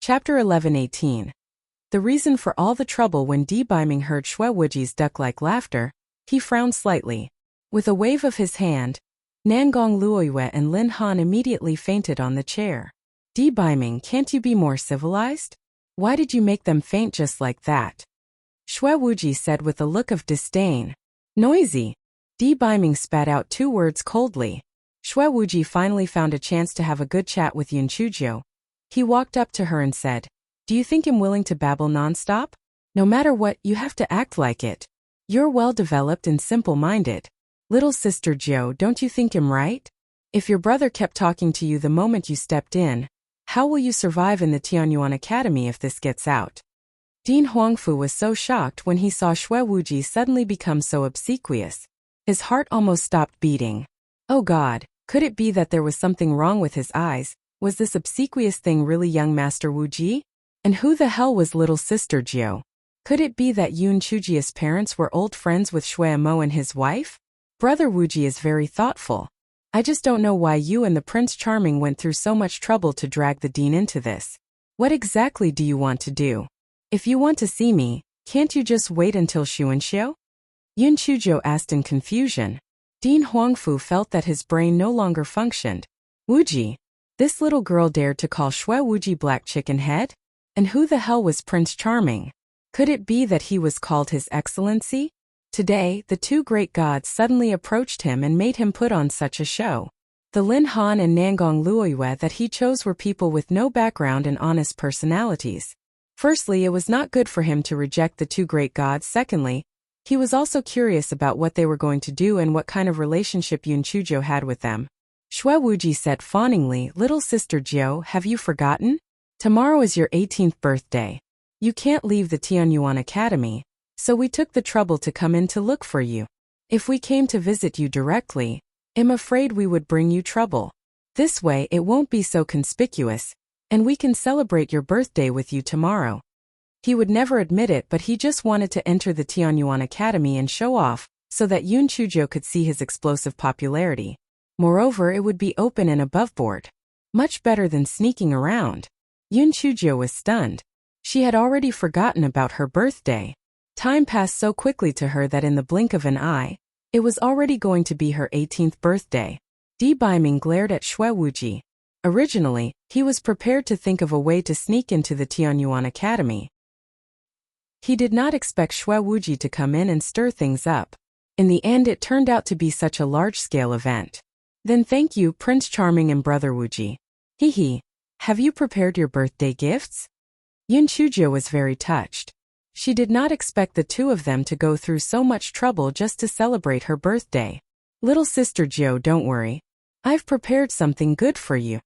Chapter 11:18. The reason for all the trouble. When Biming heard Shue Wuji's duck-like laughter, he frowned slightly. With a wave of his hand, Nangong Luoyue and Lin Han immediately fainted on the chair. Biming, can't you be more civilized? Why did you make them faint just like that? Shue Wuji said with a look of disdain. Noisy. Biming spat out 2 words coldly. Shue Wuji finally found a chance to have a good chat with Yun Chuzhou. He walked up to her and said, "Do you think I'm willing to babble nonstop? No matter what, you have to act like it. You're well-developed and simple-minded. Little sister Jiu, don't you think I'm right? If your brother kept talking to you the moment you stepped in, how will you survive in the Tianyuan Academy if this gets out?" Dean Huangfu was so shocked when he saw Shue Wuji suddenly become so obsequious. His heart almost stopped beating. Oh God, could it be that there was something wrong with his eyes? Was this obsequious thing really young Master Wuji? And who the hell was little sister Jiu? Could it be that Yun Chuji's parents were old friends with Shui Mo and his wife? Brother Wuji is very thoughtful. I just don't know why you and the Prince Charming went through so much trouble to drag the Dean into this. What exactly do you want to do? If you want to see me, can't you just wait until Xuanxiu? Yun Chuzhou asked in confusion. Dean Huangfu felt that his brain no longer functioned. Wuji? This little girl dared to call Shue Wuji Black Chicken Head? And who the hell was Prince Charming? Could it be that he was called His Excellency? Today, the 2 great gods suddenly approached him and made him put on such a show. The Lin Han and Nangong Luoyue that he chose were people with no background and honest personalities. Firstly, it was not good for him to reject the 2 great gods. Secondly, he was also curious about what they were going to do and what kind of relationship Yun Chuzhou had with them. Shue Wuji said fawningly, "Little sister Jiu, have you forgotten? Tomorrow is your 18th birthday. You can't leave the Tianyuan Academy, so we took the trouble to come in to look for you. If we came to visit you directly, I'm afraid we would bring you trouble. This way it won't be so conspicuous, and we can celebrate your birthday with you tomorrow." He would never admit it, but he just wanted to enter the Tianyuan Academy and show off, so that Yun Chuzhou could see his explosive popularity. Moreover, it would be open and aboveboard. Much better than sneaking around. Yun Chuzhou was stunned. She had already forgotten about her birthday. Time passed so quickly to her that in the blink of an eye, it was already going to be her 18th birthday. Biming glared at Shue Wuji. Originally, he was prepared to think of a way to sneak into the Tianyuan Academy. He did not expect Shue Wuji to come in and stir things up. In the end, it turned out to be such a large-scale event. Then thank you, Prince Charming and Brother Wuji. Hee. Have you prepared your birthday gifts? Yun Chuzhou was very touched. She did not expect the 2 of them to go through so much trouble just to celebrate her birthday. Little sister Jiu, don't worry. I've prepared something good for you.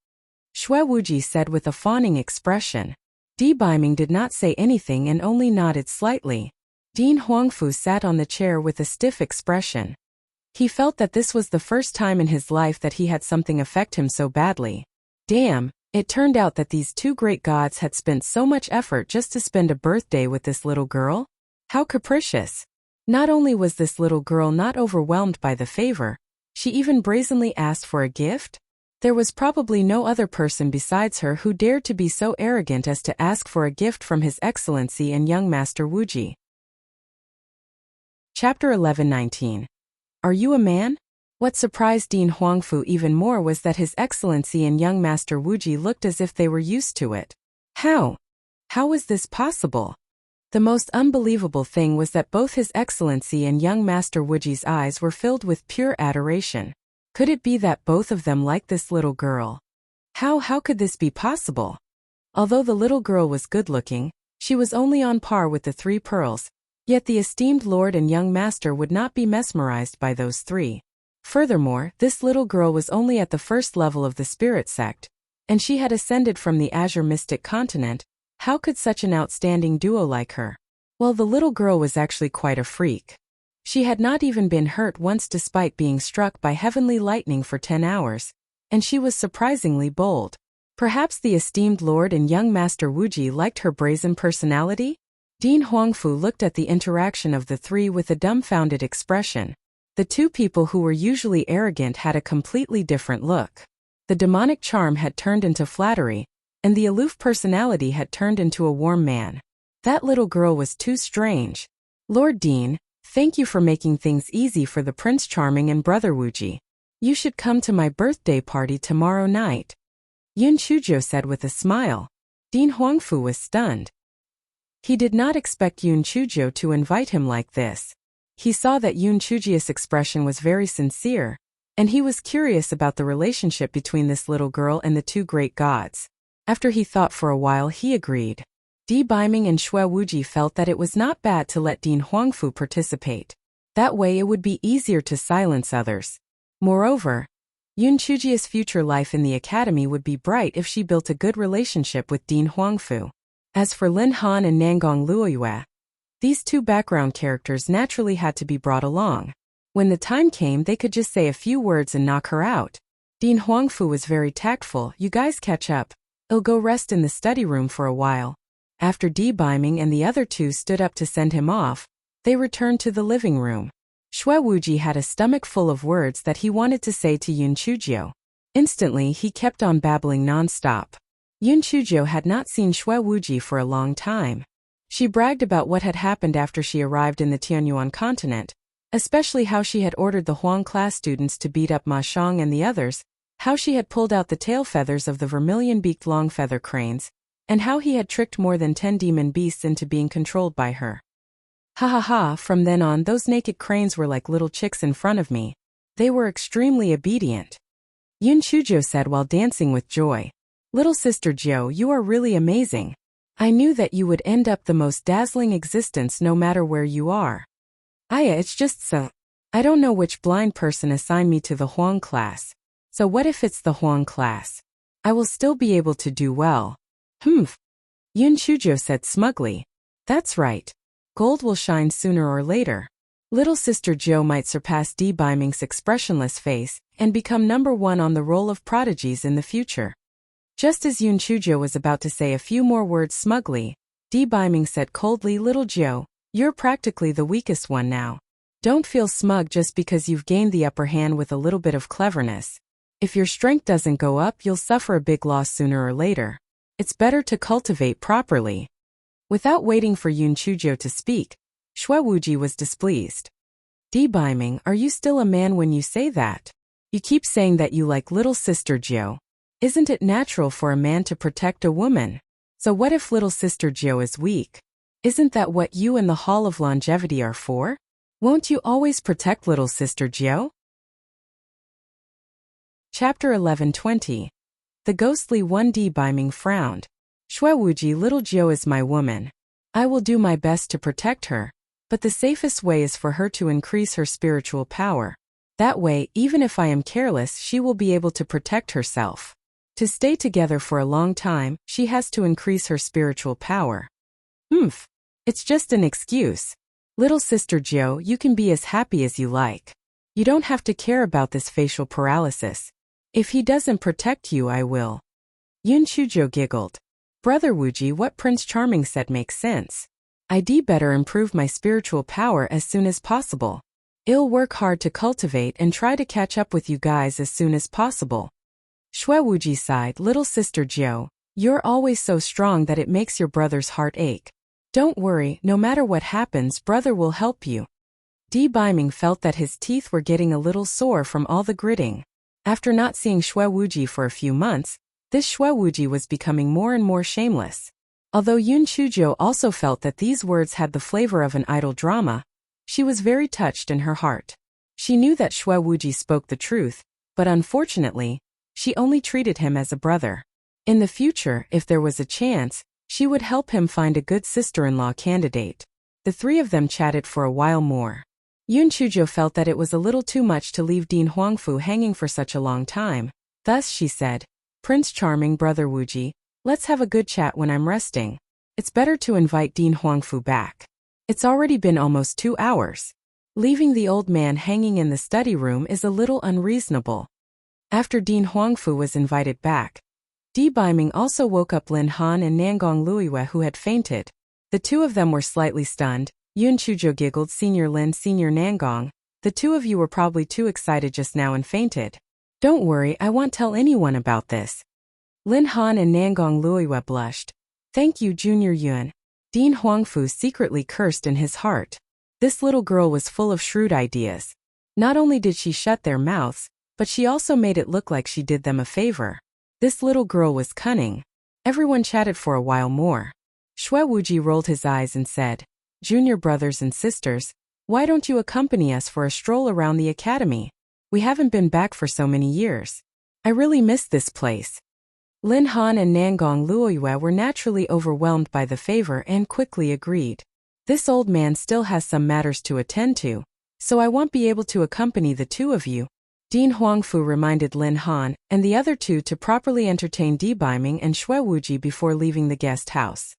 Shue Wuji said with a fawning expression. Biming did not say anything and only nodded slightly. Dean Huangfu sat on the chair with a stiff expression. He felt that this was the first time in his life that he had something affect him so badly. Damn, it turned out that these 2 great gods had spent so much effort just to spend a birthday with this little girl? How capricious. Not only was this little girl not overwhelmed by the favor, she even brazenly asked for a gift? There was probably no other person besides her who dared to be so arrogant as to ask for a gift from His Excellency and young Master Wuji. Chapter 11:19. Are you a man? What surprised Dean Huangfu even more was that His Excellency and young Master Wuji looked as if they were used to it. How? How was this possible? The most unbelievable thing was that both His Excellency and young Master Wuji's eyes were filled with pure adoration. Could it be that both of them liked this little girl? How could this be possible? Although the little girl was good-looking, she was only on par with the 3 pearls, yet the esteemed lord and young master would not be mesmerized by those 3. Furthermore, this little girl was only at the first level of the spirit sect, and she had ascended from the Azure Mystic Continent. How could such an outstanding duo like her? Well, the little girl was actually quite a freak. She had not even been hurt once despite being struck by heavenly lightning for 10 hours, and she was surprisingly bold. Perhaps the esteemed lord and young Master Wuji liked her brazen personality? Dean Huangfu looked at the interaction of the 3 with a dumbfounded expression. The 2 people who were usually arrogant had a completely different look. The demonic charm had turned into flattery, and the aloof personality had turned into a warm man. That little girl was too strange. Lord Dean, thank you for making things easy for the Prince Charming and Brother Wuji. You should come to my birthday party tomorrow night, Yun Chujo said with a smile. Dean Huangfu was stunned. He did not expect Yun Chujo to invite him like this. He saw that Yun Chujia's expression was very sincere, and he was curious about the relationship between this little girl and the two great gods. After he thought for a while, he agreed. Di Biming and Xue Wuji felt that it was not bad to let Dean Huangfu participate. That way it would be easier to silence others. Moreover, Yun Chujia's future life in the academy would be bright if she built a good relationship with Dean Huangfu. As for Lin Han and Nangong Luoyue, these two background characters naturally had to be brought along. When the time came, they could just say a few words and knock her out. Dean Huangfu was very tactful. You guys catch up. I'll go rest in the study room for a while. After Di Biming and the other two stood up to send him off, they returned to the living room. Xue Wuji had a stomach full of words that he wanted to say to Yun Chujo. Instantly, he kept on babbling non-stop. Yun Chujo had not seen Xue Wuji for a long time. She bragged about what had happened after she arrived in the Tianyuan continent, especially how she had ordered the Huang class students to beat up Ma Xiang and the others, how she had pulled out the tail feathers of the vermilion-beaked long-feather cranes, and how he had tricked more than 10 demon beasts into being controlled by her. Ha ha ha, from then on those naked cranes were like little chicks in front of me. They were extremely obedient, Yun Chujo said while dancing with joy. Little sister Jiu, you are really amazing. I knew that you would end up the most dazzling existence no matter where you are. Aya, it's just so. I don't know which blind person assigned me to the Huang class. So what if it's the Huang class? I will still be able to do well. Yun Chujo said smugly. That's right. Gold will shine sooner or later. Little sister Jo might surpass Di Biming's expressionless face and become #1 on the roll of prodigies in the future. Just as Yun Chujo was about to say a few more words smugly, Di Biming said coldly, Little Jo, you're practically the weakest one now. Don't feel smug just because you've gained the upper hand with a little bit of cleverness. If your strength doesn't go up, you'll suffer a big loss sooner or later. It's better to cultivate properly. Without waiting for Yun Chujo to speak, Xue Wuji was displeased. Di Biming, are you still a man when you say that? You keep saying that you like little sister Jo. Isn't it natural for a man to protect a woman? So what if little sister Jo is weak? Isn't that what you and the Hall of Longevity are for? Won't you always protect little sister Jo? Chapter 11:20. The ghostly one. Di Biming frowned. Xue Wuji, little Jo is my woman. I will do my best to protect her, but the safest way is for her to increase her spiritual power. That way, even if I am careless, she will be able to protect herself. To stay together for a long time, she has to increase her spiritual power. It's just an excuse. Little sister Jo, you can be as happy as you like. You don't have to care about this facial paralysis. If he doesn't protect you, I will. Yun Chujo giggled. Brother Wuji, what Prince Charming said makes sense. I'd better improve my spiritual power as soon as possible. I'll work hard to cultivate and try to catch up with you guys as soon as possible. Xue Wuji sighed. Little sister Jo, you're always so strong that it makes your brother's heart ache. Don't worry, no matter what happens, brother will help you. Di Biming felt that his teeth were getting a little sore from all the gritting. After not seeing Xue Wuji for a few months, this Xue Wuji was becoming more and more shameless. Although Yun Chujo also felt that these words had the flavor of an idle drama, she was very touched in her heart. She knew that Xue Wuji spoke the truth, but unfortunately, she only treated him as a brother. In the future, if there was a chance, she would help him find a good sister-in-law candidate. The three of them chatted for a while more. Yun Chujo felt that it was a little too much to leave Dean Huangfu hanging for such a long time. Thus she said, Prince Charming, Brother Wuji, let's have a good chat when I'm resting. It's better to invite Dean Huangfu back. It's already been almost 2 hours. Leaving the old man hanging in the study room is a little unreasonable. After Dean Huangfu was invited back, Di Biming also woke up Lin Han and Nangong Luoyue, who had fainted. The two of them were slightly stunned. Yun Chujo giggled. Senior Lin, Senior Nangong, the two of you were probably too excited just now and fainted. Don't worry, I won't tell anyone about this. Lin Han and Nangong Luiwe blushed. Thank you, Junior Yuan. Dean Huangfu secretly cursed in his heart. This little girl was full of shrewd ideas. Not only did she shut their mouths, but she also made it look like she did them a favor. This little girl was cunning. Everyone chatted for a while more. Xue Wuji rolled his eyes and said, Junior brothers and sisters, why don't you accompany us for a stroll around the academy? We haven't been back for so many years. I really miss this place. Lin Han and Nangong Luoyue were naturally overwhelmed by the favor and quickly agreed. This old man still has some matters to attend to, so I won't be able to accompany the two of you. Dean Huangfu reminded Lin Han and the other two to properly entertain Di Biming and Xue Wuji before leaving the guest house.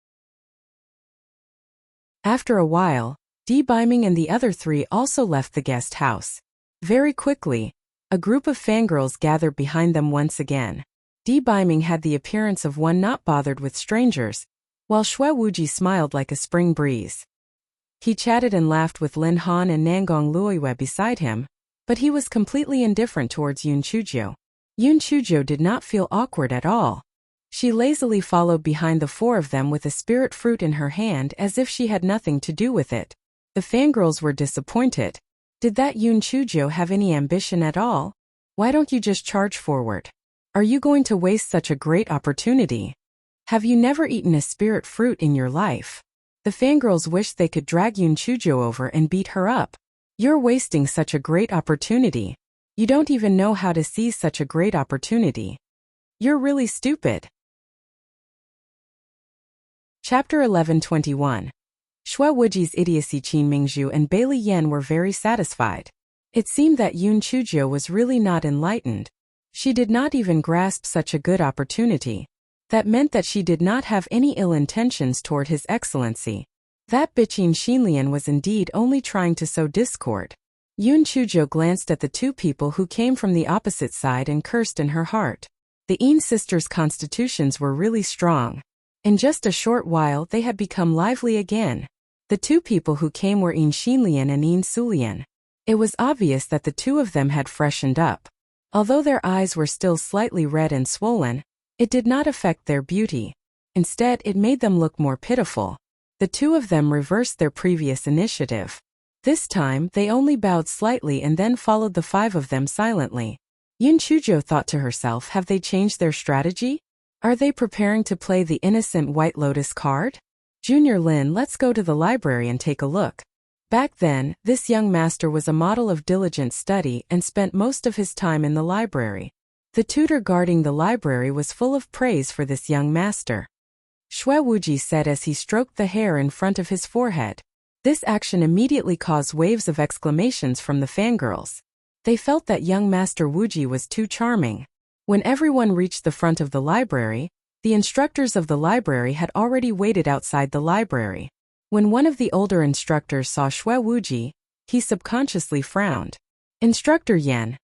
After a while, Di Biming and the other three also left the guest house. Very quickly, a group of fangirls gathered behind them once again. Di Biming had the appearance of one not bothered with strangers, while Xue Wuji smiled like a spring breeze. He chatted and laughed with Lin Han and Nangong Luoyue beside him, but he was completely indifferent towards Yun Chuzhou. Yun Chuzhou did not feel awkward at all. She lazily followed behind the four of them with a spirit fruit in her hand as if she had nothing to do with it. The fangirls were disappointed. Did that Yun Chuzhou have any ambition at all? Why don't you just charge forward? Are you going to waste such a great opportunity? Have you never eaten a spirit fruit in your life? The fangirls wished they could drag Yun Chuzhou over and beat her up. You're wasting such a great opportunity. You don't even know how to seize such a great opportunity. You're really stupid. Chapter 11:21. Xue Wuji's idiocy. Qin Mingzhu and Bailey Yan were very satisfied. It seemed that Yun Chuzhou was really not enlightened. She did not even grasp such a good opportunity. That meant that she did not have any ill intentions toward His Excellency. That bitching Xinlian was indeed only trying to sow discord. Yun Chuzhou glanced at the two people who came from the opposite side and cursed in her heart. The Yin sisters' constitutions were really strong. In just a short while they had become lively again. The two people who came were Yin Xinlian and Yin Sulian. It was obvious that the two of them had freshened up. Although their eyes were still slightly red and swollen, it did not affect their beauty. Instead, it made them look more pitiful. The two of them reversed their previous initiative. This time, they only bowed slightly and then followed the five of them silently. Yun Chuzhou thought to herself, have they changed their strategy? Are they preparing to play the innocent White Lotus card? Junior Lin, let's go to the library and take a look. Back then, this young master was a model of diligent study and spent most of his time in the library. The tutor guarding the library was full of praise for this young master. Xue Wuji said as he stroked the hair in front of his forehead. This action immediately caused waves of exclamations from the fangirls. They felt that young Master Wuji was too charming. When everyone reached the front of the library, the instructors of the library had already waited outside the library. When one of the older instructors saw Xue Wuji, he subconsciously frowned. Instructor Yan,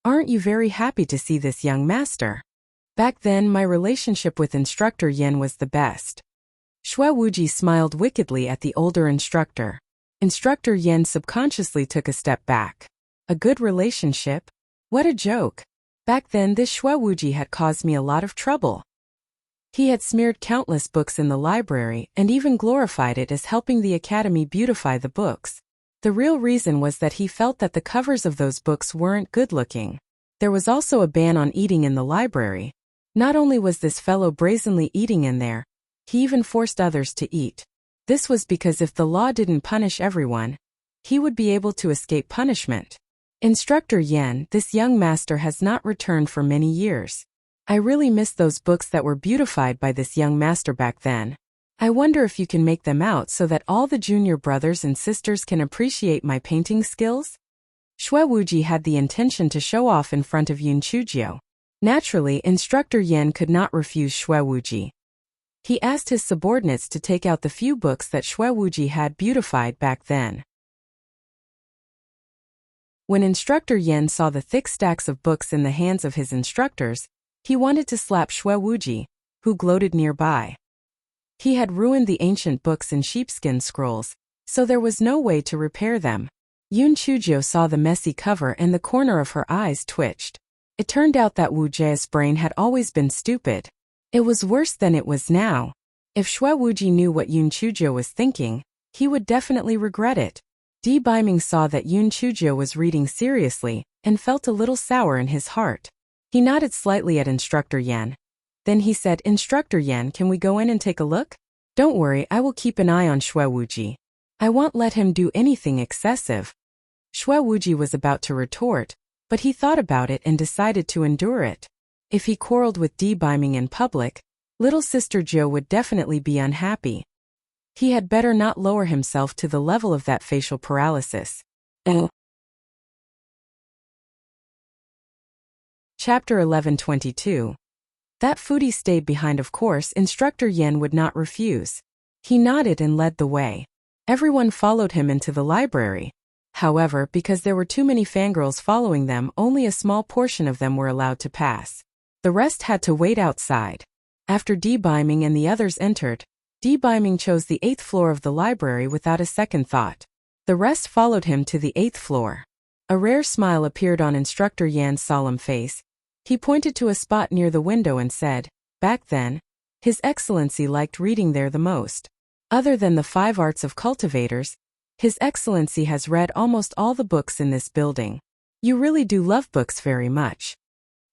aren't you very happy to see this young master? Back then my relationship with Instructor Yan was the best. Xue Wuji smiled wickedly at the older instructor. Instructor Yan subconsciously took a step back. A good relationship? What a joke. Back then this Xue Wuji had caused me a lot of trouble. He had smeared countless books in the library and even glorified it as helping the academy beautify the books. The real reason was that he felt that the covers of those books weren't good-looking. There was also a ban on eating in the library. Not only was this fellow brazenly eating in there, he even forced others to eat. This was because if the law didn't punish everyone, he would be able to escape punishment. Instructor Yan, this young master has not returned for many years. I really miss those books that were beautified by this young master back then. I wonder if you can make them out so that all the junior brothers and sisters can appreciate my painting skills? Xue Wuji had the intention to show off in front of Yun Chuzhou. Naturally, Instructor Yan could not refuse Xue Wuji. He asked his subordinates to take out the few books that Xue Wuji had beautified back then. When Instructor Yan saw the thick stacks of books in the hands of his instructors, he wanted to slap Xue Wuji, who gloated nearby. He had ruined the ancient books and sheepskin scrolls, so there was no way to repair them. Yun Chuzhou saw the messy cover and the corner of her eyes twitched. It turned out that Wu Jie's brain had always been stupid. It was worse than it was now. If Xue Wuji knew what Yun Chuzhou was thinking, he would definitely regret it. Di Baiming saw that Yun Chuzhou was reading seriously and felt a little sour in his heart. He nodded slightly at Instructor Yan. Then he said, "Instructor Yan, can we go in and take a look?" "Don't worry, I will keep an eye on Xue Wuji. I won't let him do anything excessive." Xue Wuji was about to retort, but he thought about it and decided to endure it. If he quarreled with Di Baiming in public, little sister Jo would definitely be unhappy. He had better not lower himself to the level of that facial paralysis. Chapter 11:22. That foodie stayed behind. Of course, Instructor Yan would not refuse. He nodded and led the way. Everyone followed him into the library. However, because there were too many fangirls following them, only a small portion of them were allowed to pass. The rest had to wait outside. After Di Baiming and the others entered, Di Baiming chose the 8th floor of the library without a second thought. The rest followed him to the 8th floor. A rare smile appeared on Instructor Yan's solemn face. He pointed to a spot near the window and said, "Back then, His Excellency liked reading there the most. Other than the 5 arts of cultivators, His Excellency has read almost all the books in this building. You really do love books very much."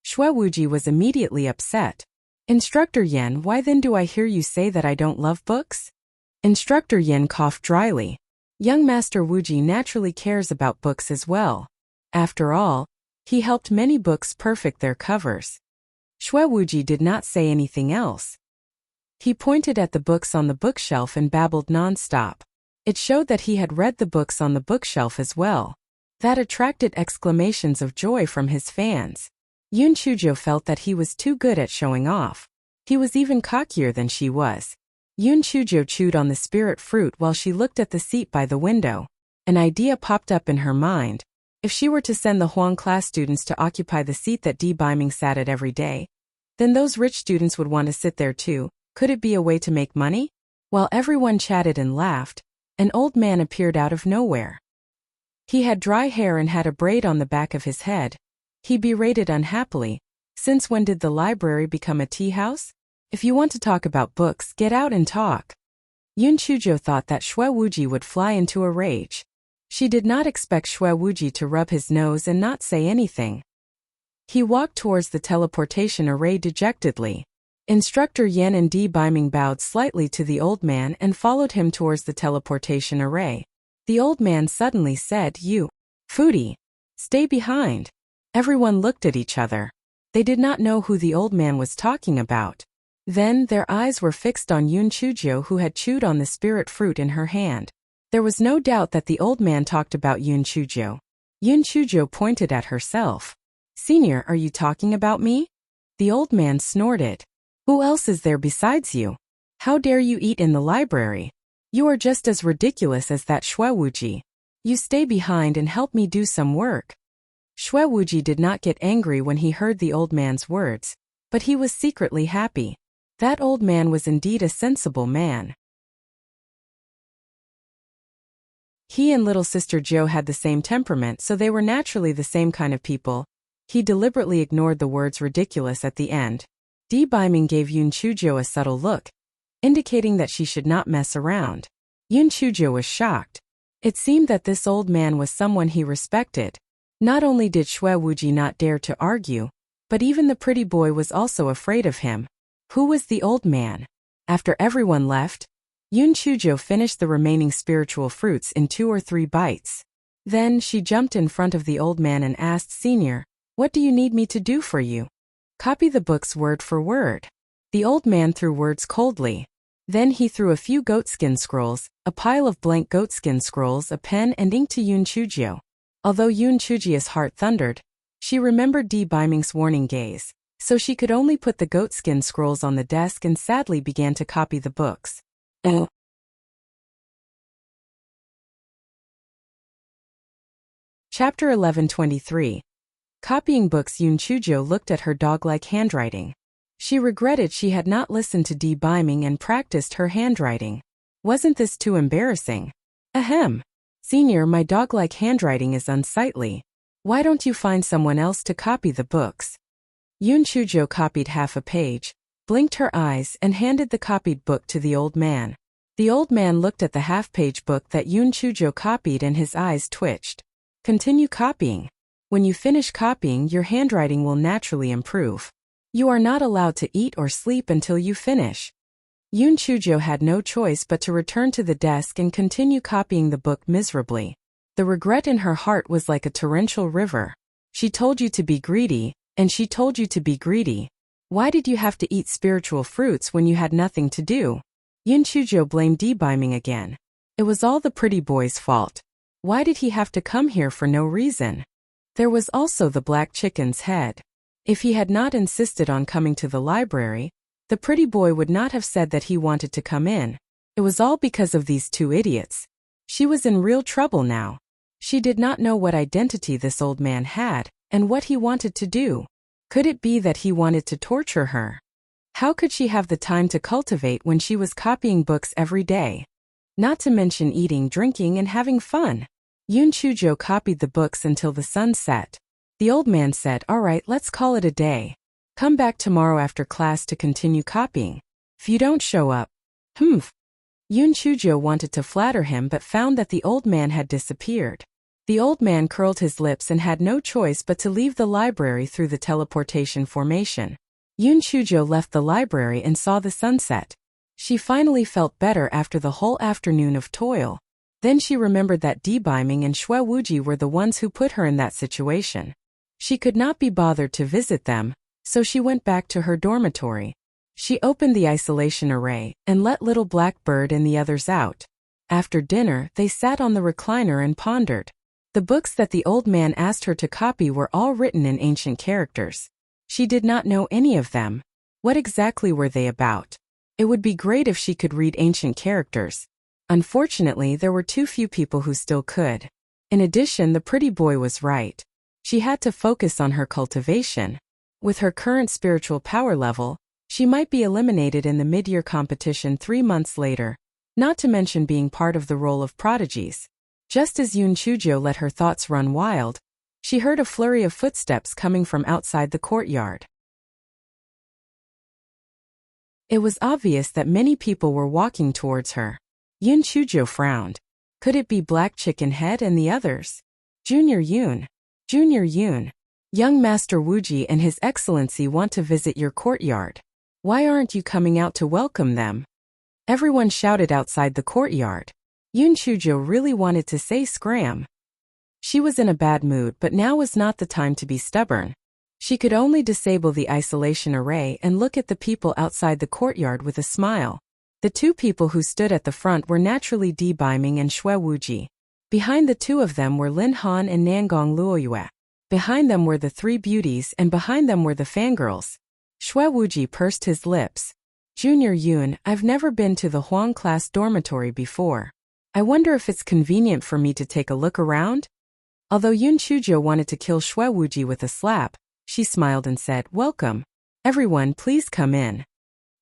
Xue Wuji was immediately upset. "Instructor Yan, why then do I hear you say that I don't love books?" Instructor Yan coughed dryly. Young Master Wuji naturally cares about books as well. After all, he helped many books perfect their covers. Xue Wuji did not say anything else. He pointed at the books on the bookshelf and babbled non-stop. It showed that he had read the books on the bookshelf as well. That attracted exclamations of joy from his fans. Yun Chuzhou felt that he was too good at showing off. He was even cockier than she was. Yun Chuzhou chewed on the spirit fruit while she looked at the seat by the window. An idea popped up in her mind. If she were to send the Huang class students to occupy the seat that Di Baiming sat at every day, then those rich students would want to sit there too. Could it be a way to make money? While everyone chatted and laughed, an old man appeared out of nowhere. He had dry hair and had a braid on the back of his head. He berated unhappily, "Since when did the library become a tea house? If you want to talk about books, get out and talk." Yun Chuzhou thought that Xue Wuji would fly into a rage. She did not expect Xue Wuji to rub his nose and not say anything. He walked towards the teleportation array dejectedly. Instructor Yan and Di Baiming bowed slightly to the old man and followed him towards the teleportation array. The old man suddenly said, "You, foodie, stay behind." Everyone looked at each other. They did not know who the old man was talking about. Then their eyes were fixed on Yun Chuzhou, who had chewed on the spirit fruit in her hand. There was no doubt that the old man talked about Yun Chuzhou. Yun Chuzhou pointed at herself. "Senior, are you talking about me?" The old man snorted. "Who else is there besides you? How dare you eat in the library? You are just as ridiculous as that Xue Wuji. You stay behind and help me do some work." Xue Wuji did not get angry when he heard the old man's words, but he was secretly happy. That old man was indeed a sensible man. He and little sister Jo had the same temperament, so they were naturally the same kind of people. He deliberately ignored the words ridiculous at the end. Di Baiming gave Yun Chuzhou a subtle look, indicating that she should not mess around. Yun Chuzhou was shocked. It seemed that this old man was someone he respected. Not only did Xue Wuji not dare to argue, but even the pretty boy was also afraid of him. Who was the old man? After everyone left, Yun Chuzhou finished the remaining spiritual fruits in 2 or 3 bites. Then she jumped in front of the old man and asked, "Senior, what do you need me to do for you?" "Copy the books word for word." The old man threw words coldly. Then he threw a few goatskin scrolls, a pile of blank goatskin scrolls, a pen and ink to Yun Chuzhou. Although Yun Chuzhou's heart thundered, she remembered Di Baiming's warning gaze, so she could only put the goatskin scrolls on the desk and sadly began to copy the books. Chapter 11:23. Copying books. Yun Chuzhou looked at her dog-like handwriting. She regretted she had not listened to Di Baiming and practiced her handwriting. Wasn't this too embarrassing? Ahem. Senior, my dog-like handwriting is unsightly. Why don't you find someone else to copy the books? Yun Chuzhou copied half a page, blinked her eyes, and handed the copied book to the old man. The old man looked at the half-page book that Yoon Chujo copied and his eyes twitched. Continue copying. When you finish copying, your handwriting will naturally improve. You are not allowed to eat or sleep until you finish. Yoon Chujo had no choice but to return to the desk and continue copying the book miserably. The regret in her heart was like a torrential river. She told you to be greedy, and she told you to be greedy. Why did you have to eat spiritual fruits when you had nothing to do? Yoon Chujo blamed Debiming again. It was all the pretty boy's fault. Why did he have to come here for no reason? There was also the black chicken's head. If he had not insisted on coming to the library, the pretty boy would not have said that he wanted to come in. It was all because of these two idiots. She was in real trouble now. She did not know what identity this old man had, and what he wanted to do. Could it be that he wanted to torture her? How could she have the time to cultivate when she was copying books every day? Not to mention eating, drinking, and having fun. Yoon Chujo copied the books until the sun set. The old man said, "All right, let's call it a day. Come back tomorrow after class to continue copying. If you don't show up..." Yoon Chujo wanted to flatter him but found that the old man had disappeared. The old man curled his lips and had no choice but to leave the library through the teleportation formation. Yoon Chujo left the library and saw the sunset. She finally felt better after the whole afternoon of toil. Then she remembered that Debiming and Shue Wuji were the ones who put her in that situation. She could not be bothered to visit them, so she went back to her dormitory. She opened the isolation array and let Little Black Bird and the others out. After dinner, they sat on the recliner and pondered. The books that the old man asked her to copy were all written in ancient characters. She did not know any of them. What exactly were they about? It would be great if she could read ancient characters. Unfortunately, there were too few people who still could. In addition, the pretty boy was right. She had to focus on her cultivation. With her current spiritual power level, she might be eliminated in the mid-year competition 3 months later, not to mention being part of the role of prodigies. Just as Yoon Chujo let her thoughts run wild, she heard a flurry of footsteps coming from outside the courtyard. It was obvious that many people were walking towards her. Yoon Chujo frowned. Could it be Black Chicken Head and the others? Junior Yoon. Junior Yoon. Young Master Wuji and His Excellency want to visit your courtyard. Why aren't you coming out to welcome them? Everyone shouted outside the courtyard. Yoon Chujo really wanted to say scram. She was in a bad mood, but now was not the time to be stubborn. She could only disable the isolation array and look at the people outside the courtyard with a smile. The two people who stood at the front were naturally Debiming and Shue Wuji. Behind the two of them were Lin Han and Nangong Luoyue. Behind them were the three beauties and behind them were the fangirls. Shue Wuji pursed his lips. Junior Yoon, I've never been to the Huang class dormitory before. I wonder if it's convenient for me to take a look around? Although Yoon Chujo wanted to kill Shue Wuji with a slap, she smiled and said, "Welcome. Everyone, please come in."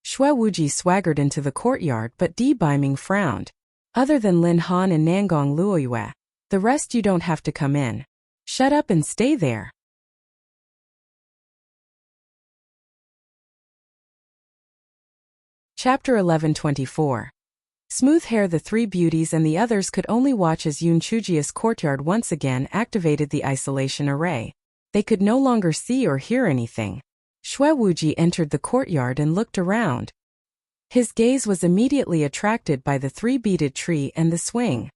Shue Wuji swaggered into the courtyard, but Debiming frowned. Other than Lin Han and Nangong Luoyue, the rest you don't have to come in. Shut up and stay there. Chapter 11:24. Smooth Hair. The three beauties and the others could only watch as Yoon Chujia's courtyard once again activated the isolation array. They could no longer see or hear anything. Shue Wuji entered the courtyard and looked around. His gaze was immediately attracted by the three-beaded tree and the swing.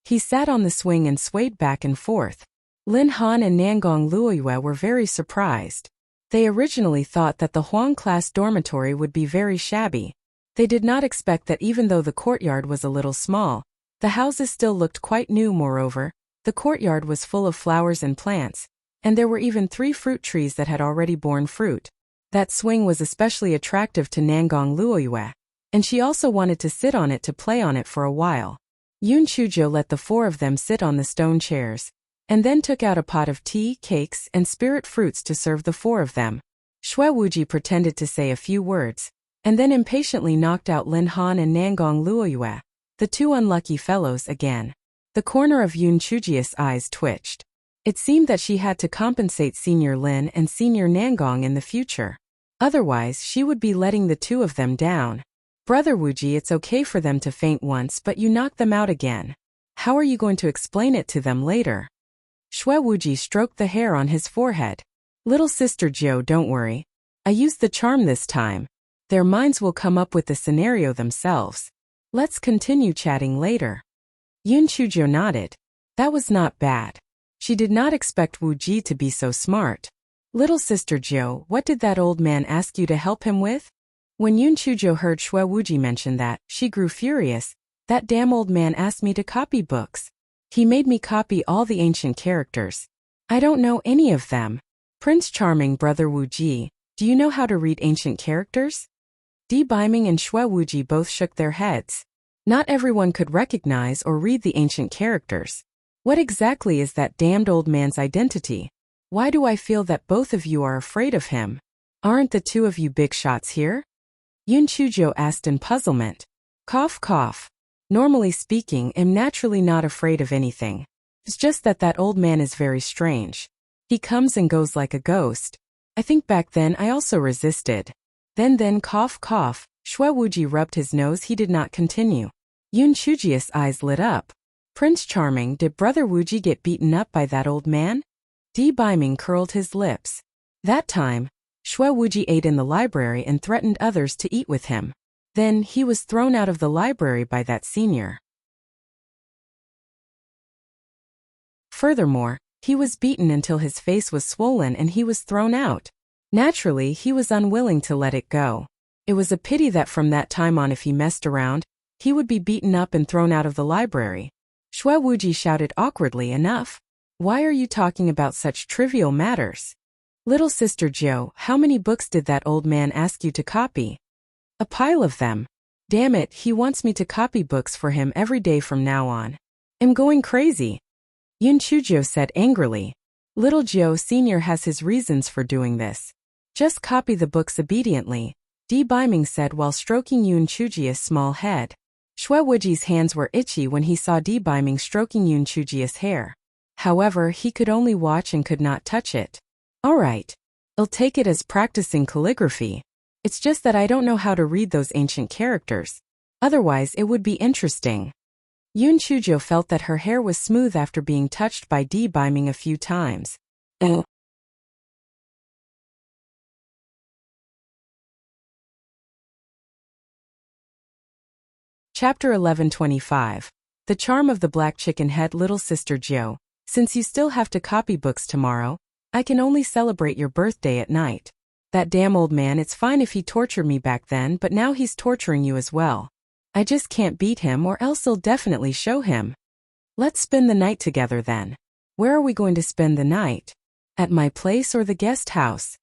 He sat on the swing and swayed back and forth. Lin Han and Nangong Luoyue were very surprised. They originally thought that the Huang class dormitory would be very shabby. They did not expect that even though the courtyard was a little small, the houses still looked quite new. Moreover, the courtyard was full of flowers and plants, and there were even 3 fruit trees that had already borne fruit. That swing was especially attractive to Nangong Luoyue, and she also wanted to sit on it to play on it for a while. Yoon Chujo let the 4 of them sit on the stone chairs, and then took out a pot of tea, cakes, and spirit fruits to serve the 4 of them. Shue Wuji pretended to say a few words, and then impatiently knocked out Lin Han and Nangong Luoyue, the 2 unlucky fellows again. The corner of Yoon Chujia's eyes twitched. It seemed that she had to compensate Senior Lin and Senior Nangong in the future. Otherwise, she would be letting the two of them down. Brother Wuji, it's okay for them to faint once, but you knock them out again. How are you going to explain it to them later? Shue Wuji stroked the hair on his forehead. Little sister Jiao, don't worry. I used the charm this time. Their minds will come up with the scenario themselves. Let's continue chatting later. Yun Chujiao nodded. That was not bad. She did not expect Wu Ji to be so smart. Little sister Jiao, what did that old man ask you to help him with? When Yun Chujiao heard Shue Wuji mention that, she grew furious. That damn old man asked me to copy books. He made me copy all the ancient characters. I don't know any of them. Prince Charming, brother Wu Ji, do you know how to read ancient characters? Di Biming and Shue Wuji both shook their heads. Not everyone could recognize or read the ancient characters. What exactly is that damned old man's identity? Why do I feel that both of you are afraid of him? Aren't the two of you big shots here? Yun Chujiao asked in puzzlement. Cough, cough. Normally speaking, I'm naturally not afraid of anything. It's just that old man is very strange. He comes and goes like a ghost. I think back then I also resisted. Then cough, cough. Shue Wuji rubbed his nose. He did not continue. Yun Chujia's eyes lit up. Prince Charming, did brother Wuji get beaten up by that old man? Di Biming curled his lips. That time, Shue Wuji ate in the library and threatened others to eat with him. Then, he was thrown out of the library by that senior. Furthermore, he was beaten until his face was swollen and he was thrown out. Naturally, he was unwilling to let it go. It was a pity that from that time on, if he messed around, he would be beaten up and thrown out of the library. Shue Wuji shouted awkwardly, enough. Why are you talking about such trivial matters? Little sister Jiao, how many books did that old man ask you to copy? A pile of them. Damn it, he wants me to copy books for him every day from now on. I'm going crazy. Yun Chujiao said angrily. Little Jiao Sr. has his reasons for doing this. Just copy the books obediently, Di Biming said while stroking Yun Chujia's small head. Shue Wuji's hands were itchy when he saw Di Biming stroking Yun Chujia's hair. However, he could only watch and could not touch it. Alright. I'll take it as practicing calligraphy. It's just that I don't know how to read those ancient characters. Otherwise, it would be interesting. Yun Chujiao felt that her hair was smooth after being touched by Di Biming a few times. Chapter 1125. The Charm of the Black Chicken Head. Little sister Jiao, since you still have to copy books tomorrow, I can only celebrate your birthday at night. That damn old man, it's fine if he tortured me back then, but now he's torturing you as well. I just can't beat him or else I'll definitely show him. Let's spend the night together then. Where are we going to spend the night? At my place or the guest house?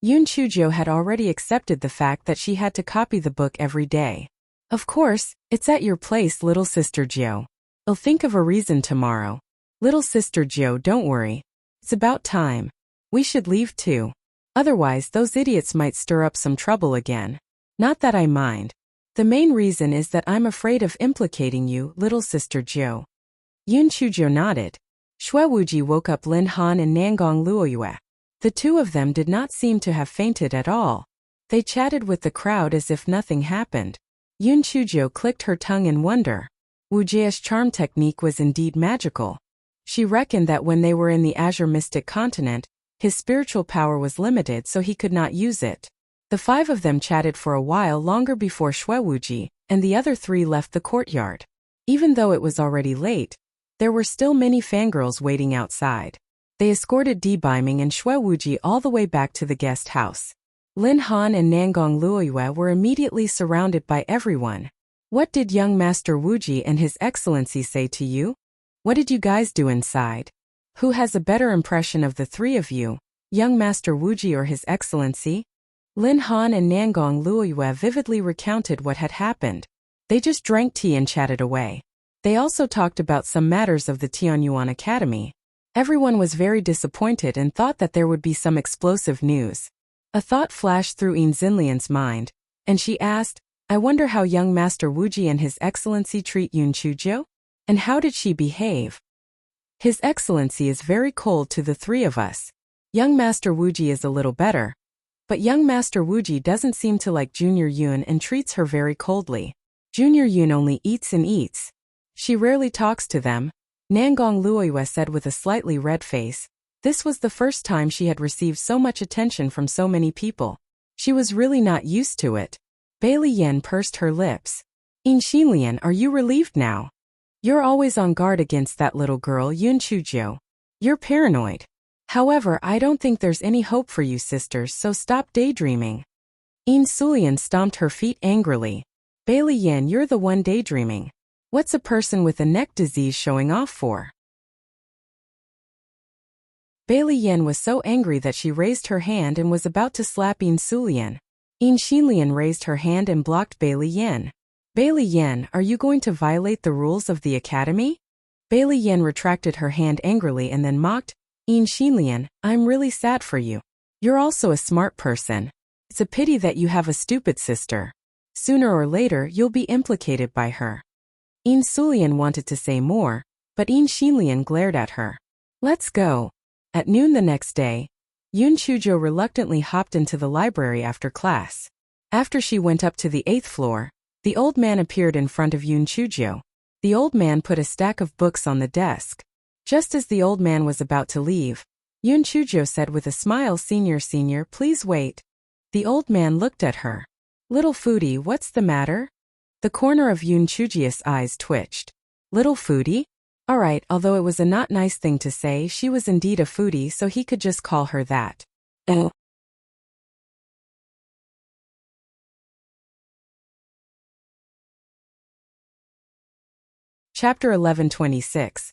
Yun Chujiao had already accepted the fact that she had to copy the book every day. Of course, it's at your place, little sister Jiao. I'll think of a reason tomorrow. Little sister Jiao, don't worry. It's about time. We should leave too. Otherwise, those idiots might stir up some trouble again. Not that I mind. The main reason is that I'm afraid of implicating you, little sister Jiao. Yun Chujiao nodded. Shue Wuji woke up Lin Han and Nangong Luoyue. The two of them did not seem to have fainted at all. They chatted with the crowd as if nothing happened. Yun Chujiao clicked her tongue in wonder. Wu Jia's charm technique was indeed magical. She reckoned that when they were in the Azure Mystic Continent, his spiritual power was limited, so he could not use it. The five of them chatted for a while longer before Shue Wuji and the other three left the courtyard. Even though it was already late, there were still many fangirls waiting outside. They escorted Di Biming and Shue Wuji all the way back to the guest house. Lin Han and Nangong Luoyue were immediately surrounded by everyone. What did young Master Wuji and His Excellency say to you? What did you guys do inside? Who has a better impression of the three of you, young Master Wuji or His Excellency? Lin Han and Nangong Luoyue vividly recounted what had happened. They just drank tea and chatted away. They also talked about some matters of the Tianyuan Academy. Everyone was very disappointed and thought that there would be some explosive news. A thought flashed through Yin Xinlian's mind, and she asked, I wonder how young Master Wuji and His Excellency treat Yun Chujiao? And how did she behave? His Excellency is very cold to the three of us. Young Master Wuji is a little better. But young Master Wuji doesn't seem to like Junior Yun and treats her very coldly. Junior Yun only eats and eats. She rarely talks to them, Nangong Luoyue said with a slightly red face. This was the first time she had received so much attention from so many people. She was really not used to it. Bailey Yen pursed her lips. In Xinlian, are you relieved now? You're always on guard against that little girl Yun Chujiu. You're paranoid. However, I don't think there's any hope for you sisters, so stop daydreaming. In Sulian stomped her feet angrily. Bailey Yen, you're the one daydreaming. What's a person with a neck disease showing off for? Bailey Yen was so angry that she raised her hand and was about to slap In Sulian. In Xinlian raised her hand and blocked Bailey Yen. Bailey Yen, are you going to violate the rules of the academy? Bailey Yen retracted her hand angrily and then mocked, In Xinlian, I'm really sad for you. You're also a smart person. It's a pity that you have a stupid sister. Sooner or later you'll be implicated by her. In Sulian wanted to say more, but In Xinlian glared at her. Let's go. At noon the next day, Yun Chujo reluctantly hopped into the library after class. After she went up to the 8th floor, the old man appeared in front of Yun Chujo. The old man put a stack of books on the desk. Just as the old man was about to leave, Yun Chujo said with a smile, Senior, please wait. The old man looked at her. Little foodie, what's the matter? The corner of Yun Chuji's eyes twitched. Little foodie? Alright, although it was a not nice thing to say, she was indeed a foodie, so he could just call her that. Chapter 1126.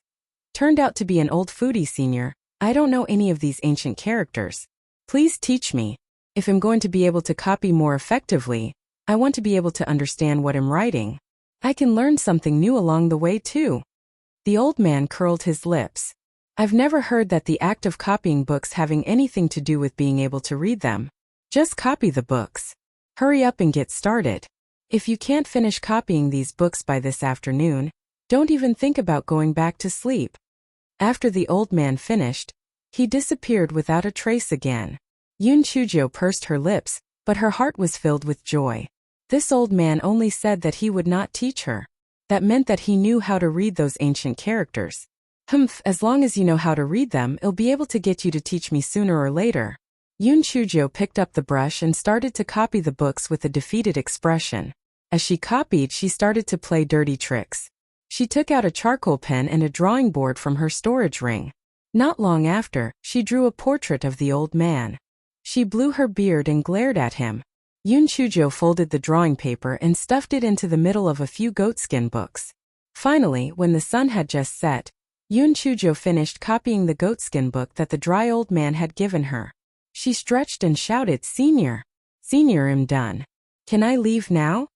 Turned out to be an old foodie, Senior. I don't know any of these ancient characters. Please teach me. If I'm going to be able to copy more effectively, I want to be able to understand what I'm writing. I can learn something new along the way too. The old man curled his lips. I've never heard that the act of copying books having anything to do with being able to read them. Just copy the books. Hurry up and get started. If you can't finish copying these books by this afternoon, don't even think about going back to sleep. After the old man finished, he disappeared without a trace again. Yun Chujo pursed her lips, but her heart was filled with joy. This old man only said that he would not teach her. That meant that he knew how to read those ancient characters. As long as you know how to read them, it'll be able to get you to teach me sooner or later. Yun Chujo picked up the brush and started to copy the books with a defeated expression. As she copied, she started to play dirty tricks. She took out a charcoal pen and a drawing board from her storage ring. Not long after, she drew a portrait of the old man. She blew her beard and glared at him. Yun Chujo folded the drawing paper and stuffed it into the middle of a few goatskin books. Finally, when the sun had just set, Yun Chujo finished copying the goatskin book that the dry old man had given her. She stretched and shouted, Senior, I'm done. Can I leave now?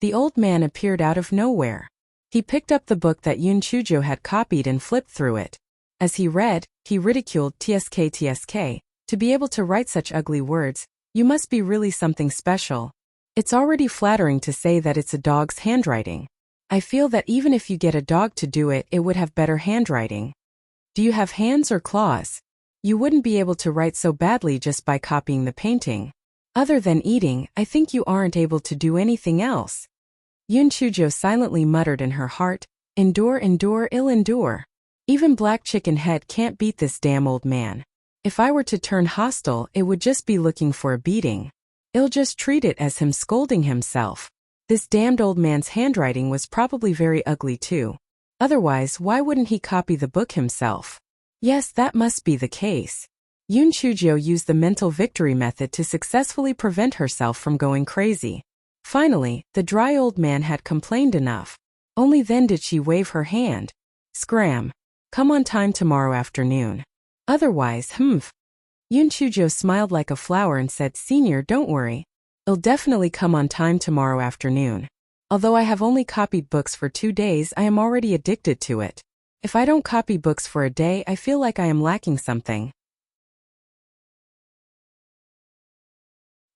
The old man appeared out of nowhere. He picked up the book that Yun Chujo had copied and flipped through it. As he read, he ridiculed, TSK, to be able to write such ugly words, you must be really something special. It's already flattering to say that it's a dog's handwriting. I feel that even if you get a dog to do it, it would have better handwriting. Do you have hands or claws? You wouldn't be able to write so badly just by copying the painting. Other than eating, I think you aren't able to do anything else. Yun Chujo silently muttered in her heart, Endure, ill endure. Even Black Chicken Head can't beat this damn old man. If I were to turn hostile, it would just be looking for a beating. I'll just treat it as him scolding himself. This damned old man's handwriting was probably very ugly too. Otherwise, why wouldn't he copy the book himself? Yes, that must be the case. Yun Chujo used the mental victory method to successfully prevent herself from going crazy. Finally, the dry old man had complained enough. Only then did she wave her hand. Scram. Come on time tomorrow afternoon. Otherwise, Yun Chujo smiled like a flower and said, Senior, don't worry. I'll definitely come on time tomorrow afternoon. Although I have only copied books for 2 days, I am already addicted to it. If I don't copy books for a day, I feel like I am lacking something.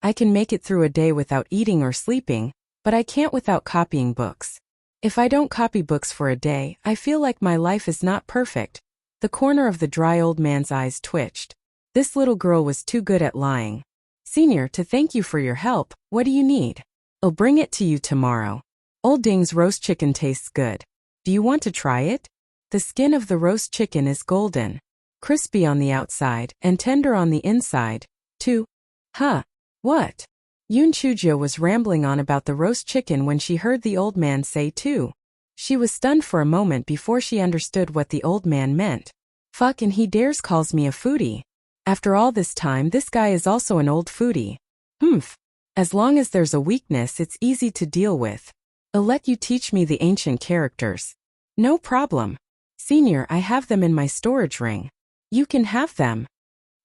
I can make it through a day without eating or sleeping, but I can't without copying books. If I don't copy books for a day, I feel like my life is not perfect. The corner of the dry old man's eyes twitched. This little girl was too good at lying. Senior, to thank you for your help, what do you need? I'll bring it to you tomorrow. Old Ding's roast chicken tastes good. Do you want to try it? The skin of the roast chicken is golden, crispy on the outside, and tender on the inside, too. Huh? What? Yoon Chujio was rambling on about the roast chicken when she heard the old man say too. She was stunned for a moment before she understood what the old man meant. Fuck, and he dares calls me a foodie. After all this time, this guy is also an old foodie. Humph. As long as there's a weakness, it's easy to deal with. I'll let you teach me the ancient characters. No problem. Senior, I have them in my storage ring. You can have them.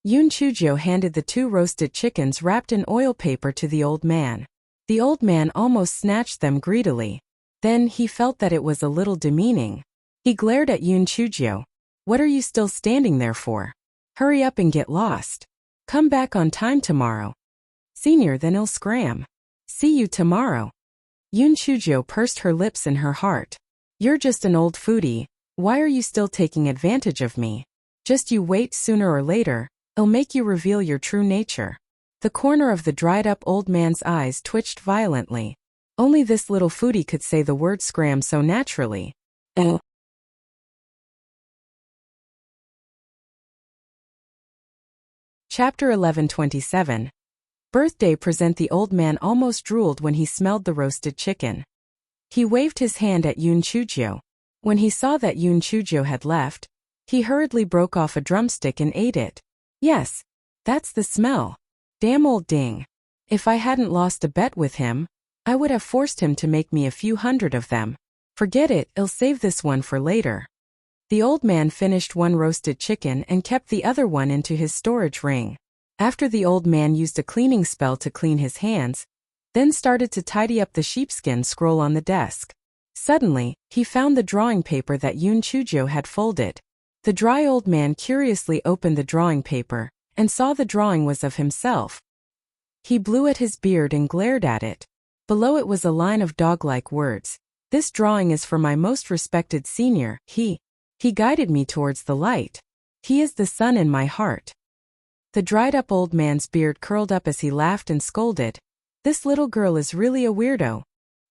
Yoon Chujio handed the 2 roasted chickens wrapped in oil paper to the old man. The old man almost snatched them greedily. Then he felt that it was a little demeaning. He glared at Yoon Chujio. What are you still standing there for? Hurry up and get lost. Come back on time tomorrow. Senior, then I'll scram. See you tomorrow. Yoon Chujio pursed her lips in her heart. You're just an old foodie. Why are you still taking advantage of me? Just you wait, sooner or later, I'll make you reveal your true nature. The corner of the dried-up old man's eyes twitched violently. Only this little foodie could say the word scram so naturally. Chapter 1127. Birthday present. The old man almost drooled when he smelled the roasted chicken. He waved his hand at Yoon Chujio. When he saw that Yoon Chujio had left, he hurriedly broke off a drumstick and ate it. Yes, that's the smell. Damn old Ding. If I hadn't lost a bet with him, I would have forced him to make me a few hundred of them. Forget it, I'll save this one for later. The old man finished one roasted chicken and kept the other one into his storage ring. After the old man used a cleaning spell to clean his hands, then started to tidy up the sheepskin scroll on the desk. Suddenly, he found the drawing paper that Yoon Chujio had folded. The dry old man curiously opened the drawing paper and saw the drawing was of himself. He blew at his beard and glared at it. Below it was a line of dog-like words. This drawing is for my most respected senior. He guided me towards the light. He is the sun in my heart. The dried-up old man's beard curled up as he laughed and scolded. This little girl is really a weirdo.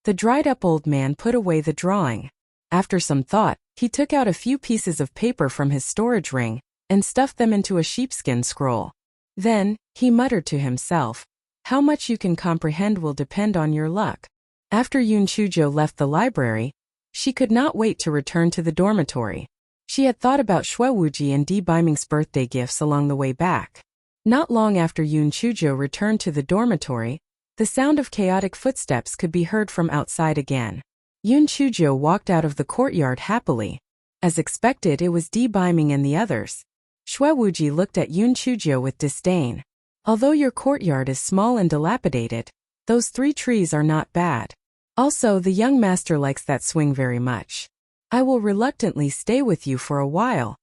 The dried-up old man put away the drawing. After some thought, he took out a few pieces of paper from his storage ring and stuffed them into a sheepskin scroll. Then, he muttered to himself, how much you can comprehend will depend on your luck. After Yoon Chujio left the library, she could not wait to return to the dormitory. She had thought about Shwewuji and Di Biming's birthday gifts along the way back. Not long after Yoon Chujio returned to the dormitory, the sound of chaotic footsteps could be heard from outside again. Yoon Chujio walked out of the courtyard happily. As expected, it was Di Biming and the others. Shwewuji looked at Yoon Chujio with disdain. Although your courtyard is small and dilapidated, those 3 trees are not bad. Also, the young master likes that swing very much. I will reluctantly stay with you for a while.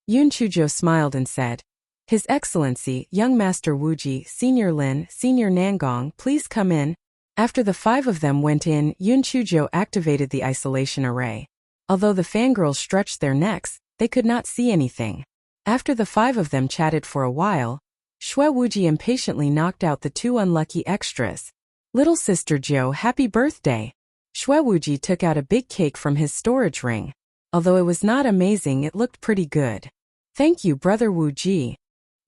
Yoon Chujio smiled and said, His Excellency, young Master Wuji, Senior Lin, Senior Nangong, please come in. After the 5 of them went in, Yoon Chujio activated the isolation array. Although the fangirls stretched their necks, they could not see anything. After the 5 of them chatted for a while, Shwewuji impatiently knocked out the 2 unlucky extras. Little Sister Jo, happy birthday! Shwewuji took out a big cake from his storage ring. Although it was not amazing, it looked pretty good. Thank you, Brother Wuji.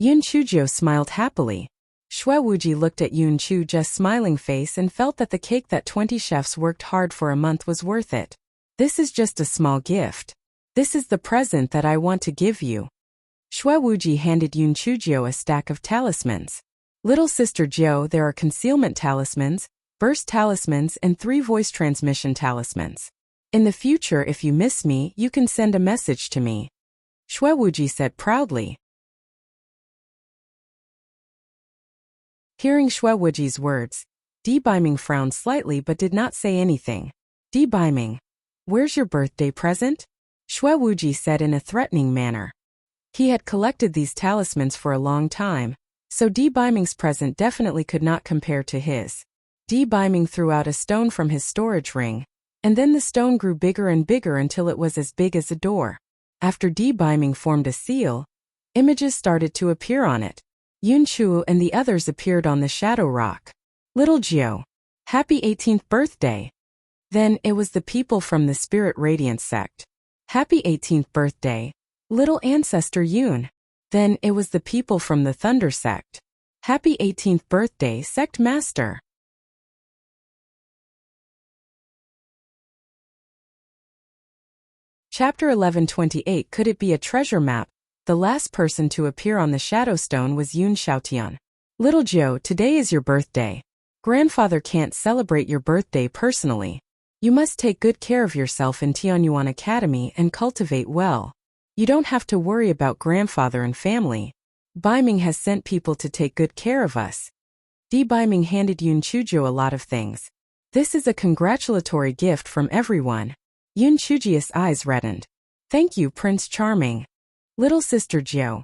Yoon Chujio smiled happily. Shwewuji looked at Yoon Chujio's smiling face and felt that the cake that 20 chefs worked hard for a month was worth it. This is just a small gift. This is the present that I want to give you. Shwewuji handed Yoon Chujio a stack of talismans. Little Sister Jo, there are concealment talismans, burst talismans, and 3 voice transmission talismans. In the future, if you miss me, you can send a message to me. Shwewuji said proudly. Hearing Shwewuji's words, Di Biming frowned slightly but did not say anything. Di Biming, where's your birthday present? Shwewuji said in a threatening manner. He had collected these talismans for a long time, so Di Biming's present definitely could not compare to his. Di Biming threw out a stone from his storage ring, and then the stone grew bigger and bigger until it was as big as a door. After Di Biming formed a seal, images started to appear on it. Yun Chuo and the others appeared on the shadow rock. Little Jiao. Happy 18th birthday. Then, it was the people from the Spirit Radiance sect. Happy 18th birthday, little ancestor Yun. Then, it was the people from the Thunder sect. Happy 18th birthday, sect master. Chapter 1128. Could it be a treasure map? The last person to appear on the shadow stone was Yun Xiaotian. Little Jiao, today is your birthday. Grandfather can't celebrate your birthday personally. You must take good care of yourself in Tianyuan Academy and cultivate well. You don't have to worry about grandfather and family. Baiming has sent people to take good care of us. Baiming handed Yun Chujo a lot of things. This is a congratulatory gift from everyone. Yun Chujia's eyes reddened. Thank you, Prince Charming. Little sister Jiao.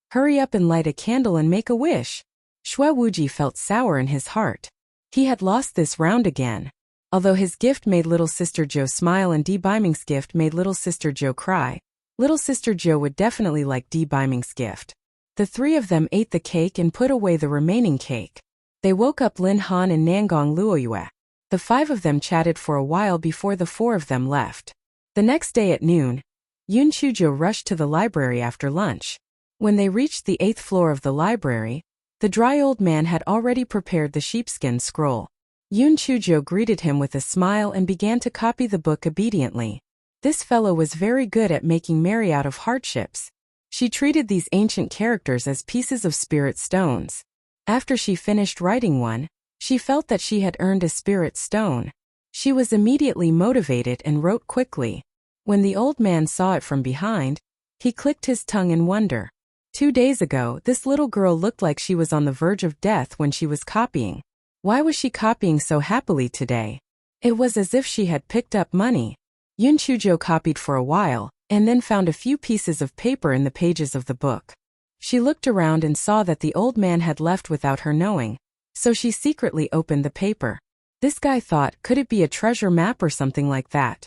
Hurry up and light a candle and make a wish. Xue Wuji felt sour in his heart. He had lost this round again. Although his gift made little sister Jiao smile and Baiming's gift made little sister Jiao cry, little sister Jiao would definitely like Baiming's gift. The three of them ate the cake and put away the remaining cake. They woke up Lin Han and Nangong Luoyue. The five of them chatted for a while before the four of them left. The next day at noon, Yun Chujo rushed to the library after lunch. When they reached the 8th floor of the library, the dry old man had already prepared the sheepskin scroll. Yun Chujo greeted him with a smile and began to copy the book obediently. This fellow was very good at making merry out of hardships. She treated these ancient characters as pieces of spirit stones. After she finished writing one, she felt that she had earned a spirit stone. She was immediately motivated and wrote quickly. When the old man saw it from behind, he clicked his tongue in wonder. 2 days ago, this little girl looked like she was on the verge of death when she was copying. Why was she copying so happily today? It was as if she had picked up money. Yun Chujo copied for a while, and then found a few pieces of paper in the pages of the book. She looked around and saw that the old man had left without her knowing, so she secretly opened the paper. This guy thought, could it be a treasure map or something like that?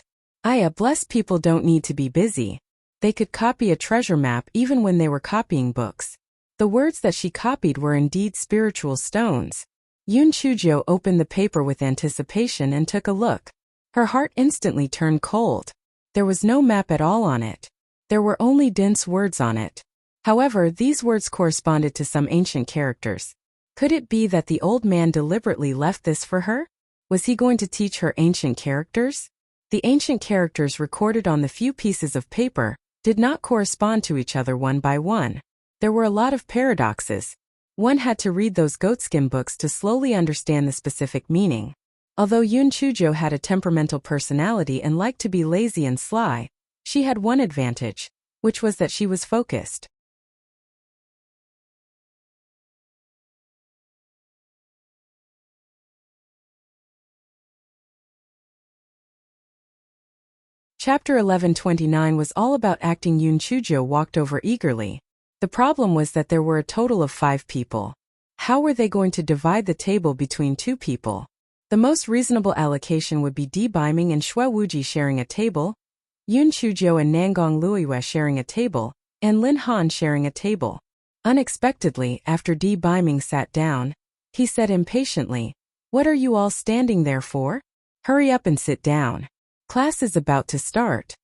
Blessed people don't need to be busy. They could copy a treasure map even when they were copying books. The words that she copied were indeed spiritual stones. Yun Chujo opened the paper with anticipation and took a look. Her heart instantly turned cold. There was no map at all on it. There were only dense words on it. However, these words corresponded to some ancient characters. Could it be that the old man deliberately left this for her? Was he going to teach her ancient characters? The ancient characters recorded on the few pieces of paper did not correspond to each other one by one. There were a lot of paradoxes. One had to read those goatskin books to slowly understand the specific meaning. Although Yun Chujo had a temperamental personality and liked to be lazy and sly, she had one advantage, which was that she was focused. Chapter 1129 was all about acting. Yun Chujo walked over eagerly. The problem was that there were a total of 5 people. How were they going to divide the table between 2 people? The most reasonable allocation would be Baiming and Xue Wuji sharing a table, Yun Chujo and Nangong Luoyue sharing a table, and Lin Han sharing a table. Unexpectedly, after Baiming sat down, he said impatiently, "What are you all standing there for? Hurry up and sit down. Class is about to start."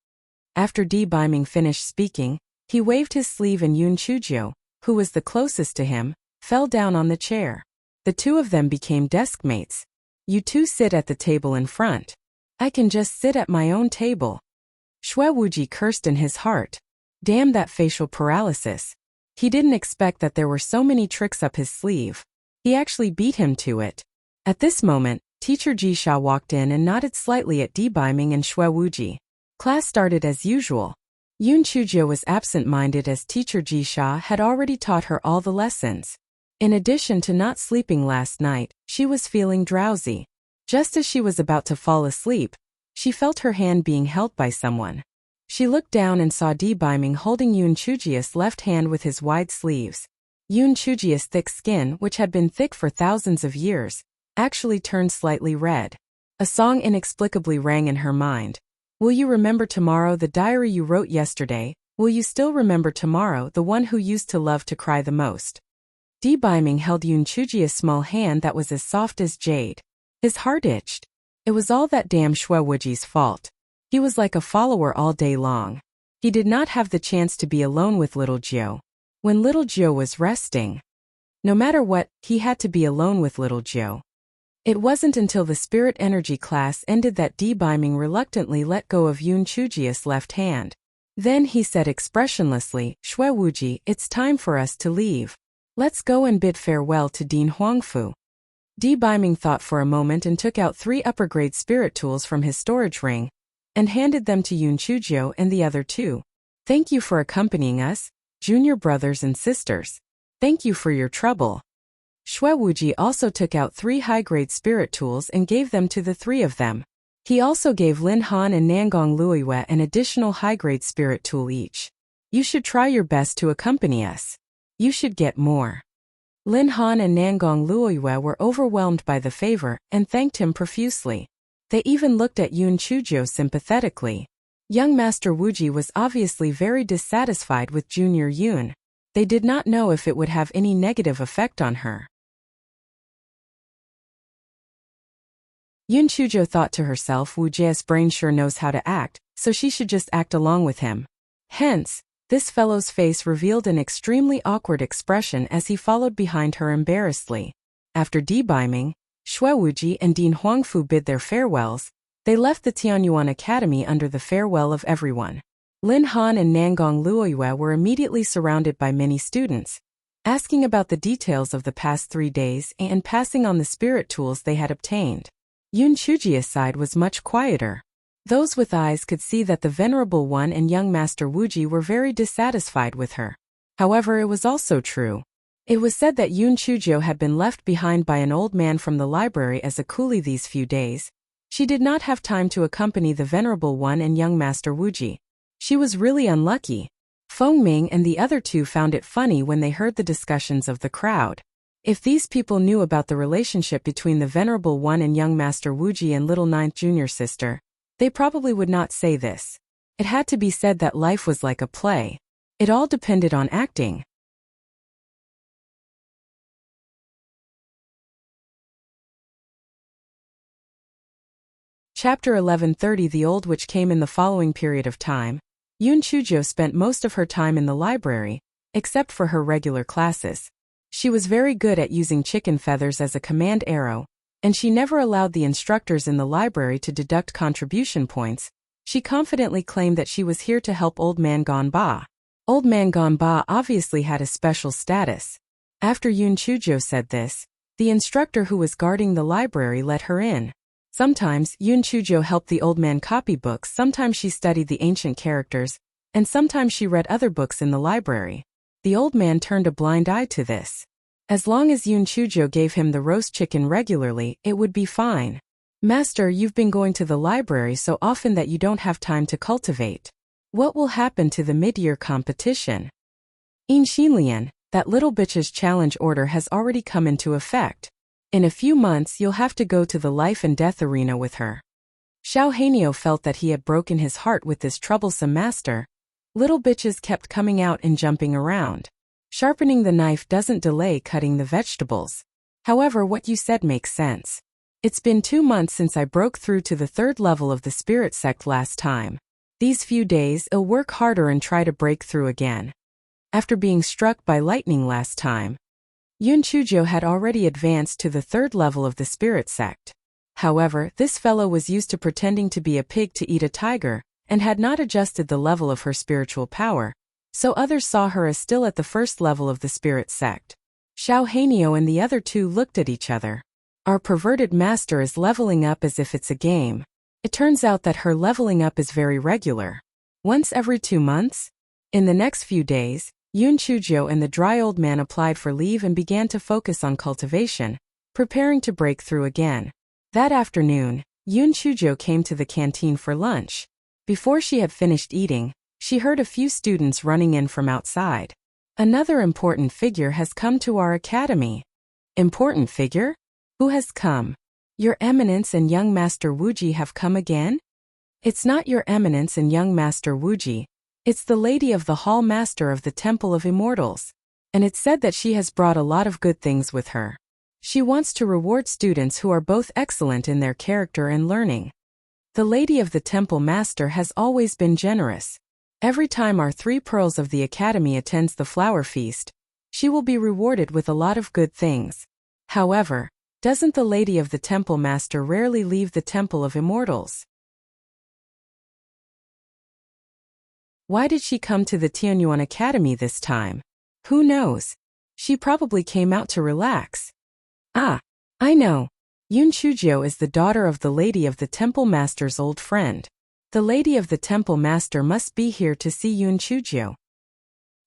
After Baiming finished speaking, he waved his sleeve and Yun Chujo, who was the closest to him, fell down on the chair. The two of them became desk mates. "You two sit at the table in front. I can just sit at my own table." Xue Wuji cursed in his heart. Damn that facial paralysis. He didn't expect that there were so many tricks up his sleeve. He actually beat him to it. At this moment, Teacher Jisha walked in and nodded slightly at Baiming and Xue Wuji. Class started as usual. Yun Chujo was absent-minded as Teacher Jisha had already taught her all the lessons. In addition to not sleeping last night, she was feeling drowsy. Just as she was about to fall asleep, she felt her hand being held by someone. She looked down and saw Baiming holding Yun Chujia's left hand with his wide sleeves. Yun Chujia's thick skin, which had been thick for thousands of years, actually turned slightly red. A song inexplicably rang in her mind. "Will you remember tomorrow the diary you wrote yesterday? Will you still remember tomorrow the one who used to love to cry the most?" Debaiming held Yun Chujia's small hand that was as soft as jade. His heart itched. It was all that damn Xue Wuji's fault. He was like a follower all day long. He did not have the chance to be alone with little Jiu. When little Jiu was resting, no matter what, he had to be alone with little Jiu. It wasn't until the spirit energy class ended that Debaiming reluctantly let go of Yun Chujia's left hand. Then he said expressionlessly, "Xue Wuji, it's time for us to leave. Let's go and bid farewell to Dean Huangfu." Debaiming thought for a moment and took out 3 upper-grade spirit tools from his storage ring and handed them to Yun Chujio and the other 2. "Thank you for accompanying us, junior brothers and sisters. Thank you for your trouble." Xue Wuji also took out 3 high-grade spirit tools and gave them to the 3 of them. He also gave Lin Han and Nangong Luiyue an additional high-grade spirit tool each. "You should try your best to accompany us. You should get more." Lin Han and Nangong Luiyue were overwhelmed by the favor and thanked him profusely. They even looked at Yun Chujio sympathetically. Young Master Wuji was obviously very dissatisfied with Junior Yun. They did not know if it would have any negative effect on her. Yun Chujio thought to herself, Wujia's brain sure knows how to act, so she should just act along with him. Hence, this fellow's face revealed an extremely awkward expression as he followed behind her embarrassedly. After Debaiming, Xue Wuji and Dean Huangfu bid their farewells. They left the Tianyuan Academy under the farewell of everyone. Lin Han and Nangong Luiyue were immediately surrounded by many students, asking about the details of the past 3 days and passing on the spirit tools they had obtained. Yun Chujia's side was much quieter. Those with eyes could see that the Venerable One and young Master Wuji were very dissatisfied with her. However, it was also true. It was said that Yun Chujio had been left behind by an old man from the library as a coolie these few days. She did not have time to accompany the Venerable One and young Master Wuji. She was really unlucky. Feng Ming and the other 2 found it funny when they heard the discussions of the crowd. If these people knew about the relationship between the Venerable One and young Master Wuji and little 9th junior sister, they probably would not say this. It had to be said that life was like a play. It all depended on acting. Chapter 1130. The Old Witch came in the following period of time. Yun Chujio spent most of her time in the library, except for her regular classes. She was very good at using chicken feathers as a command arrow, and she never allowed the instructors in the library to deduct contribution points. She confidently claimed that she was here to help Old Man Ganba. Old Man Ganba obviously had a special status. After Yun Chujio said this, the instructor who was guarding the library let her in. Sometimes Yun Chujio helped the old man copy books, sometimes she studied the ancient characters, and sometimes she read other books in the library. The old man turned a blind eye to this. As long as Yun Chujio gave him the roast chicken regularly, it would be fine. "Master, you've been going to the library so often that you don't have time to cultivate. What will happen to the mid-year competition?" "In Xinlian, that little bitch's challenge order has already come into effect. In a few months you'll have to go to the life and death arena with her." Xiao Hanio felt that he had broken his heart with this troublesome master. Little bitches kept coming out and jumping around. Sharpening the knife doesn't delay cutting the vegetables. However, what you said makes sense. It's been 2 months since I broke through to the 3rd level of the spirit sect last time. These few days I'll work harder and try to break through again. After being struck by lightning last time, Yun Chujio had already advanced to the 3rd level of the spirit sect. However, this fellow was used to pretending to be a pig to eat a tiger, and had not adjusted the level of her spiritual power, so others saw her as still at the 1st level of the spirit sect. Xiao Hanio and the other 2 looked at each other. Our perverted master is leveling up as if it's a game. It turns out that her leveling up is very regular. Once every 2 months? In the next few days, Yun Chujio and the dry old man applied for leave and began to focus on cultivation, preparing to break through again. That afternoon, Yun Chujio came to the canteen for lunch. Before she had finished eating, she heard a few students running in from outside. "Another important figure has come to our academy." "Important figure? Who has come?" "Your Eminence and young Master Wuji have come again?" "It's not Your Eminence and young Master Wuji. It's the Lady of the Hall Master of the Temple of Immortals." and it's said that she has brought a lot of good things with her. She wants to reward students who are both excellent in their character and learning. The Lady of the Temple Master has always been generous. Every time our 3 pearls of the Academy attends the flower feast, she will be rewarded with a lot of good things. However, doesn't the Lady of the Temple Master rarely leave the Temple of Immortals? Why did she come to the Tianyuan Academy this time? Who knows? She probably came out to relax. Ah, I know. Yun Chujio is the daughter of the Lady of the Temple Master's old friend. The Lady of the Temple Master must be here to see Yun Chujio.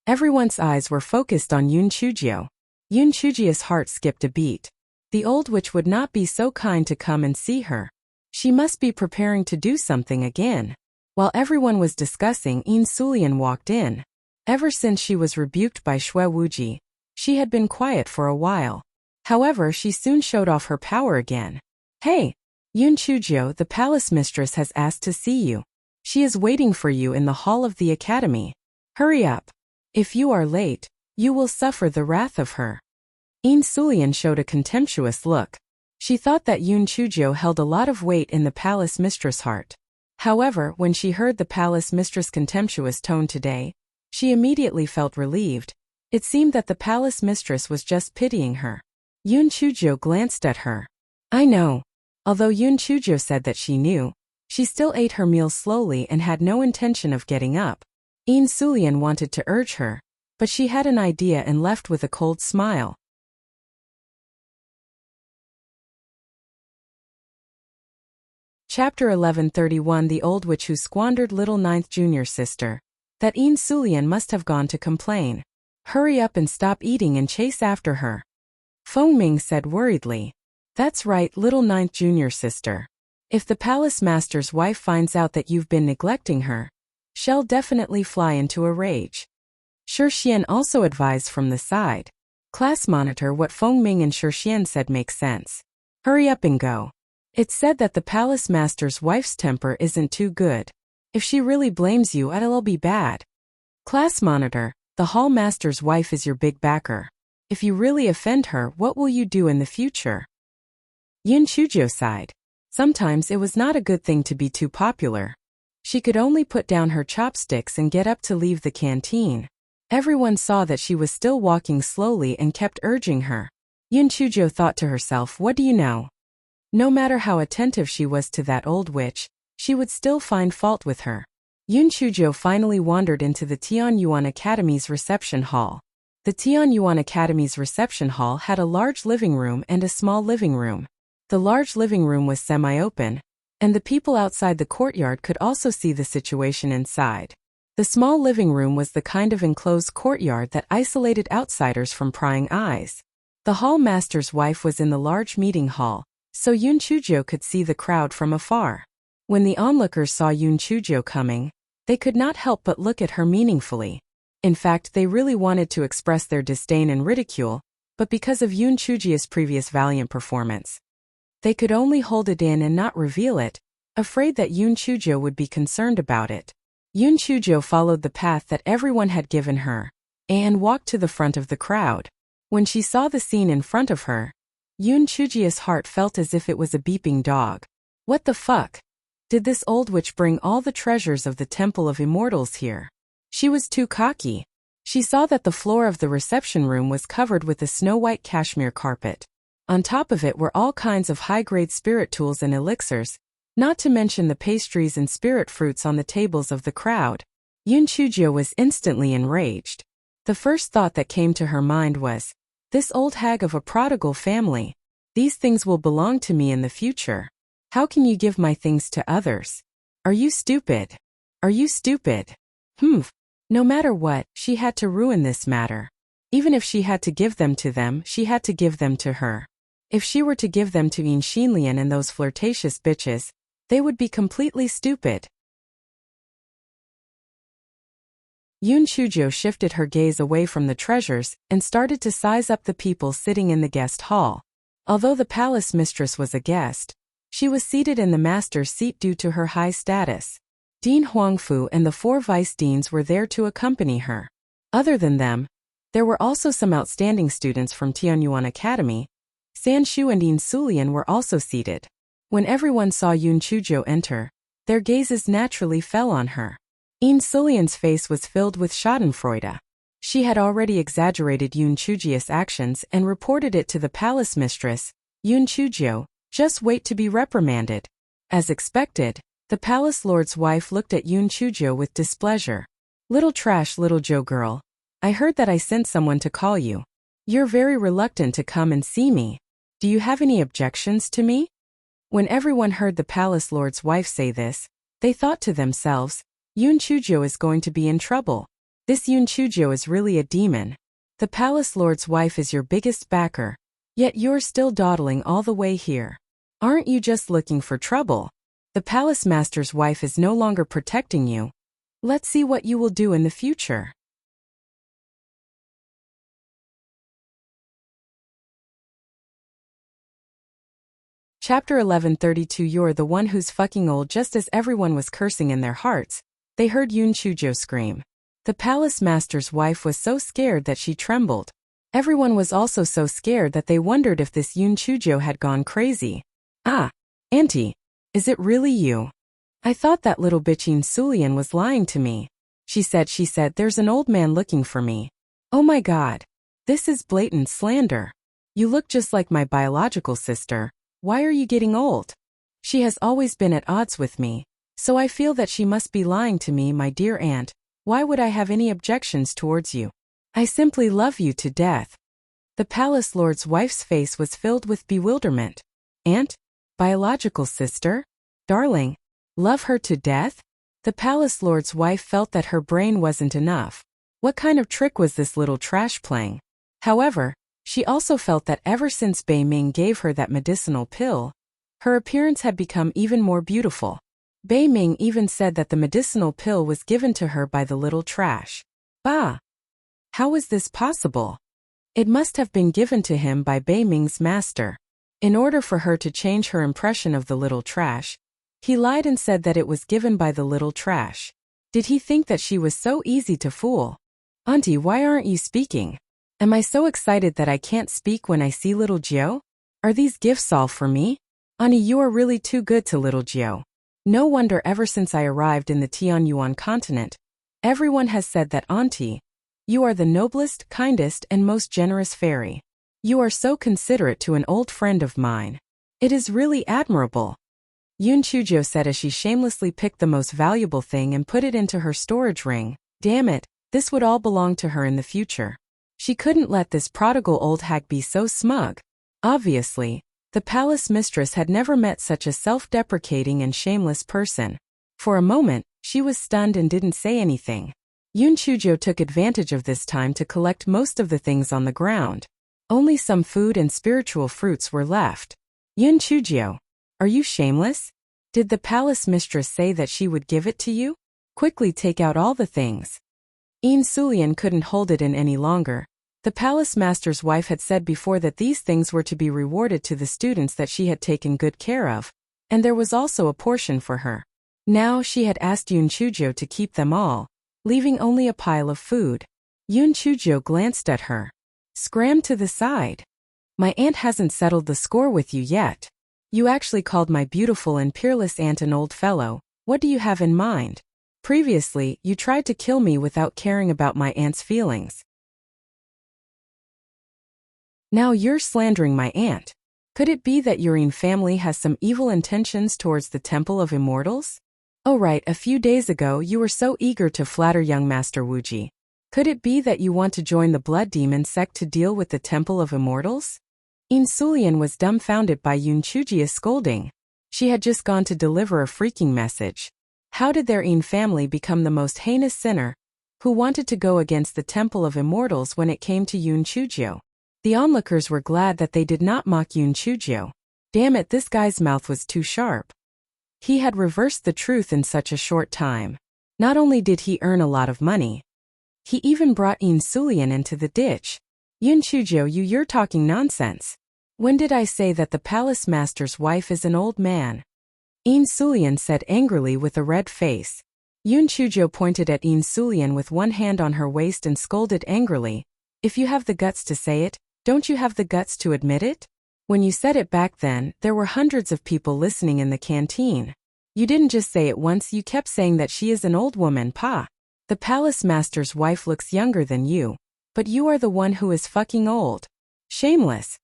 Everyone's eyes were focused on Yun Chujio. Yun Chujio's heart skipped a beat. The old witch would not be so kind to come and see her. She must be preparing to do something again. While everyone was discussing, Yin Sulian walked in. Ever since she was rebuked by Xue Wuji, she had been quiet for a while. However, she soon showed off her power again. Hey, Yun Chujio, the palace mistress has asked to see you. She is waiting for you in the hall of the academy. Hurry up. If you are late, you will suffer the wrath of her. Yin Sulian showed a contemptuous look. She thought that Yun Chujio held a lot of weight in the palace mistress' heart. However, when she heard the palace mistress' contemptuous tone today, she immediately felt relieved. It seemed that the palace mistress was just pitying her. Yun Chujio glanced at her. I know. Although Yun Chujio said that she knew, she still ate her meal slowly and had no intention of getting up. Yin Sulian wanted to urge her, but she had an idea and left with a cold smile. Chapter 1131 The Old Witch Who Squandered Little Ninth Junior Sister. That Yin Sulian must have gone to complain. Hurry up and stop eating and chase after her. Feng Ming said worriedly. That's right, little ninth junior sister. If the palace master's wife finds out that you've been neglecting her, she'll definitely fly into a rage. Shixian also advised from the side. Class monitor, what Feng Ming and Shixian said makes sense. Hurry up and go. It's said that the palace master's wife's temper isn't too good. If she really blames you, it'll be bad. Class monitor, the hall master's wife is your big backer. If you really offend her, what will you do in the future? Yun Chujio sighed. Sometimes it was not a good thing to be too popular. She could only put down her chopsticks and get up to leave the canteen. Everyone saw that she was still walking slowly and kept urging her. Yun Chujio thought to herself, what do you know? No matter how attentive she was to that old witch, she would still find fault with her. Yun Chujio finally wandered into the Tianyuan Academy's reception hall. The Tianyuan Academy's reception hall had a large living room and a small living room. The large living room was semi-open, and the people outside the courtyard could also see the situation inside. The small living room was the kind of enclosed courtyard that isolated outsiders from prying eyes. The hall master's wife was in the large meeting hall, so Yun Chujio could see the crowd from afar. When the onlookers saw Yun Chujio coming, they could not help but look at her meaningfully. In fact, they really wanted to express their disdain and ridicule, but because of Yun Chujio's previous valiant performance, they could only hold it in and not reveal it, afraid that Yun Chujio would be concerned about it. Yun Chujio followed the path that everyone had given her, and walked to the front of the crowd. When she saw the scene in front of her, Yun Chujio's heart felt as if it was a beeping dog. What the fuck? Did this old witch bring all the treasures of the Temple of Immortals here? She was too cocky. She saw that the floor of the reception room was covered with a snow-white cashmere carpet. On top of it were all kinds of high-grade spirit tools and elixirs, not to mention the pastries and spirit fruits on the tables of the crowd. Yun Chujio was instantly enraged. The first thought that came to her mind was, this old hag of a prodigal family. These things will belong to me in the future. How can you give my things to others? Are you stupid? Are you stupid? No matter what, she had to ruin this matter. Even if she had to give them to them, she had to give them to her. If she were to give them to Yin Xinlian and those flirtatious bitches, they would be completely stupid. Yun Chujio shifted her gaze away from the treasures and started to size up the people sitting in the guest hall. Although the palace mistress was a guest, she was seated in the master's seat due to her high status. Dean Huangfu and the 4 vice deans were there to accompany her. Other than them, There were also some outstanding students from Tianyuan Academy. Sanshu and Yin Sulian were also seated. When everyone saw Yun Chujo enter, their gazes naturally fell on her. Yin Sulian's face was filled with schadenfreude. She had already exaggerated Yun Chuji's actions and reported it to the palace mistress, Yun Chujo. Just wait to be reprimanded. As expected, the palace lord's wife looked at Yun Chujo with displeasure. Little trash little Joe girl. I heard that I sent someone to call you. You're very reluctant to come and see me. Do you have any objections to me? When everyone heard the palace lord's wife say this, they thought to themselves, Yun Chujo is going to be in trouble. This Yun Chujo is really a demon. The palace lord's wife is your biggest backer. Yet you're still dawdling all the way here. Aren't you just looking for trouble? The palace master's wife is no longer protecting you. Let's see what you will do in the future. Chapter 1132. You're the one who's fucking old. Just as everyone was cursing in their hearts, they heard Yun Chujo scream. The palace master's wife was so scared that she trembled. Everyone was also so scared that they wondered if this Yun Chujo had gone crazy. Ah, auntie, is it really you? I thought that little bitch Yin Sulian was lying to me. She said, there's an old man looking for me. Oh my god. This is blatant slander. You look just like my biological sister. Why are you getting old? She has always been at odds with me, so I feel that she must be lying to me. My dear aunt, why would I have any objections towards you? I simply love you to death. The palace lord's wife's face was filled with bewilderment. Aunt? Biological sister? Darling? Love her to death? The palace lord's wife felt that her brain wasn't enough. What kind of trick was this little trash playing? However, she also felt that ever since Bei Ming gave her that medicinal pill, her appearance had become even more beautiful. Bei Ming even said that the medicinal pill was given to her by the little trash. Bah! How was this possible? It must have been given to him by Bei Ming's master. In order for her to change her impression of the little trash, he lied and said that it was given by the little trash. Did he think that she was so easy to fool? Auntie, why aren't you speaking? Am I so excited that I can't speak when I see little Jiao? Are these gifts all for me? Auntie, you are really too good to little Jiao. No wonder ever since I arrived in the Tianyuan continent, everyone has said that Auntie, you are the noblest, kindest, and most generous fairy. You are so considerate to an old friend of mine. It is really admirable. Yun Chujo said as she shamelessly picked the most valuable thing and put it into her storage ring. Damn it, this would all belong to her in the future. She couldn't let this prodigal old hag be so smug. Obviously, the palace mistress had never met such a self-deprecating and shameless person. For a moment, she was stunned and didn't say anything. Yun Chujo took advantage of this time to collect most of the things on the ground. Only some food and spiritual fruits were left. Yun Chujo, are you shameless? Did the palace mistress say that she would give it to you? Quickly take out all the things. Yin Sulian couldn't hold it in any longer. The palace master's wife had said before that these things were to be rewarded to the students that she had taken good care of, and there was also a portion for her. Now she had asked Yun Chujo to keep them all, leaving only a pile of food. Yun Chujo glanced at her. Scram to the side. My aunt hasn't settled the score with you yet. You actually called my beautiful and peerless aunt an old fellow. What do you have in mind? Previously, you tried to kill me without caring about my aunt's feelings. Now you're slandering my aunt. Could it be that your family has some evil intentions towards the Temple of Immortals? Oh right, a few days ago you were so eager to flatter young Master Wuji. Could it be that you want to join the Blood Demon sect to deal with the Temple of Immortals? Yin Sulian was dumbfounded by Yun Chuji's scolding. She had just gone to deliver a freaking message. How did their family become the most heinous sinner, who wanted to go against the Temple of Immortals when it came to Yun Chujo? The onlookers were glad that they did not mock Yun Chujo. Damn it, this guy's mouth was too sharp. He had reversed the truth in such a short time. Not only did he earn a lot of money, he even brought Yin Sulian into the ditch. Yun Chujo, you're talking nonsense. When did I say that the palace master's wife is an old man? Yin Sulian said angrily with a red face. Yun Chujo pointed at Yin Sulian with one hand on her waist and scolded angrily. If you have the guts to say it, don't you have the guts to admit it? When you said it back then, there were hundreds of people listening in the canteen. You didn't just say it once, you kept saying that she is an old woman, pa. The palace master's wife looks younger than you, but you are the one who is fucking old. Shameless.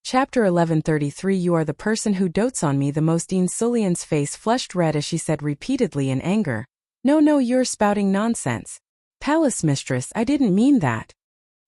Chapter 1133. You are the person who dotes on me the most. Sulian's face flushed red as she said repeatedly in anger. No, you're spouting nonsense. Palace mistress, I didn't mean that.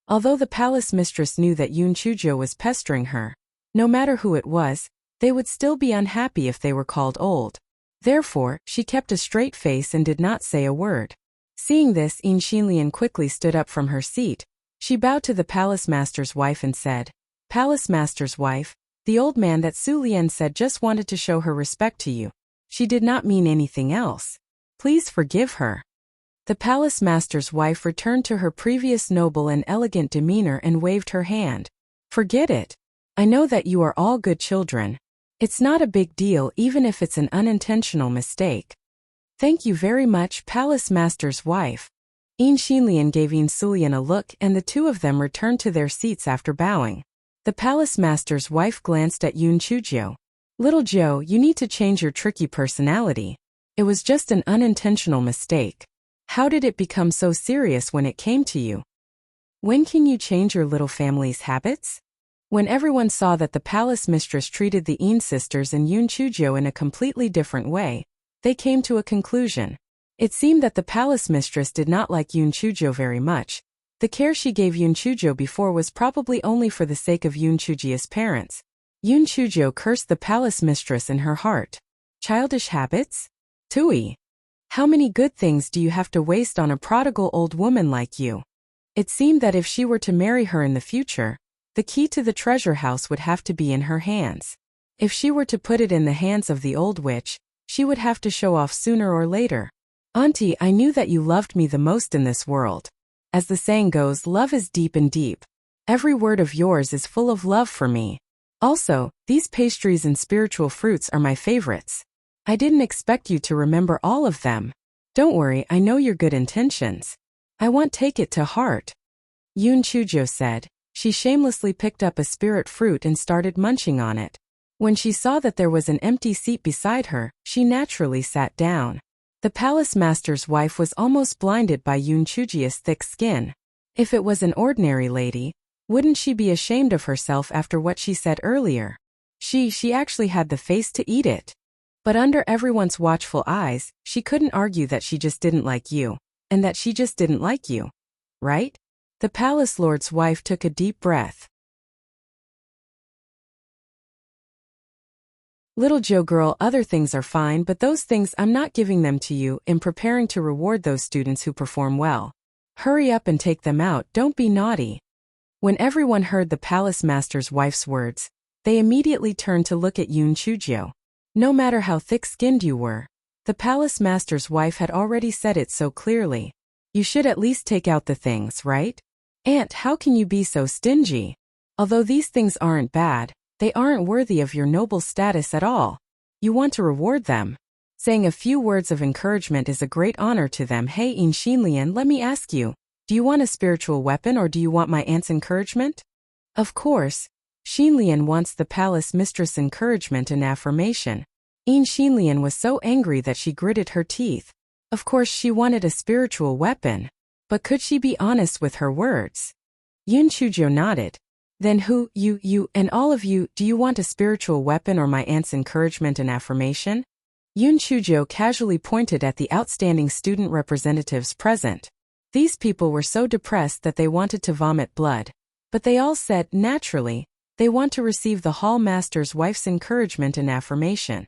Although the palace mistress knew that Yun Chujo was pestering her, no matter who it was, they would still be unhappy if they were called old. Therefore, she kept a straight face and did not say a word. Seeing this, Xinlian quickly stood up from her seat. She bowed to the palace master's wife and said, Palace master's wife, the old man that Su Lian said just wanted to show her respect to you. She did not mean anything else. Please forgive her. The palace master's wife returned to her previous noble and elegant demeanor and waved her hand. Forget it. I know that you are all good children. It's not a big deal even if it's an unintentional mistake. Thank you very much, palace master's wife. Xinlian gave Sulian a look and the two of them returned to their seats after bowing. The palace master's wife glanced at Yun Chujo. Little Joe, you need to change your tricky personality. It was just an unintentional mistake. How did it become so serious when it came to you? When can you change your little family's habits? When everyone saw that the palace mistress treated the Yin sisters and Yun Chujo in a completely different way, they came to a conclusion. It seemed that the palace mistress did not like Yun Chujo very much. The care she gave Yun Chujo before was probably only for the sake of Yun Chujia's parents. Yun Chujo cursed the palace mistress in her heart. Childish habits? Tui. How many good things do you have to waste on a prodigal old woman like you? It seemed that if she were to marry her in the future, the key to the treasure house would have to be in her hands. If she were to put it in the hands of the old witch, she would have to show off sooner or later. Auntie, I knew that you loved me the most in this world. As the saying goes, love is deep and deep. Every word of yours is full of love for me. Also, these pastries and spiritual fruits are my favorites. I didn't expect you to remember all of them. Don't worry, I know your good intentions. I won't take it to heart. Yun Chujo said. She shamelessly picked up a spirit fruit and started munching on it. When she saw that there was an empty seat beside her, she naturally sat down. The palace master's wife was almost blinded by Yun Chujia's thick skin. If it was an ordinary lady, wouldn't she be ashamed of herself after what she said earlier? She actually had the face to eat it. But under everyone's watchful eyes, she couldn't argue that she just didn't like you, and that she just didn't like you. Right? The palace lord's wife took a deep breath. Little Joe girl, other things are fine, but those things I'm not giving them to you in preparing to reward those students who perform well. Hurry up and take them out, don't be naughty. When everyone heard the palace master's wife's words, they immediately turned to look at Yun Chujo. No matter how thick-skinned you were, the palace master's wife had already said it so clearly. You should at least take out the things, right? Aunt, how can you be so stingy? Although these things aren't bad, they aren't worthy of your noble status at all. You want to reward them. Saying a few words of encouragement is a great honor to them. Hey Xinlian, let me ask you, do you want a spiritual weapon or do you want my aunt's encouragement? Of course, Xinlian wants the palace mistress' encouragement and affirmation. Xinlian was so angry that she gritted her teeth. Of course she wanted a spiritual weapon. But could she be honest with her words? Yun Chujo nodded. Then who, you, and all of you, do you want a spiritual weapon or my aunt's encouragement and affirmation? Yun Chujo casually pointed at the outstanding student representatives present. These people were so depressed that they wanted to vomit blood. But they all said, naturally, they want to receive the hall master's wife's encouragement and affirmation.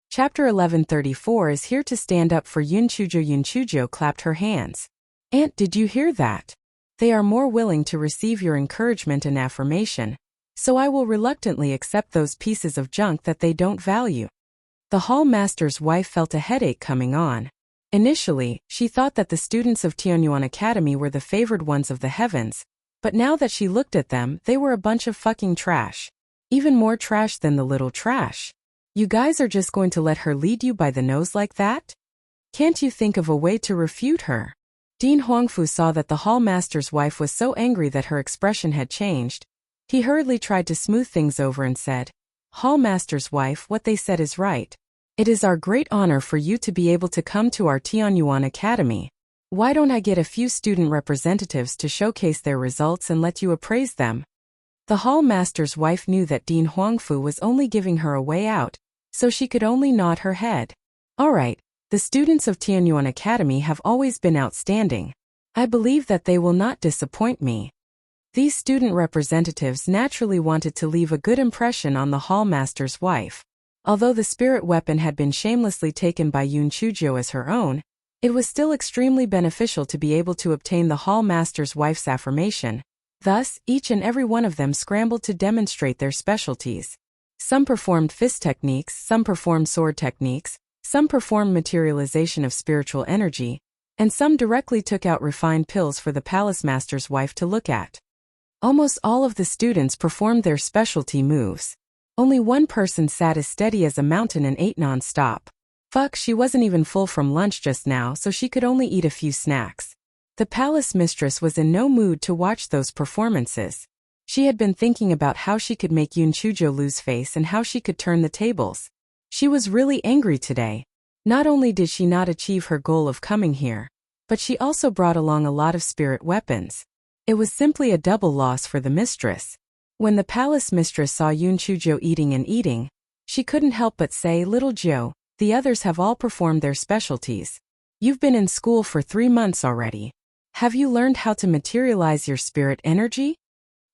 Chapter 1134 is here to stand up for Yun Chujo. Yun Chujo clapped her hands. Aunt, did you hear that? They are more willing to receive your encouragement and affirmation, so I will reluctantly accept those pieces of junk that they don't value. The hall master's wife felt a headache coming on. Initially, she thought that the students of Tianyuan Academy were the favored ones of the heavens, But now that she looked at them, they were a bunch of fucking trash. Even more trash than the little trash. You guys are just going to let her lead you by the nose like that? Can't you think of a way to refute her? Dean Huangfu saw that the hall master's wife was so angry that her expression had changed. He hurriedly tried to smooth things over and said, Hall master's wife, what they said is right. It is our great honor for you to be able to come to our Tianyuan Academy. Why don't I get a few student representatives to showcase their results and let you appraise them? The hall master's wife knew that Dean Huangfu was only giving her a way out, so she could only nod her head. All right, the students of Tianyuan Academy have always been outstanding. I believe that they will not disappoint me. These student representatives naturally wanted to leave a good impression on the hall master's wife. Although the spirit weapon had been shamelessly taken by Yun Chuzhou as her own, it was still extremely beneficial to be able to obtain the hall master's wife's affirmation. Thus, each and every one of them scrambled to demonstrate their specialties. Some performed fist techniques, some performed sword techniques, some performed materialization of spiritual energy, and some directly took out refined pills for the palace master's wife to look at. Almost all of the students performed their specialty moves. Only one person sat as steady as a mountain and ate non-stop. Fuck, she wasn't even full from lunch just now, so she could only eat a few snacks. The palace mistress was in no mood to watch those performances. She had been thinking about how she could make Yun Chuzhou lose face and how she could turn the tables. She was really angry today. Not only did she not achieve her goal of coming here, but she also brought along a lot of spirit weapons. It was simply a double loss for the mistress. When the palace mistress saw Yun Chuzhou eating and eating, she couldn't help but say, Little Zhou, the others have all performed their specialties. You've been in school for 3 months already. Have you learned how to materialize your spirit energy?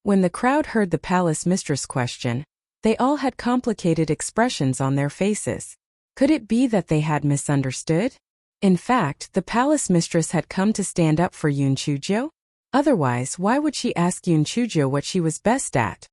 When the crowd heard the palace mistress question, they all had complicated expressions on their faces. Could it be that they had misunderstood? In fact, the palace mistress had come to stand up for Yun Chuzhou? Otherwise, why would she ask Yun Chuzhou what she was best at?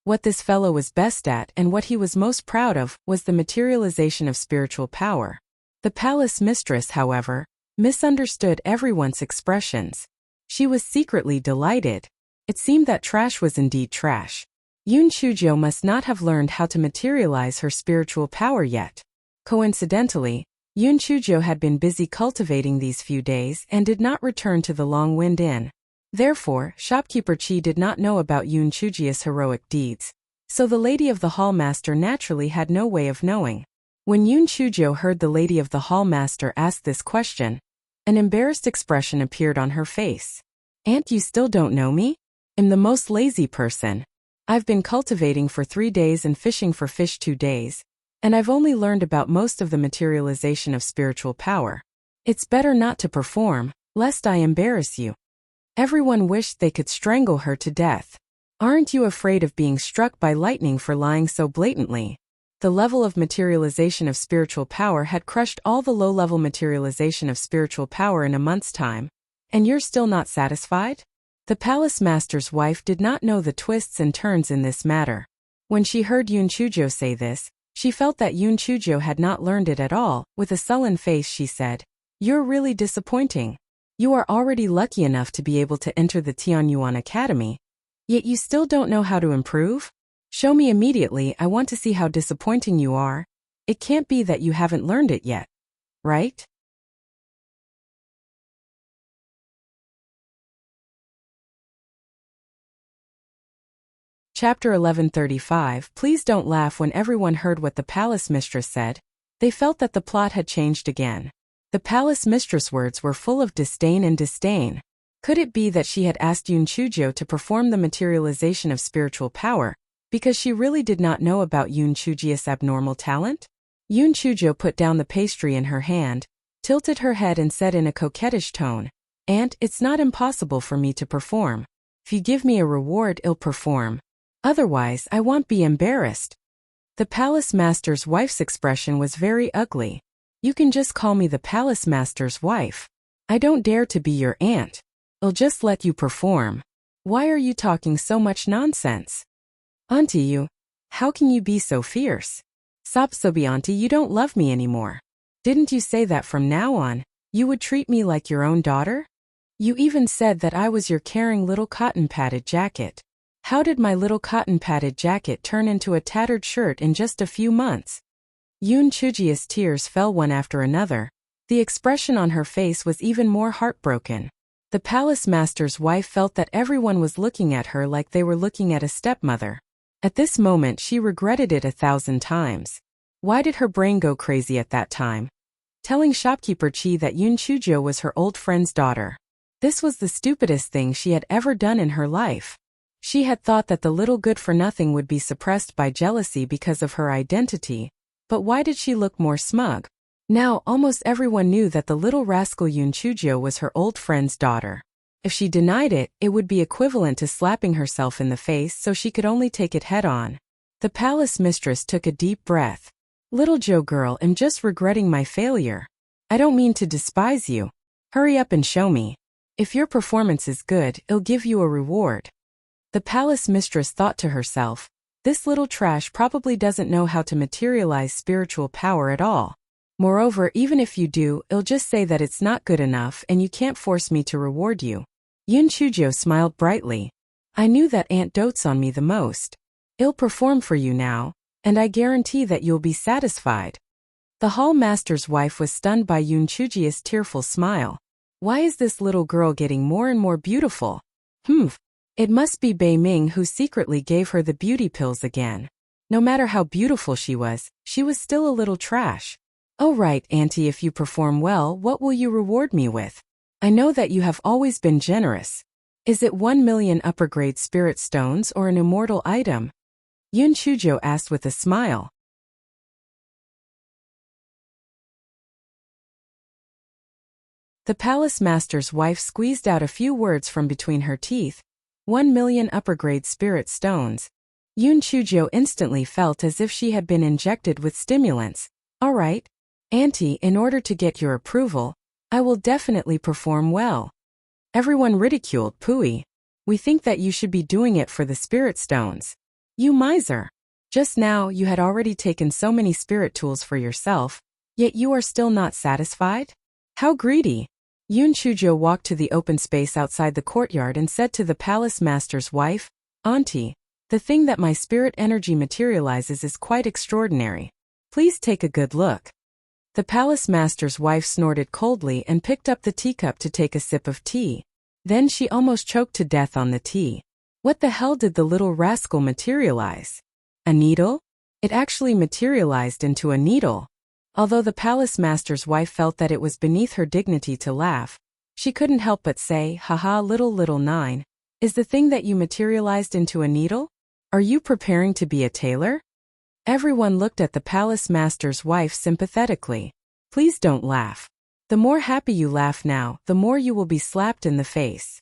What this fellow was best at and what he was most proud of was the materialization of spiritual power. The palace mistress, however, misunderstood everyone's expressions. She was secretly delighted. It seemed that trash was indeed trash. Yun Chuzhou must not have learned how to materialize her spiritual power yet. Coincidentally, Yun Chuzhou had been busy cultivating these few days and did not return to the Long Wind Inn. Therefore, shopkeeper Qi did not know about Yun Chuzhou's heroic deeds, so the lady of the hall master naturally had no way of knowing. When Yun Chuzhou heard the lady of the hall master ask this question, an embarrassed expression appeared on her face. Aunt, you still don't know me? I'm the most lazy person. I've been cultivating for 3 days and fishing for fish 2 days. And I've only learned about most of the materialization of spiritual power. It's better not to perform, lest I embarrass you. Everyone wished they could strangle her to death. Aren't you afraid of being struck by lightning for lying so blatantly? The level of materialization of spiritual power had crushed all the low-level materialization of spiritual power in a month's time. And you're still not satisfied? The palace master's wife did not know the twists and turns in this matter. When she heard Yun Chuzhou say this, she felt that Yun Chuzhou had not learned it at all. With a sullen face she said, You're really disappointing. You are already lucky enough to be able to enter the Tianyuan Academy. Yet you still don't know how to improve? Show me immediately, I want to see how disappointing you are. It can't be that you haven't learned it yet. Right? Chapter 1135. Please don't laugh. When everyone heard what the palace mistress said, they felt that the plot had changed again. The palace mistress' words were full of disdain and disdain. Could it be that she had asked Yun Chuzhou to perform the materialization of spiritual power, because she really did not know about Yun Chuzhou's abnormal talent? Yun Chuzhou put down the pastry in her hand, tilted her head and said in a coquettish tone, Aunt, it's not impossible for me to perform. If you give me a reward, I'll perform. Otherwise, I won't be embarrassed. The palace master's wife's expression was very ugly. You can just call me the palace master's wife. I don't dare to be your aunt. I'll just let you perform. Why are you talking so much nonsense? Auntie, you. How can you be so fierce? Sapsobi auntie, you don't love me anymore. Didn't you say that from now on, You would treat me like your own daughter? You even said that I was your caring little cotton-padded jacket. How did my little cotton-padded jacket turn into a tattered shirt in just a few months? Yoon Chujia's tears fell one after another. The expression on her face was even more heartbroken. The palace master's wife felt that everyone was looking at her like they were looking at a stepmother. At this moment she regretted it 1,000 times. Why did her brain go crazy at that time? Telling shopkeeper Chi that Yoon Chujio was her old friend's daughter. This was the stupidest thing she had ever done in her life. She had thought that the little good-for-nothing would be suppressed by jealousy because of her identity, but why did she look more smug? Now almost everyone knew that the little rascal Yoon Chujio was her old friend's daughter. If she denied it, it would be equivalent to slapping herself in the face, so she could only take it head-on. The palace mistress took a deep breath. Little Joe girl, I'm just regretting my failure. I don't mean to despise you. Hurry up and show me. If your performance is good, I'll give you a reward. The palace mistress thought to herself, this little trash probably doesn't know how to materialize spiritual power at all. Moreover, even if you do, I'll just say that it's not good enough and you can't force me to reward you. Yoon Chujio smiled brightly. I knew that Aunt dotes on me the most. I'll perform for you now, and I guarantee that you'll be satisfied. The hall master's wife was stunned by Yoon Chujio's tearful smile. Why is this little girl getting more and more beautiful? It must be Bei Ming who secretly gave her the beauty pills again. No matter how beautiful she was still a little trash. Oh right, Auntie, if you perform well, what will you reward me with? I know that you have always been generous. Is it 1 million upper-grade spirit stones or an immortal item? Yoon Chujio asked with a smile. The palace master's wife squeezed out a few words from between her teeth. 1 million upper-grade spirit stones. Yoon Chujio instantly felt as if she had been injected with stimulants. All right, Auntie, in order to get your approval, I will definitely perform well. Everyone ridiculed Pui. We think that you should be doing it for the spirit stones. You miser. Just now you had already taken so many spirit tools for yourself, yet you are still not satisfied? How greedy. Yoon Chujio walked to the open space outside the courtyard and said to the palace master's wife, Auntie, the thing that my spirit energy materializes is quite extraordinary. Please take a good look. The palace master's wife snorted coldly and picked up the teacup to take a sip of tea. Then she almost choked to death on the tea. What the hell did the little rascal materialize? A needle? It actually materialized into a needle. Although the palace master's wife felt that it was beneath her dignity to laugh, she couldn't help but say, haha, little nine. Is the thing that you materialized into a needle? Are you preparing to be a tailor? Everyone looked at the palace master's wife sympathetically. Please don't laugh. The more happy you laugh now, the more you will be slapped in the face.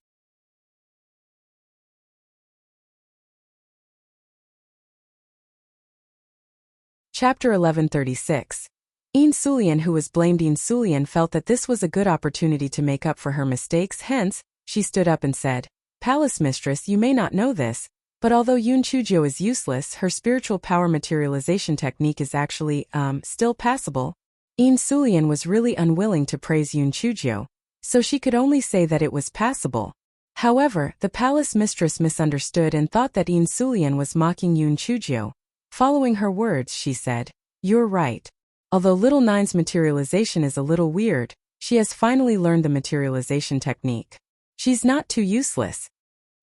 Chapter 1136. Een Sulian, who was blamed Een Sulian, felt that this was a good opportunity to make up for her mistakes, hence, she stood up and said, Palace mistress, you may not know this, but although Yoon Chujio is useless, her spiritual power materialization technique is actually, still passable. Een Sulian was really unwilling to praise Yoon Chujio, so she could only say that it was passable. However, the palace mistress misunderstood and thought that Een Sulian was mocking Yoon Chujio. Following her words, she said, You're right. Although Little Nine's materialization is a little weird, she has finally learned the materialization technique. She's not too useless.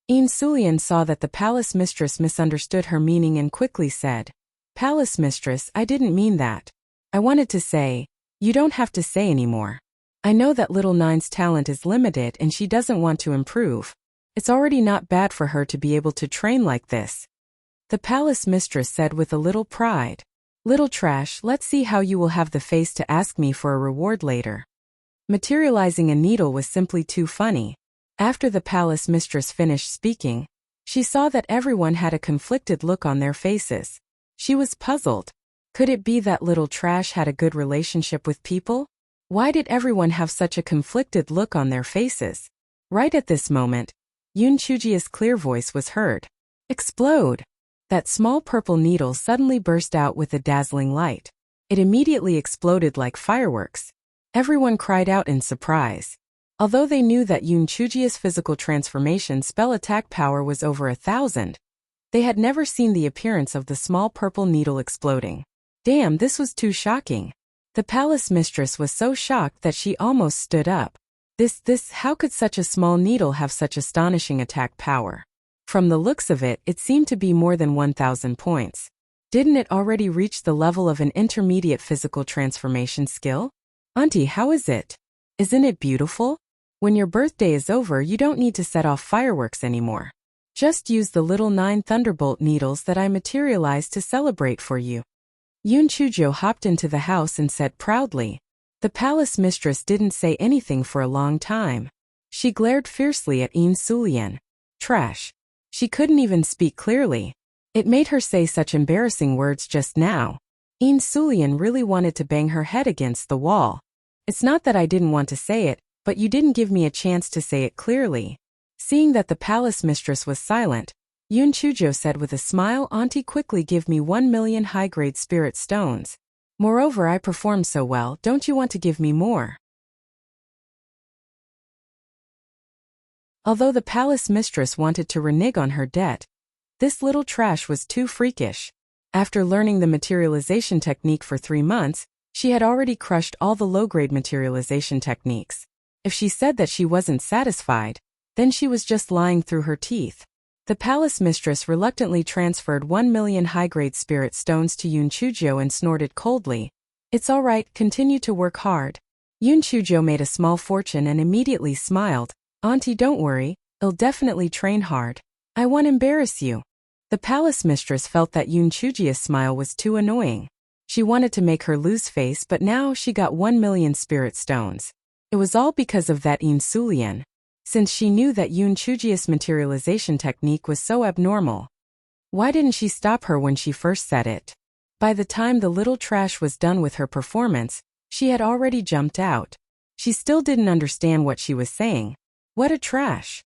Een Sulian saw that the palace mistress misunderstood her meaning and quickly said, Palace mistress, I didn't mean that. I wanted to say, you don't have to say anymore. I know that Little Nine's talent is limited and she doesn't want to improve. It's already not bad for her to be able to train like this. The palace mistress said with a little pride. Little trash, let's see how you will have the face to ask me for a reward later. Materializing a needle was simply too funny. After the palace mistress finished speaking, she saw that everyone had a conflicted look on their faces. She was puzzled. Could it be that little trash had a good relationship with people? Why did everyone have such a conflicted look on their faces? Right at this moment, Yoon Chujio's clear voice was heard. Explode! That small purple needle suddenly burst out with a dazzling light. It immediately exploded like fireworks. Everyone cried out in surprise. Although they knew that Yoon Chujia's physical transformation spell attack power was over 1,000, they had never seen the appearance of the small purple needle exploding. Damn, this was too shocking. The palace mistress was so shocked that she almost stood up. How could such a small needle have such astonishing attack power? From the looks of it, it seemed to be more than 1,000 points. Didn't it already reach the level of an intermediate physical transformation skill? Auntie, how is it? Isn't it beautiful? When your birthday is over, you don't need to set off fireworks anymore. Just use the little 9 thunderbolt needles that I materialized to celebrate for you. Yoon Chujio hopped into the house and said proudly. The palace mistress didn't say anything for a long time. She glared fiercely at Een Sulien. Trash. She couldn't even speak clearly. It made her say such embarrassing words just now. Een Sulien really wanted to bang her head against the wall. It's not that I didn't want to say it, but you didn't give me a chance to say it clearly. Seeing that the palace mistress was silent, Yoon Chujio said with a smile, Auntie, quickly give me 1 million high-grade spirit stones. Moreover, I perform so well, don't you want to give me more? Although the palace mistress wanted to renege on her debt, this little trash was too freakish. After learning the materialization technique for 3 months, she had already crushed all the low-grade materialization techniques. If she said that she wasn't satisfied, then she was just lying through her teeth. The palace mistress reluctantly transferred 1 million high-grade spirit stones to Yoon Chujio and snorted coldly. It's all right, continue to work hard. Yoon Chujio made a small fortune and immediately smiled. Auntie, don't worry, I'll definitely train hard. I won't embarrass you. The palace mistress felt that Yoon Chujio's smile was too annoying. She wanted to make her lose face, but now she got 1 million spirit stones. It was all because of that Een Sulien. Since she knew that Yoon Chujio's materialization technique was so abnormal. Why didn't she stop her when she first said it? By the time the little trash was done with her performance, she had already jumped out. She still didn't understand what she was saying. What a trash.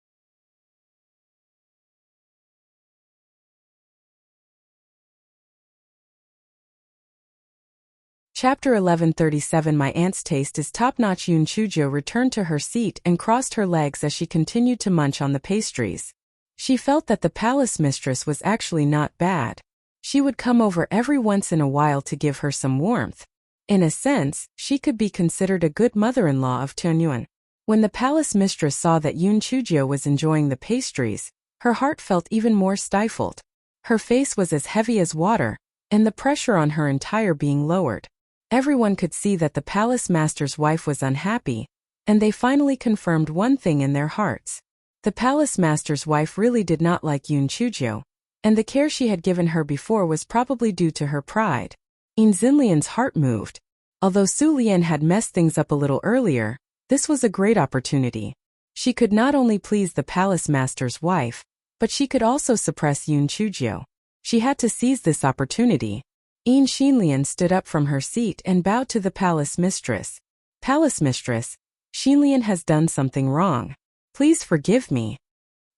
Chapter 1137. My aunt's taste is top-notch. Yoon Chujio returned to her seat and crossed her legs as she continued to munch on the pastries. She felt that the palace mistress was actually not bad. She would come over every once in a while to give her some warmth. In a sense, she could be considered a good mother-in-law of Tunyuan. When the palace mistress saw that Yoon Chujio was enjoying the pastries, her heart felt even more stifled. Her face was as heavy as water, and the pressure on her entire being lowered. Everyone could see that the palace master's wife was unhappy, and they finally confirmed one thing in their hearts. The palace master's wife really did not like Yoon Chujio, and the care she had given her before was probably due to her pride. Een Xinlian's heart moved. Although Su Lian had messed things up a little earlier, this was a great opportunity. She could not only please the palace master's wife, but she could also suppress Yoon Chujio. She had to seize this opportunity. Een Xinlian stood up from her seat and bowed to the palace mistress. Palace mistress, Xinlian has done something wrong. Please forgive me.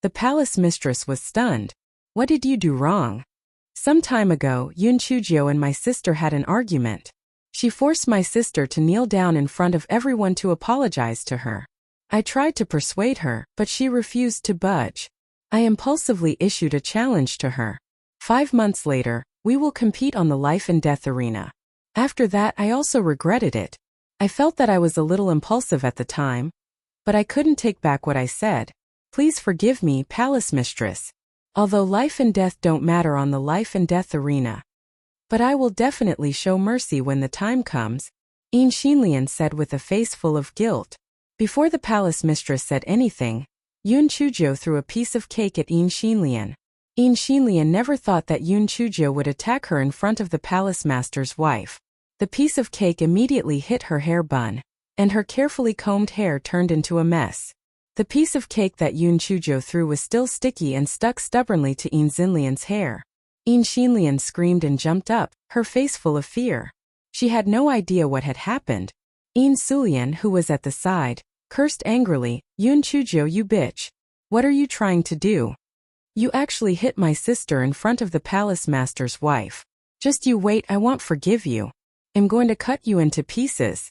The palace mistress was stunned. What did you do wrong? Some time ago, Yoon Chujio and my sister had an argument. She forced my sister to kneel down in front of everyone to apologize to her. I tried to persuade her, but she refused to budge. I impulsively issued a challenge to her. 5 months later, we will compete on the life and death arena. After that, I also regretted it. I felt that I was a little impulsive at the time, but I couldn't take back what I said. Please forgive me, palace mistress. Although life and death don't matter on the life and death arena. But I will definitely show mercy when the time comes, Een Xinlian said with a face full of guilt. Before the palace mistress said anything, Yoon Chujio threw a piece of cake at Een Xinlian. Een Xinlian never thought that Yoon Chujio would attack her in front of the palace master's wife. The piece of cake immediately hit her hair bun, and her carefully combed hair turned into a mess. The piece of cake that Yoon Chujio threw was still sticky and stuck stubbornly to Een Xinlian's hair. Een Xinlian screamed and jumped up, her face full of fear. She had no idea what had happened. Een Sulien, who was at the side, cursed angrily, Yoon Chujio, you bitch. What are you trying to do? You actually hit my sister in front of the palace master's wife. Just you wait, I won't forgive you. I'm going to cut you into pieces.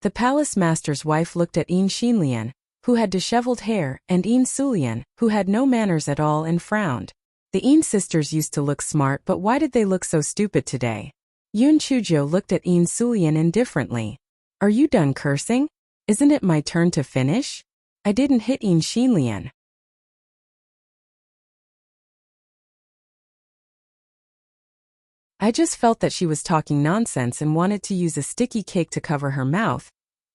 The palace master's wife looked at Yin Xinlian, who had disheveled hair, and Yin Sulian, who had no manners at all, and frowned. The Yin sisters used to look smart, but why did they look so stupid today? Yun Chuzhou looked at Yin Sulian indifferently. Are you done cursing? Isn't it my turn to finish? I didn't hit Yin Xinlian. I just felt that she was talking nonsense and wanted to use a sticky cake to cover her mouth,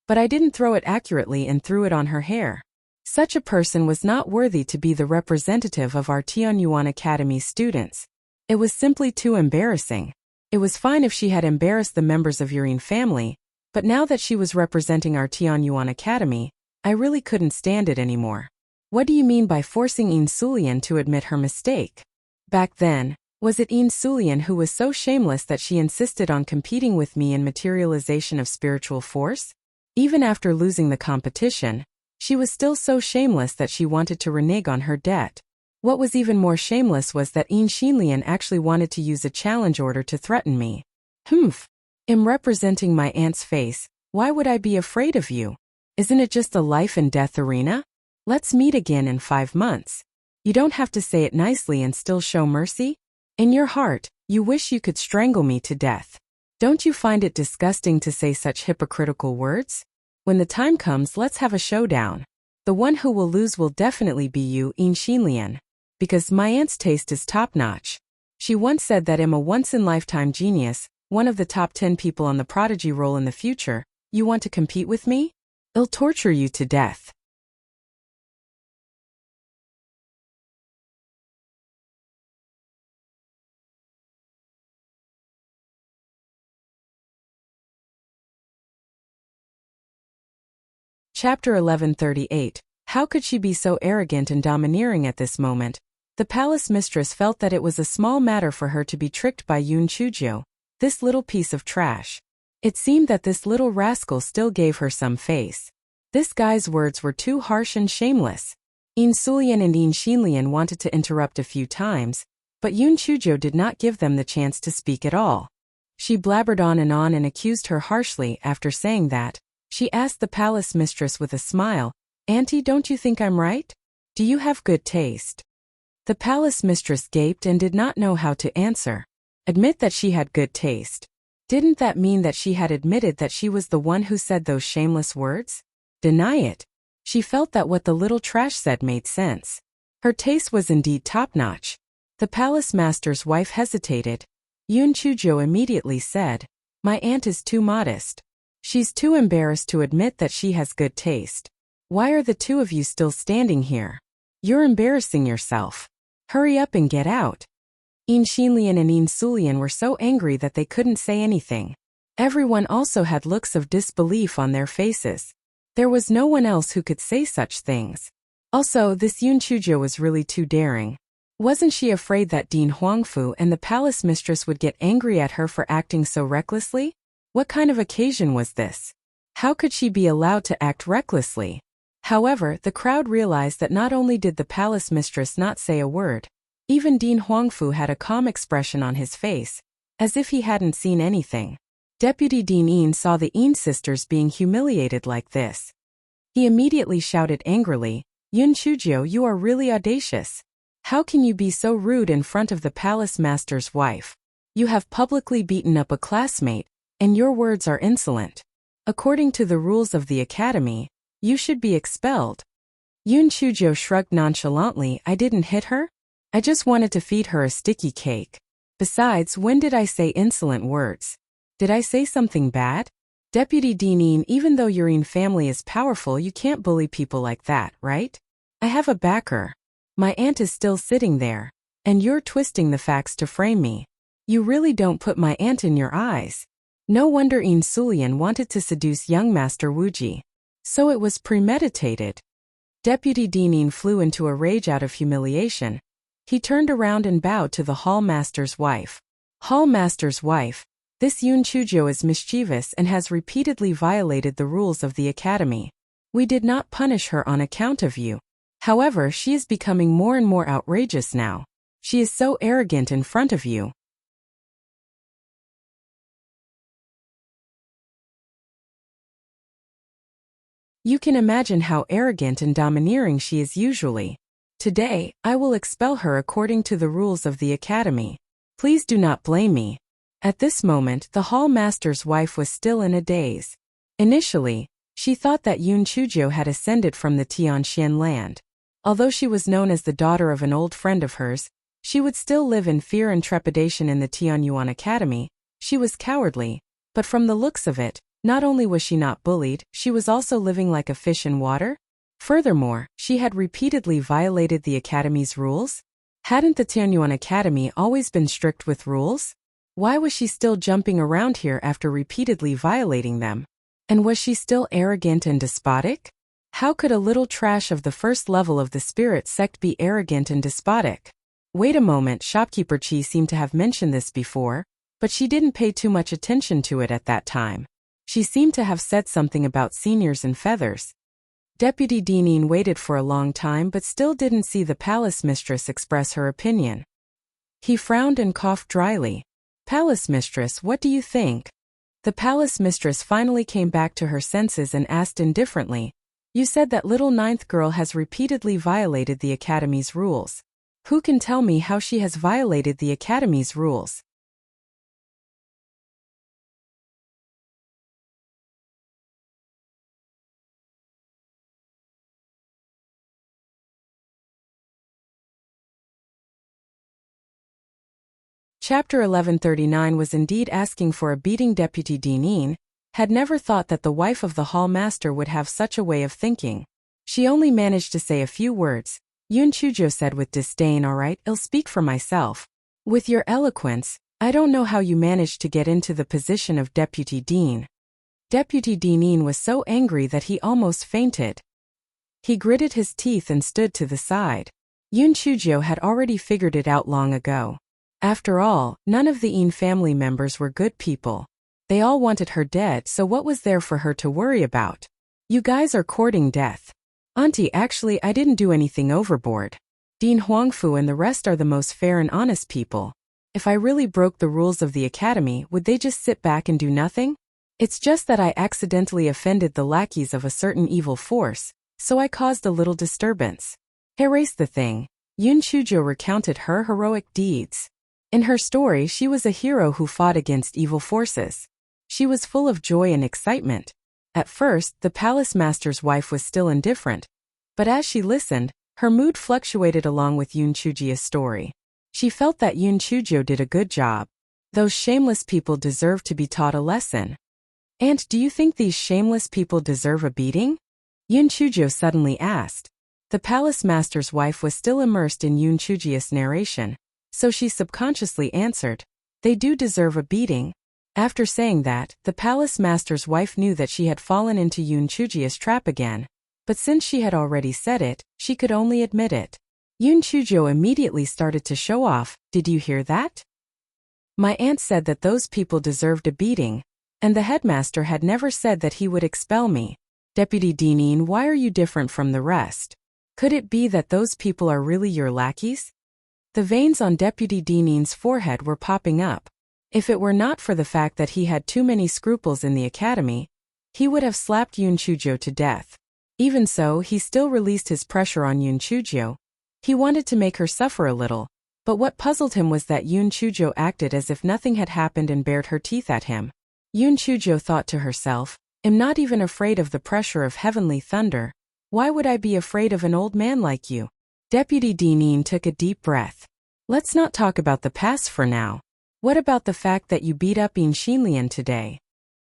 but I didn't throw it accurately and threw it on her hair. Such a person was not worthy to be the representative of our Tianyuan Academy students. It was simply too embarrassing. It was fine if she had embarrassed the members of Yurine family, but now that she was representing our Tianyuan Academy, I really couldn't stand it anymore. What do you mean by forcing Yin Sulian to admit her mistake? Back then, was it Yin Sulian who was so shameless that she insisted on competing with me in materialization of spiritual force? Even after losing the competition, she was still so shameless that she wanted to renege on her debt. What was even more shameless was that Yin Xinlian actually wanted to use a challenge order to threaten me. Humph! In representing my aunt's face, why would I be afraid of you? Isn't it just a life and death arena? Let's meet again in 5 months. You don't have to say it nicely and still show mercy. In your heart, you wish you could strangle me to death. Don't you find it disgusting to say such hypocritical words? When the time comes, let's have a showdown. The one who will lose will definitely be you, Yin Xinlian. Because my aunt's taste is top-notch. She once said that I'm a once-in-lifetime genius, one of the top 10 people on the prodigy roll in the future. You want to compete with me? I'll torture you to death. Chapter 1138. How could she be so arrogant and domineering at this moment? The palace mistress felt that it was a small matter for her to be tricked by Yun Chuzhou, this little piece of trash. It seemed that this little rascal still gave her some face. This guy's words were too harsh and shameless. Yin Sulian and Yin Xinlian wanted to interrupt a few times, but Yun Chuzhou did not give them the chance to speak at all. She blabbered on and accused her harshly. After saying that, she asked the palace mistress with a smile, "Auntie, don't you think I'm right? Do you have good taste?" The palace mistress gaped and did not know how to answer. Admit that she had good taste. Didn't that mean that she had admitted that she was the one who said those shameless words? Deny it. She felt that what the little trash said made sense. Her taste was indeed top-notch. The palace master's wife hesitated. Yun Chuzhou immediately said, "My aunt is too modest. She's too embarrassed to admit that she has good taste. Why are the two of you still standing here? You're embarrassing yourself. Hurry up and get out." Yin Xinlian and Yin Sulian were so angry that they couldn't say anything. Everyone also had looks of disbelief on their faces. There was no one else who could say such things. Also, this Yun Chuzhou was really too daring. Wasn't she afraid that Dean Huangfu and the palace mistress would get angry at her for acting so recklessly? What kind of occasion was this? How could she be allowed to act recklessly? However, the crowd realized that not only did the palace mistress not say a word, even Dean Huangfu had a calm expression on his face, as if he hadn't seen anything. Deputy Dean Yin saw the Yin sisters being humiliated like this. He immediately shouted angrily, "Yun Chuzhou, you are really audacious. How can you be so rude in front of the palace master's wife? You have publicly beaten up a classmate, and your words are insolent. According to the rules of the academy, you should be expelled." Yun Chuzhou shrugged nonchalantly. "I didn't hit her. I just wanted to feed her a sticky cake. Besides, when did I say insolent words? Did I say something bad? Deputy Dean, even though Yurine family is powerful, you can't bully people like that, right? I have a backer. My aunt is still sitting there, and you're twisting the facts to frame me. You really don't put my aunt in your eyes." No wonder Yin Sulian wanted to seduce young Master Wuji. So it was premeditated. Deputy Dean flew into a rage out of humiliation. He turned around and bowed to the hall master's wife. "Hall master's wife, this Yun Chuzhou is mischievous and has repeatedly violated the rules of the academy. We did not punish her on account of you. However, she is becoming more and more outrageous now. She is so arrogant in front of you. You can imagine how arrogant and domineering she is usually. Today, I will expel her according to the rules of the academy. Please do not blame me. At this moment, the hall master's wife was still in a daze. Initially, she thought that Yun Chuzhou had ascended from the Tianxian land. Although she was known as the daughter of an old friend of hers, she would still live in fear and trepidation in the Tianyuan Academy. She was cowardly, but from the looks of it, not only was she not bullied, she was also living like a fish in water. Furthermore, she had repeatedly violated the academy's rules. Hadn't the Tianyuan Academy always been strict with rules? Why was she still jumping around here after repeatedly violating them? And was she still arrogant and despotic? How could a little trash of the first level of the spirit sect be arrogant and despotic? Wait a moment, shopkeeper Chi seemed to have mentioned this before, but she didn't pay too much attention to it at that time. She seemed to have said something about seniors and feathers. Deputy Dinin waited for a long time but still didn't see the palace mistress express her opinion. He frowned and coughed dryly. Palace mistress, what do you think? The palace mistress finally came back to her senses and asked indifferently, you said that little ninth girl has repeatedly violated the academy's rules. Who can tell me how she has violated the academy's rules? Chapter 1139 was indeed asking for a beating. Deputy Dinin had never thought that the wife of the hall master would have such a way of thinking. She only managed to say a few words. Yun Chuzhou said with disdain, all right, I'll speak for myself. With your eloquence, I don't know how you managed to get into the position of Deputy Dean. Deputy Dinin was so angry that he almost fainted. He gritted his teeth and stood to the side. Yun Chuzhou had already figured it out long ago. After all, none of the Yin family members were good people. They all wanted her dead, so what was there for her to worry about? You guys are courting death. Auntie, actually I didn't do anything overboard. Dean Huangfu and the rest are the most fair and honest people. If I really broke the rules of the academy, would they just sit back and do nothing? It's just that I accidentally offended the lackeys of a certain evil force, so I caused a little disturbance. Erase the thing. Yun Chuzhou recounted her heroic deeds. In her story, she was a hero who fought against evil forces. She was full of joy and excitement. At first, the palace master's wife was still indifferent, but as she listened, her mood fluctuated along with Yun Chuzhou's story. She felt that Yun Chuzhou did a good job. Those shameless people deserve to be taught a lesson. And do you think these shameless people deserve a beating? Yun Chuzhou suddenly asked. The palace master's wife was still immersed in Yun Chuzhou's narration, so she subconsciously answered, they do deserve a beating. After saying that, the palace master's wife knew that she had fallen into Yun Chuzhou's trap again, but since she had already said it, she could only admit it. Yun Chuzhou immediately started to show off, did you hear that? My aunt said that those people deserved a beating, and the headmaster had never said that he would expel me. Deputy Dinin, why are you different from the rest? Could it be that those people are really your lackeys? The veins on Deputy Dinin's forehead were popping up. If it were not for the fact that he had too many scruples in the academy, he would have slapped Yun Chuzhou to death. Even so, he still released his pressure on Yun Chuzhou. He wanted to make her suffer a little, but what puzzled him was that Yun Chuzhou acted as if nothing had happened and bared her teeth at him. Yun Chuzhou thought to herself, I'm not even afraid of the pressure of heavenly thunder. Why would I be afraid of an old man like you? Deputy Dinin took a deep breath. Let's not talk about the past for now. What about the fact that you beat up Yin Xinlian today?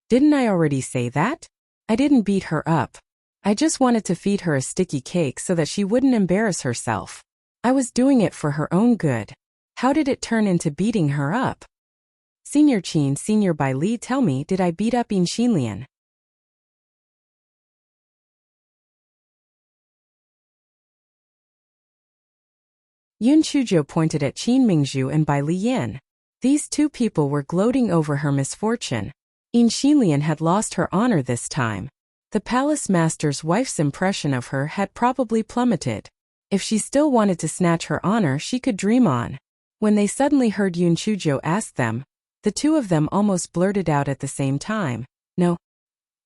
Didn't I already say that? I didn't beat her up. I just wanted to feed her a sticky cake so that she wouldn't embarrass herself. I was doing it for her own good. How did it turn into beating her up? Senior Qin, Senior Bai Li, tell me, did I beat up Yin Xinlian? Yun Chuzhou pointed at Qin Mingzhu and Bai Li Yin. These two people were gloating over her misfortune. Yin Xinlian had lost her honor this time. The palace master's wife's impression of her had probably plummeted. If she still wanted to snatch her honor, she could dream on. When they suddenly heard Yun Chuzhou ask them, the two of them almost blurted out at the same time, no.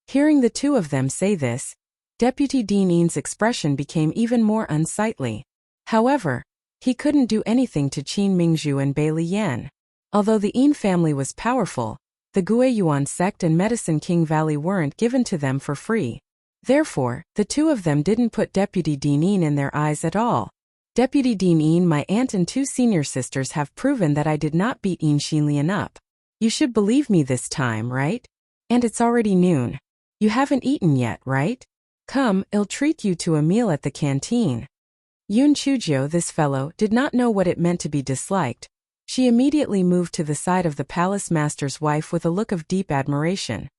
Hearing the two of them say this, Deputy Dean Ian's expression became even more unsightly. However, he couldn't do anything to Qin Mingzhu and Bai Liyan. Although the Ian family was powerful, the Guiyuan sect and Medicine King Valley weren't given to them for free. Therefore, the two of them didn't put Deputy Dean Ian in their eyes at all. Deputy Dean Ian, my aunt and two senior sisters have proven that I did not beat Ian Xinlian up. You should believe me this time, right? And it's already noon. You haven't eaten yet, right? Come, I'll treat you to a meal at the canteen. Yun Chujiu, this fellow, did not know what it meant to be disliked. She immediately moved to the side of the palace master's wife with a look of deep admiration.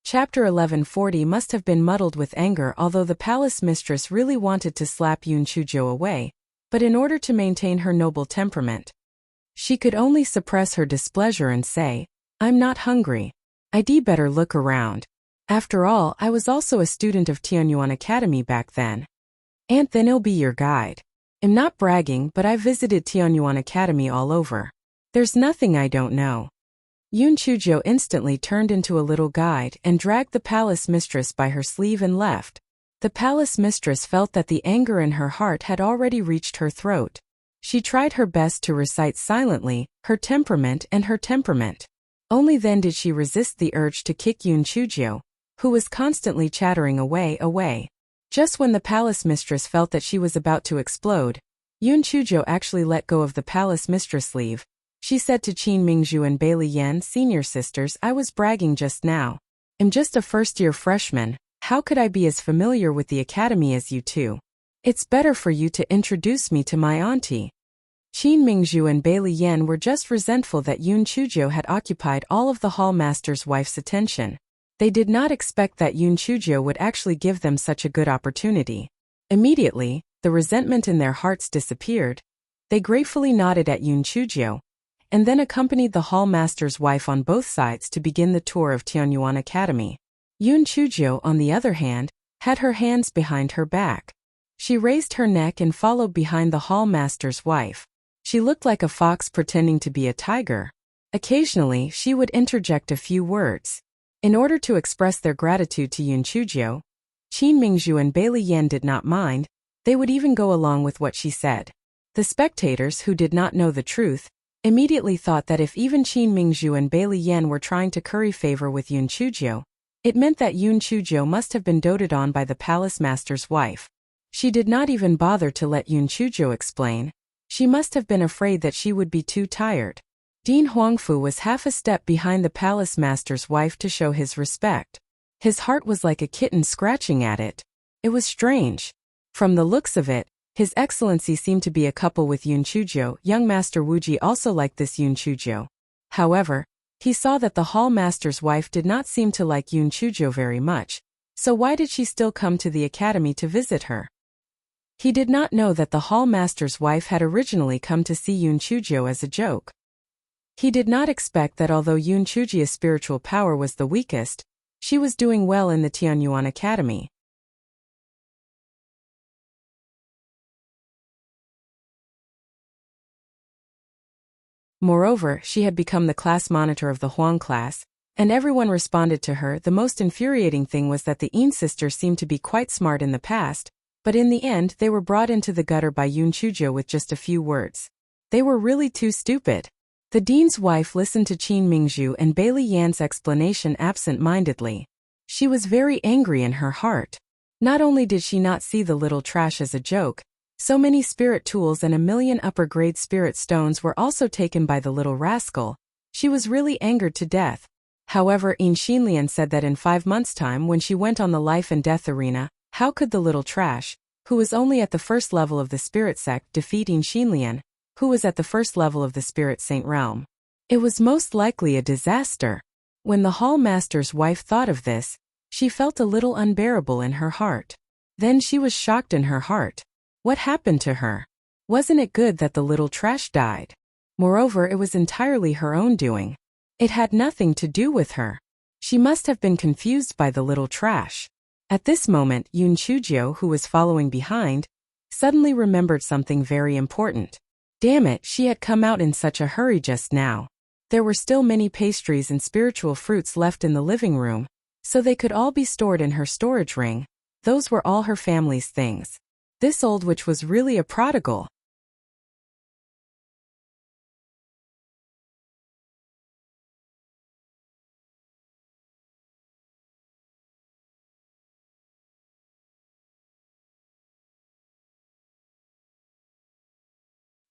Chapter 1140 must have been muddled with anger, although the palace mistress really wanted to slap Yun Chujiu away, but in order to maintain her noble temperament, she could only suppress her displeasure and say, I'm not hungry. I'd better look around. After all, I was also a student of Tianyuan Academy back then. And then I'll be your guide. I'm not bragging, but I've visited Tianyuan Academy all over. There's nothing I don't know. Yun Chujiu instantly turned into a little guide and dragged the palace mistress by her sleeve and left. The palace mistress felt that the anger in her heart had already reached her throat. She tried her best to recite silently, her temperament and her temperament. Only then did she resist the urge to kick Yun Chujiu, who was constantly chattering away. Just when the palace mistress felt that she was about to explode, Yun Chujiu actually let go of the palace mistress' sleeve. She said to Qin Mingzhu and Bai Liyan, senior sisters, I was bragging just now. I'm just a first-year freshman. How could I be as familiar with the academy as you two? It's better for you to introduce me to my auntie. Qin Mingzhu and Bai Liyan were just resentful that Yun Chujiu had occupied all of the hall master's wife's attention. They did not expect that Yun Chujiu would actually give them such a good opportunity. Immediately, the resentment in their hearts disappeared. They gratefully nodded at Yun Chujiu, and then accompanied the hall master's wife on both sides to begin the tour of Tianyuan Academy. Yun Chujiu, on the other hand, had her hands behind her back. She raised her neck and followed behind the hall master's wife. She looked like a fox pretending to be a tiger. Occasionally, she would interject a few words. In order to express their gratitude to Yun Chujiu, Qin Mingzhu and Bai Liyan did not mind. They would even go along with what she said. The spectators, who did not know the truth, immediately thought that if even Qin Mingzhu and Bai Liyan were trying to curry favor with Yun Chujiu, it meant that Yun Chujiu must have been doted on by the palace master's wife. She did not even bother to let Yun Chujiu explain. She must have been afraid that she would be too tired. Dean Huangfu was half a step behind the palace master's wife to show his respect. His heart was like a kitten scratching at it. It was strange. From the looks of it, His Excellency seemed to be a couple with Yun Chujiu. Young Master Wuji also liked this Yun Chujiu. However, he saw that the hall master's wife did not seem to like Yun Chujiu very much, so why did she still come to the academy to visit her? He did not know that the hall master's wife had originally come to see Yun Chujiu as a joke. He did not expect that although Yun Chujiu's spiritual power was the weakest, she was doing well in the Tianyuan Academy. Moreover, she had become the class monitor of the Huang class, and everyone responded to her. The most infuriating thing was that the Yin sisters seemed to be quite smart in the past, but in the end they were brought into the gutter by Yun Chujiu with just a few words. They were really too stupid. The dean's wife listened to Qin Mingzhu and Bai Liyan's explanation absent-mindedly. She was very angry in her heart. Not only did she not see the little trash as a joke, so many spirit tools and 1,000,000 upper-grade spirit stones were also taken by the little rascal. She was really angered to death. However, Yin Xinlian said that in 5 months' time when she went on the life and death arena, how could the little trash, who was only at the first level of the spirit sect, defeat Yin Xinlian, who was at the first level of the spirit saint realm? It was most likely a disaster. When the hall master's wife thought of this, she felt a little unbearable in her heart. Then she was shocked in her heart. What happened to her? Wasn't it good that the little trash died? Moreover, it was entirely her own doing. It had nothing to do with her. She must have been confused by the little trash. At this moment, Yun Chujio, who was following behind, suddenly remembered something very important. Damn it, she had come out in such a hurry just now. There were still many pastries and spiritual fruits left in the living room, so they could all be stored in her storage ring. Those were all her family's things. This old witch was really a prodigal.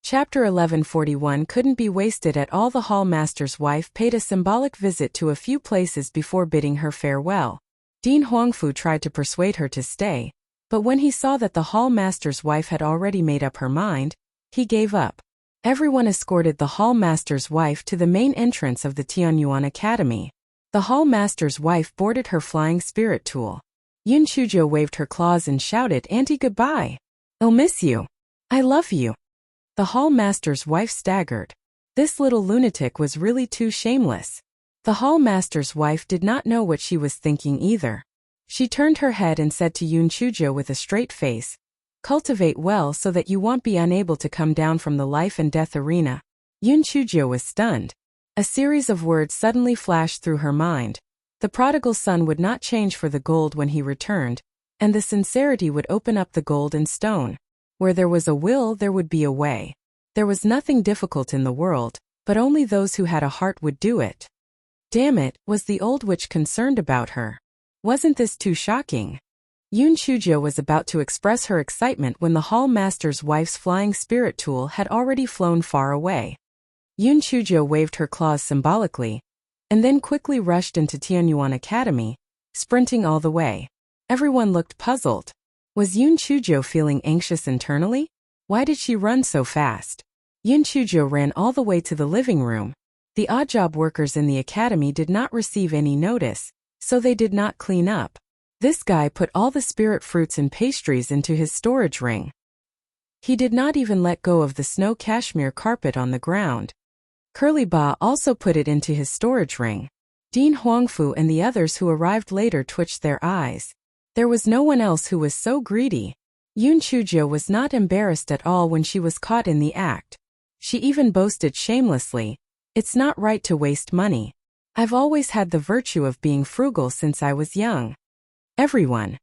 Chapter 1141 couldn't be wasted at all. The hall master's wife paid a symbolic visit to a few places before bidding her farewell. Dean Huangfu tried to persuade her to stay, but when he saw that the hall master's wife had already made up her mind, he gave up. Everyone escorted the hall master's wife to the main entrance of the Tianyuan Academy. The hall master's wife boarded her flying spirit tool. Yun Chuzhou waved her claws and shouted, "Auntie, goodbye. I'll miss you. I love you." The hall master's wife staggered. This little lunatic was really too shameless. The hall master's wife did not know what she was thinking either. She turned her head and said to Yun Chuzhou with a straight face, "Cultivate well so that you won't be unable to come down from the life and death arena." Yun Chuzhou was stunned. A series of words suddenly flashed through her mind. The prodigal son would not change for the gold when he returned, and the sincerity would open up the gold and stone. Where there was a will, there would be a way. There was nothing difficult in the world, but only those who had a heart would do it. Damn it, was the old witch concerned about her? Wasn't this too shocking? Yun Chuzhou was about to express her excitement when the hall master's wife's flying spirit tool had already flown far away. Yun Chuzhou waved her claws symbolically, and then quickly rushed into Tianyuan Academy, sprinting all the way. Everyone looked puzzled. Was Yun Chuzhou feeling anxious internally? Why did she run so fast? Yun Chuzhou ran all the way to the living room. The odd job workers in the academy did not receive any notice, so they did not clean up. This guy put all the spirit fruits and pastries into his storage ring. He did not even let go of the snow cashmere carpet on the ground. Curly Ba also put it into his storage ring. Dean Huangfu and the others who arrived later twitched their eyes. There was no one else who was so greedy. Yun Chuzhou was not embarrassed at all when she was caught in the act. She even boasted shamelessly, "It's not right to waste money. I've always had the virtue of being frugal since I was young." Everyone.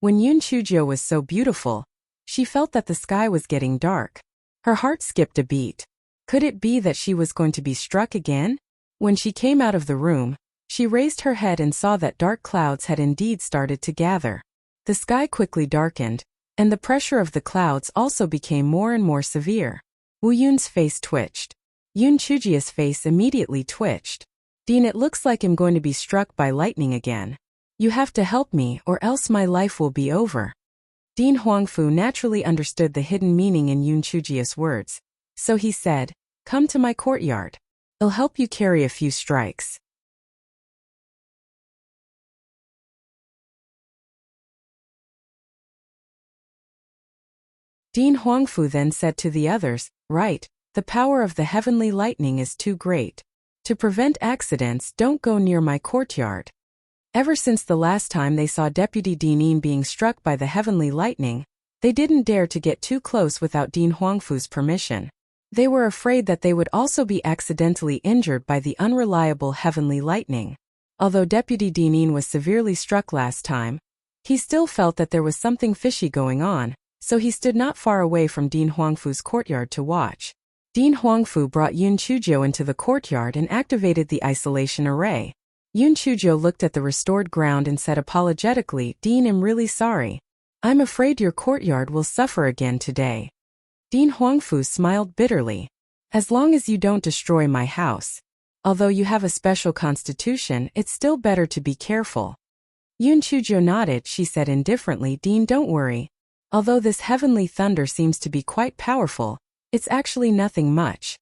When Yun Chuzhou was so beautiful, she felt that the sky was getting dark. Her heart skipped a beat. Could it be that she was going to be struck again? When she came out of the room, she raised her head and saw that dark clouds had indeed started to gather. The sky quickly darkened, and the pressure of the clouds also became more and more severe. Wu Yun's face twitched. Yun Chujia's face immediately twitched. "Dean, it looks like I'm going to be struck by lightning again. You have to help me or else my life will be over." Dean Huangfu naturally understood the hidden meaning in Yun Chujia's words, so he said, "Come to my courtyard. I'll help you carry a few strikes." Dean Huangfu then said to the others, "Right, the power of the heavenly lightning is too great. To prevent accidents, don't go near my courtyard." Ever since the last time they saw Deputy Dianin being struck by the heavenly lightning, they didn't dare to get too close without Dean Huangfu's permission. They were afraid that they would also be accidentally injured by the unreliable heavenly lightning. Although Deputy Dianin was severely struck last time, he still felt that there was something fishy going on, so he stood not far away from Dean Huangfu's courtyard to watch. Dean Huangfu brought Yun Chuzhou into the courtyard and activated the isolation array. Yun Chuzhou looked at the restored ground and said apologetically, "Dean, I'm really sorry. I'm afraid your courtyard will suffer again today." Dean Huangfu smiled bitterly. "As long as you don't destroy my house. Although you have a special constitution, it's still better to be careful." Yun Chuzhou nodded. She said indifferently, "Dean, don't worry. Although this heavenly thunder seems to be quite powerful, it's actually nothing much.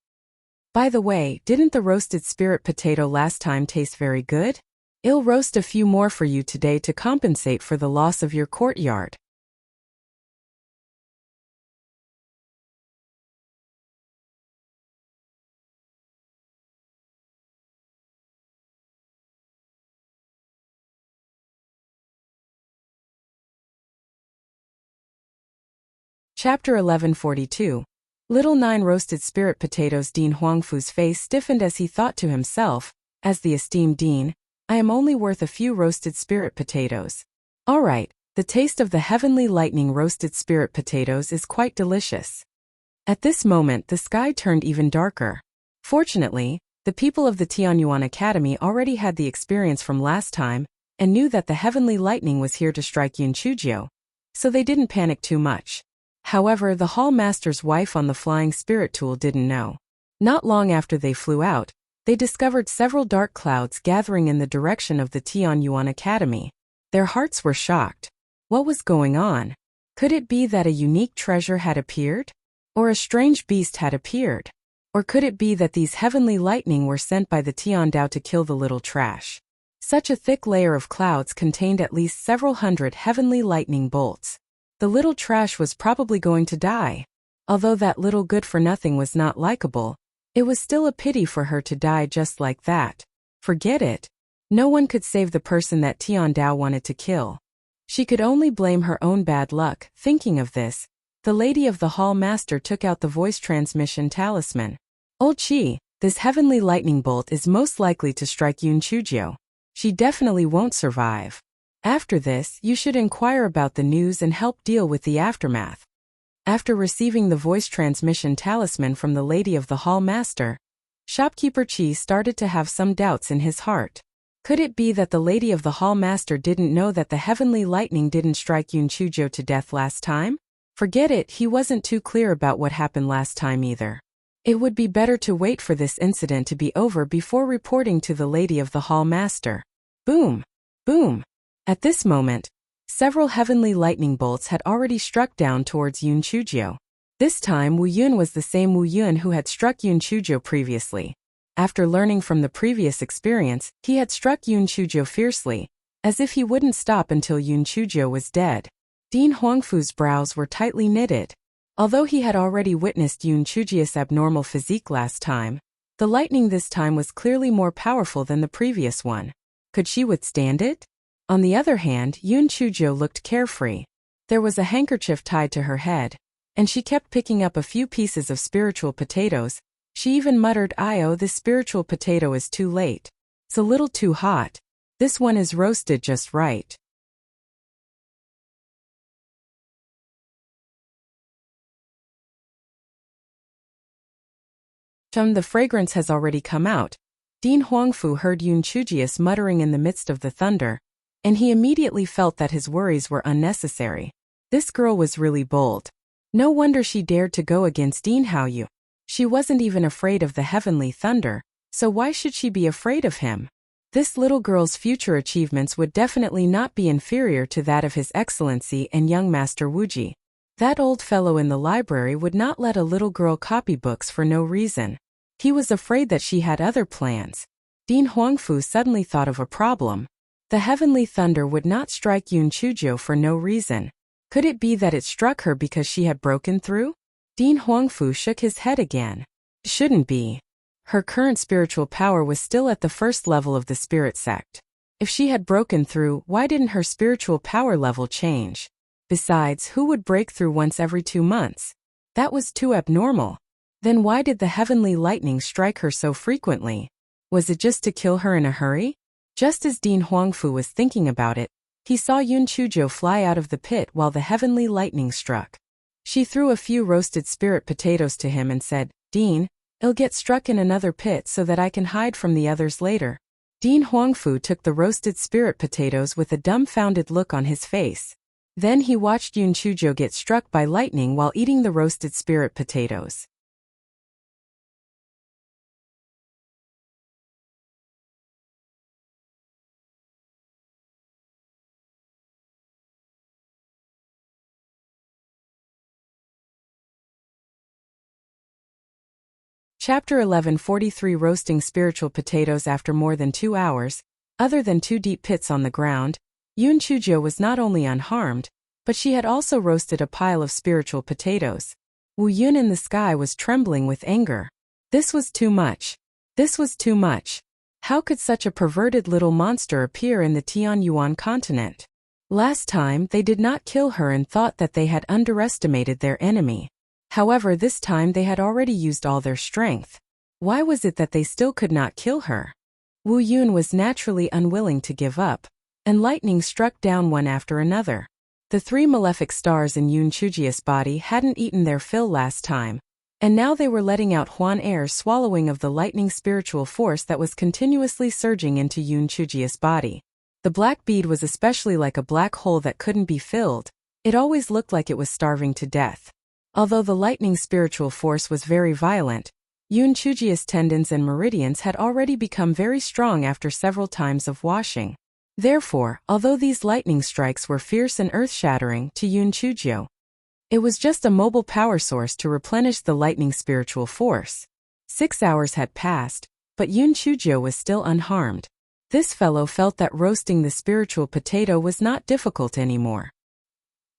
By the way, didn't the roasted spirit potato last time taste very good? I'll roast a few more for you today to compensate for the loss of your courtyard." Chapter 1142. Little 9 roasted spirit potatoes. Dean Huangfu's face stiffened as he thought to himself, as the esteemed dean, I am only worth a few roasted spirit potatoes. All right, the taste of the heavenly lightning roasted spirit potatoes is quite delicious. At this moment the sky turned even darker. Fortunately, the people of the Tianyuan Academy already had the experience from last time and knew that the heavenly lightning was here to strike Yun Chujio, so they didn't panic too much. However, the hall master's wife on the flying spirit tool didn't know. Not long after they flew out, they discovered several dark clouds gathering in the direction of the Tianyuan Academy. Their hearts were shocked. What was going on? Could it be that a unique treasure had appeared? Or a strange beast had appeared? Or could it be that these heavenly lightning were sent by the Tian Dao to kill the little trash? Such a thick layer of clouds contained at least several hundred heavenly lightning bolts. The little trash was probably going to die. Although that little good-for-nothing was not likable, it was still a pity for her to die just like that. Forget it. No one could save the person that Tian Dao wanted to kill. She could only blame her own bad luck. Thinking of this, the lady of the hall master took out the voice transmission talisman. Old Chi, this heavenly lightning bolt is most likely to strike Yun Chujio. She definitely won't survive. After this, you should inquire about the news and help deal with the aftermath. After receiving the voice transmission talisman from the lady of the hall master, shopkeeper Chi started to have some doubts in his heart. Could it be that the lady of the hall master didn't know that the heavenly lightning didn't strike Yun Chujio to death last time? Forget it, he wasn't too clear about what happened last time either. It would be better to wait for this incident to be over before reporting to the lady of the hall master. Boom! Boom! At this moment, several heavenly lightning bolts had already struck down towards Yun Chujio. This time Wu Yun was the same Wu Yun who had struck Yun Chujio previously. After learning from the previous experience, he had struck Yun Chujio fiercely, as if he wouldn't stop until Yun Chujio was dead. Dean Huangfu's brows were tightly knitted. Although he had already witnessed Yun Chujio's abnormal physique last time, the lightning this time was clearly more powerful than the previous one. Could she withstand it? On the other hand, Yun Chujio looked carefree. There was a handkerchief tied to her head, and she kept picking up a few pieces of spiritual potatoes. She even muttered, "Oh, this spiritual potato is too late. It's a little too hot. This one is roasted just right." The fragrance has already come out. Dean Huangfu heard Yun Chujio's muttering in the midst of the thunder, and he immediately felt that his worries were unnecessary. This girl was really bold. No wonder she dared to go against Dean Haoyu. She wasn't even afraid of the heavenly thunder, so why should she be afraid of him? This little girl's future achievements would definitely not be inferior to that of His Excellency and young Master Wuji. That old fellow in the library would not let a little girl copy books for no reason. He was afraid that she had other plans. Dean Huangfu suddenly thought of a problem. The heavenly thunder would not strike Yun Chujio for no reason. Could it be that it struck her because she had broken through? Dean Huangfu shook his head again. Shouldn't be. Her current spiritual power was still at the first level of the spirit sect. If she had broken through, why didn't her spiritual power level change? Besides, who would break through once every 2 months? That was too abnormal. Then why did the heavenly lightning strike her so frequently? Was it just to kill her in a hurry? Just as Dean Huangfu was thinking about it, he saw Yun Chujio fly out of the pit while the heavenly lightning struck. She threw a few roasted spirit potatoes to him and said, "Dean, I'll get struck in another pit so that I can hide from the others later." Dean Huangfu took the roasted spirit potatoes with a dumbfounded look on his face. Then he watched Yun Chujio get struck by lightning while eating the roasted spirit potatoes. Chapter 1143. Roasting spiritual potatoes. After more than 2 hours, other than 2 deep pits on the ground, Yun Chujio was not only unharmed, but she had also roasted a pile of spiritual potatoes. Wu Yun in the sky was trembling with anger. This was too much. This was too much. How could such a perverted little monster appear in the Tianyuan continent? Last time, they did not kill her and thought that they had underestimated their enemy. However, this time they had already used all their strength. Why was it that they still could not kill her? Wu Yun was naturally unwilling to give up, and lightning struck down one after another. The 3 malefic stars in Yun Chujia's body hadn't eaten their fill last time, and now they were letting out Huan Air's swallowing of the lightning spiritual force that was continuously surging into Yun Chujia's body. The black bead was especially like a black hole that couldn't be filled. It always looked like it was starving to death. Although the lightning spiritual force was very violent, Yun Chujia's tendons and meridians had already become very strong after several times of washing. Therefore, although these lightning strikes were fierce and earth-shattering to Yun Chujio, it was just a mobile power source to replenish the lightning spiritual force. 6 hours had passed, but Yun Chujio was still unharmed. This fellow felt that roasting the spiritual potato was not difficult anymore.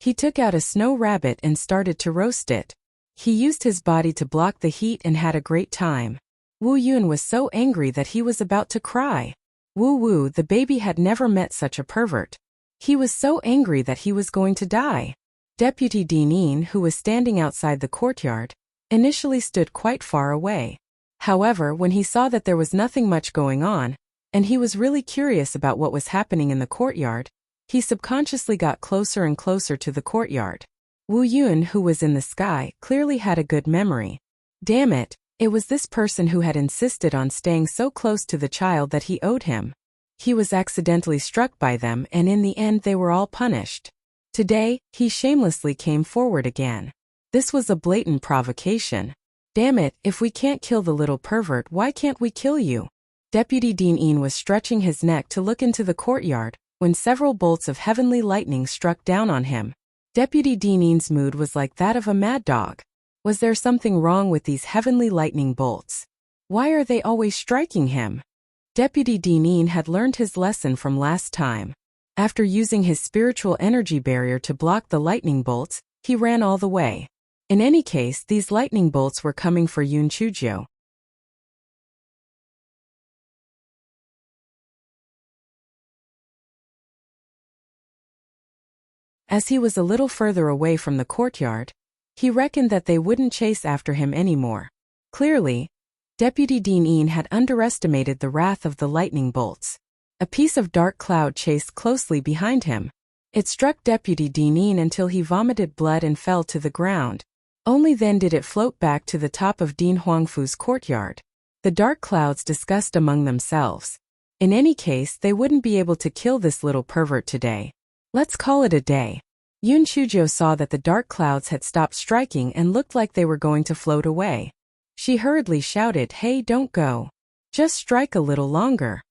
He took out a snow rabbit and started to roast it. He used his body to block the heat and had a great time. Wu Yun was so angry that he was about to cry. Wu Wu, the baby, had never met such a pervert. He was so angry that he was going to die. Deputy Dinan, who was standing outside the courtyard, initially stood quite far away. However, when he saw that there was nothing much going on, and he was really curious about what was happening in the courtyard, he subconsciously got closer and closer to the courtyard. Wu Yun, who was in the sky, clearly had a good memory. Damn it, it was this person who had insisted on staying so close to the child that he owed him. He was accidentally struck by them, and in the end they were all punished. Today, he shamelessly came forward again. This was a blatant provocation. Damn it, if we can't kill the little pervert, why can't we kill you? Deputy Dinan was stretching his neck to look into the courtyard, when several bolts of heavenly lightning struck down on him. Deputy Dinan's mood was like that of a mad dog. Was there something wrong with these heavenly lightning bolts? Why are they always striking him? Deputy Dinan had learned his lesson from last time. After using his spiritual energy barrier to block the lightning bolts, he ran all the way. In any case, these lightning bolts were coming for Yun Chujio. As he was a little further away from the courtyard, he reckoned that they wouldn't chase after him anymore. Clearly, Deputy Dinan had underestimated the wrath of the lightning bolts. A piece of dark cloud chased closely behind him. It struck Deputy Dinan until he vomited blood and fell to the ground. Only then did it float back to the top of Din Huangfu's courtyard. The dark clouds discussed among themselves. In any case, they wouldn't be able to kill this little pervert today. Let's call it a day. Yun Chujio saw that the dark clouds had stopped striking and looked like they were going to float away. She hurriedly shouted, "Hey, don't go. Just strike a little longer."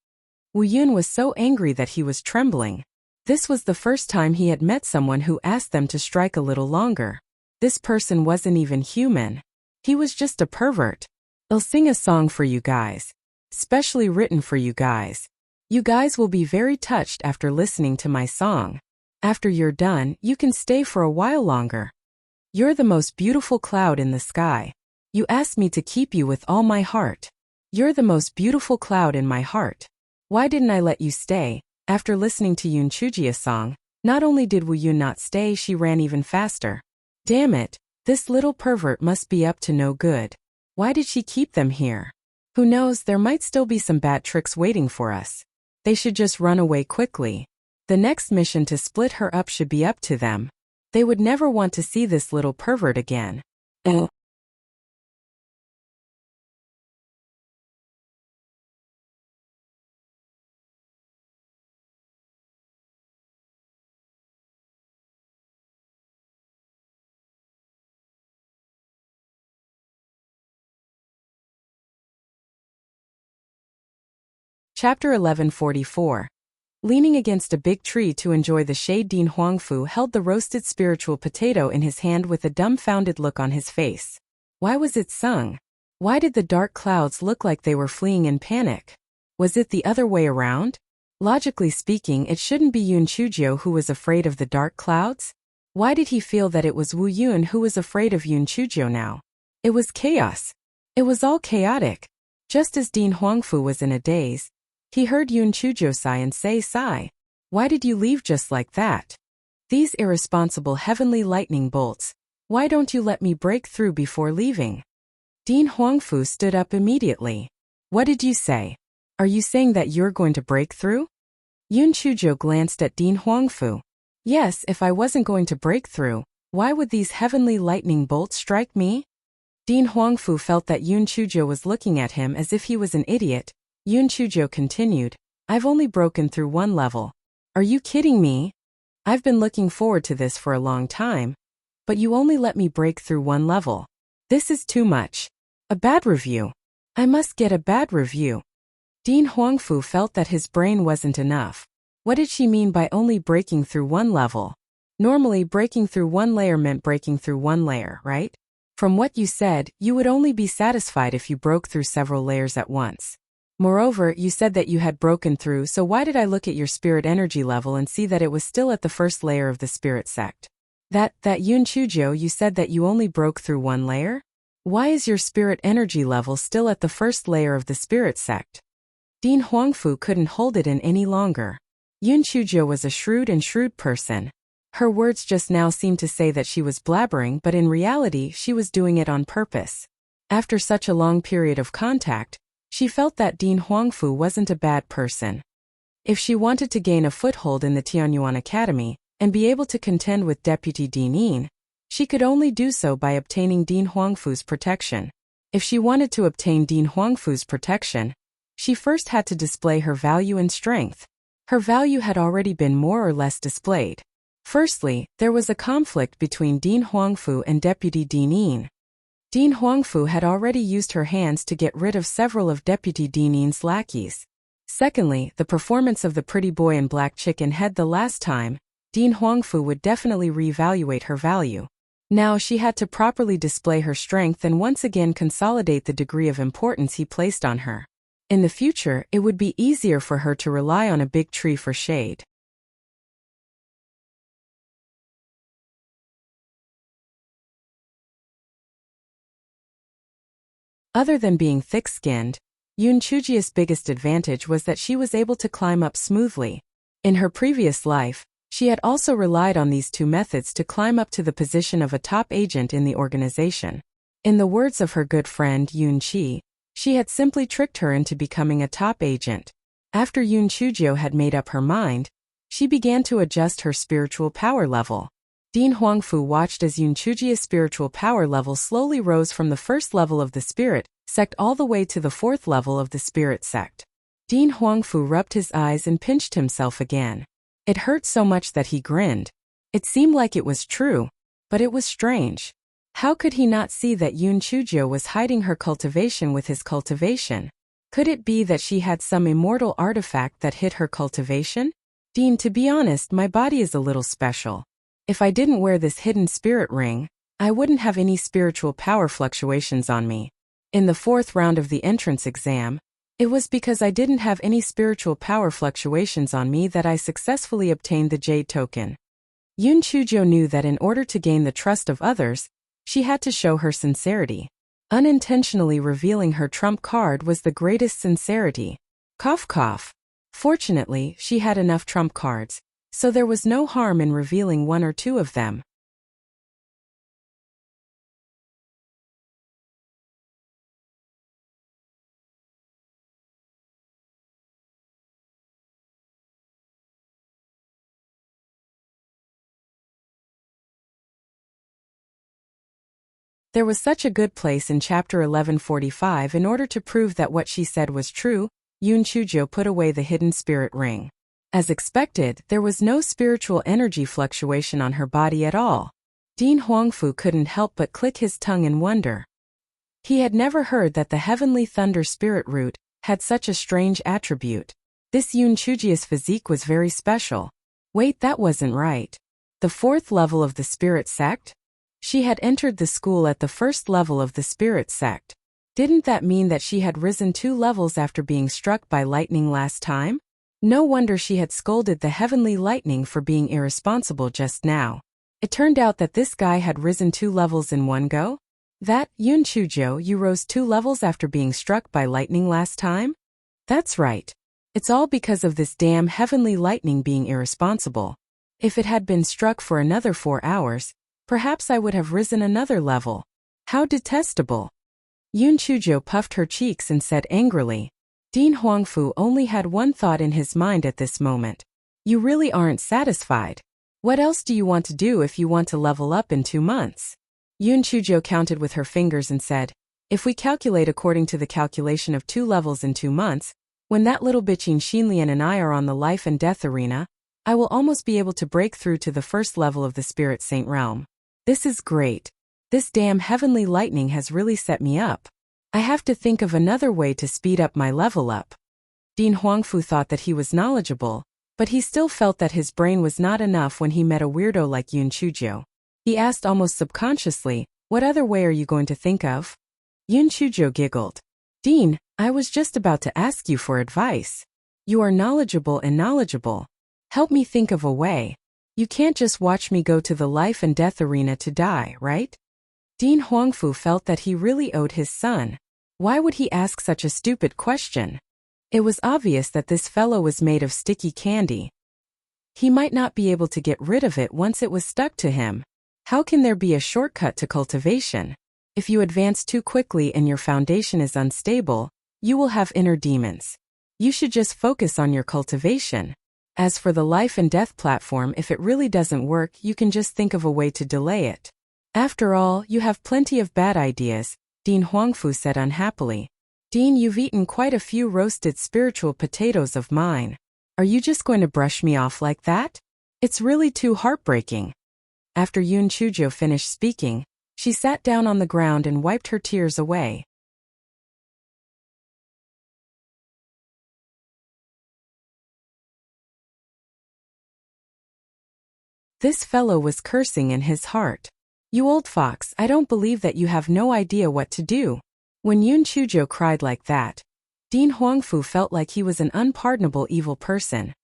Wu Yun was so angry that he was trembling. This was the first time he had met someone who asked them to strike a little longer. This person wasn't even human. He was just a pervert. I'll sing a song for you guys. Specially written for you guys. You guys will be very touched after listening to my song. After you're done, you can stay for a while longer. You're the most beautiful cloud in the sky. You asked me to keep you with all my heart. You're the most beautiful cloud in my heart. Why didn't I let you stay? After listening to Yun Chujia's song, not only did Wu Yun not stay, she ran even faster. Damn it, this little pervert must be up to no good. Why did she keep them here? Who knows, there might still be some bad tricks waiting for us. They should just run away quickly. The next mission to split her up should be up to them. They would never want to see this little pervert again. Chapter 1144. Leaning against a big tree to enjoy the shade, Din Huangfu held the roasted spiritual potato in his hand with a dumbfounded look on his face. Why was it sung? Why did the dark clouds look like they were fleeing in panic? Was it the other way around? Logically speaking, it shouldn't be Yun Chujio who was afraid of the dark clouds. Why did he feel that it was Wu Yun who was afraid of Yun Chujio now? It was chaos. It was all chaotic. Just as Din Huangfu was in a daze, he heard Yun Chujio sigh and say sigh. Why did you leave just like that? These irresponsible heavenly lightning bolts. Why don't you let me break through before leaving? Dean Huangfu stood up immediately. What did you say? Are you saying that you're going to break through? Yun Chuzhou glanced at Dean Huangfu. Yes, if I wasn't going to break through, why would these heavenly lightning bolts strike me? Dean Huangfu felt that Yun Chuzhou was looking at him as if he was an idiot. Yun Chuzhou continued, I've only broken through one level. Are you kidding me? I've been looking forward to this for a long time. But you only let me break through one level. This is too much. A bad review. I must get a bad review. Dean Huangfu felt that his brain wasn't enough. What did she mean by only breaking through one level? Normally, breaking through one layer meant breaking through one layer, right? From what you said, you would only be satisfied if you broke through several layers at once. Moreover, you said that you had broken through, so why did I look at your spirit energy level and see that it was still at the first layer of the spirit sect? That Yun Chuzhou, you said that you only broke through one layer? Why is your spirit energy level still at the first layer of the spirit sect? Dean Huangfu couldn't hold it in any longer. Yun Chuzhou was a shrewd person. Her words just now seemed to say that she was blabbering, but in reality she was doing it on purpose. After such a long period of contact, she felt that Dean Huangfu wasn't a bad person. If she wanted to gain a foothold in the Tianyuan Academy and be able to contend with Deputy Dean Yin, she could only do so by obtaining Dean Huangfu's protection. If she wanted to obtain Dean Huangfu's protection, she first had to display her value and strength. Her value had already been more or less displayed. Firstly, there was a conflict between Dean Huangfu and Deputy Dean Yin. Dean Huangfu had already used her hands to get rid of several of Deputy Dean Yin's lackeys. Secondly, the performance of the pretty boy and black chicken head the last time, Dean Huangfu would definitely reevaluate her value. Now she had to properly display her strength and once again consolidate the degree of importance he placed on her. In the future, it would be easier for her to rely on a big tree for shade. Other than being thick-skinned, Yun Chuzhou's biggest advantage was that she was able to climb up smoothly. In her previous life, she had also relied on these two methods to climb up to the position of a top agent in the organization. In the words of her good friend Yun Qi, she had simply tricked her into becoming a top agent. After Yun Chuzhou had made up her mind, she began to adjust her spiritual power level. Dean Huangfu watched as Yun Chuzhou's spiritual power level slowly rose from the first level of the spirit sect all the way to the fourth level of the spirit sect. Dean Huangfu rubbed his eyes and pinched himself again. It hurt so much that he grinned. It seemed like it was true, but it was strange. How could he not see that Yun Chuzhou was hiding her cultivation with his cultivation? Could it be that she had some immortal artifact that hid her cultivation? Dean, to be honest, my body is a little special. If I didn't wear this hidden spirit ring, I wouldn't have any spiritual power fluctuations on me. In the fourth round of the entrance exam, it was because I didn't have any spiritual power fluctuations on me that I successfully obtained the Jade token. Yun Chuzhou knew that in order to gain the trust of others, she had to show her sincerity. Unintentionally revealing her trump card was the greatest sincerity. Cough cough. Fortunately, she had enough trump cards, so there was no harm in revealing one or two of them. There was such a good place in chapter 1145 in order to prove that what she said was true. Yun Chuzhou put away the hidden spirit ring. As expected, there was no spiritual energy fluctuation on her body at all. Dean Huangfu couldn't help but click his tongue in wonder. He had never heard that the heavenly thunder spirit root had such a strange attribute. This Yun Chuzhou's physique was very special. Wait, that wasn't right. The fourth level of the spirit sect? She had entered the school at the first level of the spirit sect. Didn't that mean that she had risen 2 levels after being struck by lightning last time? No wonder she had scolded the heavenly lightning for being irresponsible just now. It turned out that this guy had risen 2 levels in one go? That, Yun Chuzhou, you rose 2 levels after being struck by lightning last time? That's right. It's all because of this damn heavenly lightning being irresponsible. If it had been struck for another 4 hours, perhaps I would have risen another level. How detestable. Yun Chujo puffed her cheeks and said angrily. Dean Huangfu only had one thought in his mind at this moment. You really aren't satisfied. What else do you want to do if you want to level up in 2 months? Yun Chujo counted with her fingers and said, if we calculate according to the calculation of 2 levels in 2 months, when that little bitching Xinlian and I are on the life and death arena, I will almost be able to break through to the first level of the Spirit Saint realm. This is great. This damn heavenly lightning has really set me up. I have to think of another way to speed up my level up. Dean Huangfu thought that he was knowledgeable, but he still felt that his brain was not enough when he met a weirdo like Yun Chujo. He asked almost subconsciously, what other way are you going to think of? Yun Chujo giggled. Dean, I was just about to ask you for advice. You are knowledgeable and knowledgeable. Help me think of a way. You can't just watch me go to the life and death arena to die, right? Dean Huangfu felt that he really owed his son. Why would he ask such a stupid question? It was obvious that this fellow was made of sticky candy. He might not be able to get rid of it once it was stuck to him. How can there be a shortcut to cultivation? If you advance too quickly and your foundation is unstable, you will have inner demons. You should just focus on your cultivation. As for the life and death platform, if it really doesn't work, you can just think of a way to delay it. After all, you have plenty of bad ideas, Dean Huangfu said unhappily. Dean, you've eaten quite a few roasted spiritual potatoes of mine. Are you just going to brush me off like that? It's really too heartbreaking. After Yun Chujo finished speaking, she sat down on the ground and wiped her tears away. This fellow was cursing in his heart. You old fox, I don't believe that you have no idea what to do. When Yun Chujo cried like that, Dean Huangfu felt like he was an unpardonable evil person.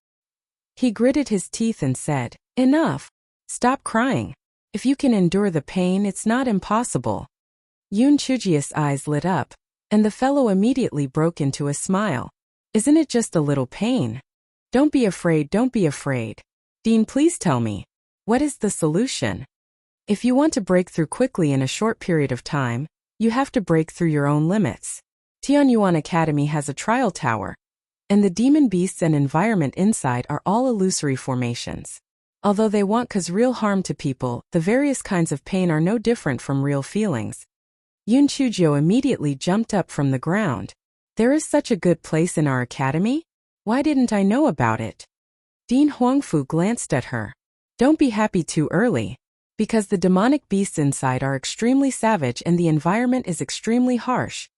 He gritted his teeth and said, enough. Stop crying. If you can endure the pain, it's not impossible. Yun Chuji's eyes lit up, and the fellow immediately broke into a smile. Isn't it just a little pain? Don't be afraid, don't be afraid. Dean, please tell me. What is the solution? If you want to break through quickly in a short period of time, you have to break through your own limits. Tianyuan Academy has a trial tower, and the demon beasts and environment inside are all illusory formations. Although they won't cause real harm to people, the various kinds of pain are no different from real feelings. Yun Chujo immediately jumped up from the ground. There is such a good place in our academy? Why didn't I know about it? Dean Huangfu glanced at her. Don't be happy too early. Because the demonic beasts inside are extremely savage and the environment is extremely harsh.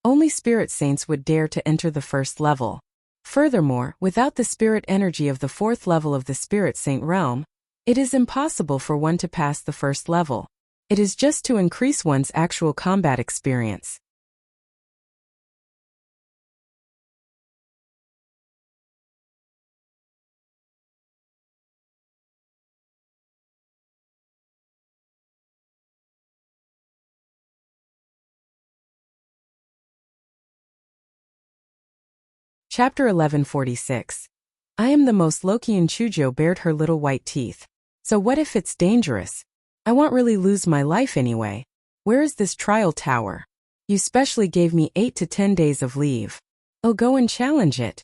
Only spirit saints would dare to enter the first level. Furthermore, without the spirit energy of the 4th level of the Spirit Saint realm, it is impossible for one to pass the first level. It is just to increase one's actual combat experience. Chapter 1146. I am the most Loki. And Chujo bared her little white teeth. So what if it's dangerous? I won't really lose my life anyway. Where is this trial tower? You specially gave me 8 to 10 days of leave. I'll go and challenge it.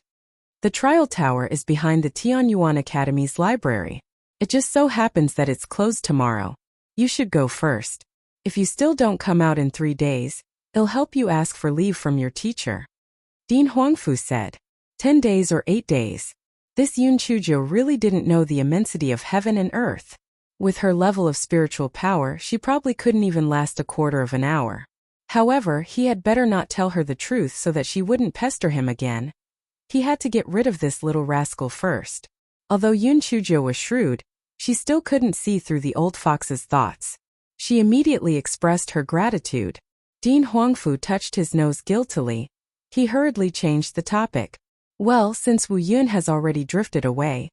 The trial tower is behind the Tianyuan Academy's library. It just so happens that it's closed tomorrow. You should go first. If you still don't come out in 3 days, it'll help you ask for leave from your teacher. Dean Huangfu said. 10 days or 8 days. This Yun Chujo really didn't know the immensity of heaven and earth. With her level of spiritual power, she probably couldn't even last a quarter of an hour. However, he had better not tell her the truth so that she wouldn't pester him again. He had to get rid of this little rascal first. Although Yun Chujo was shrewd, she still couldn't see through the old fox's thoughts. She immediately expressed her gratitude. Dean Huangfu touched his nose guiltily. He hurriedly changed the topic. Well, since Wu Yun has already drifted away,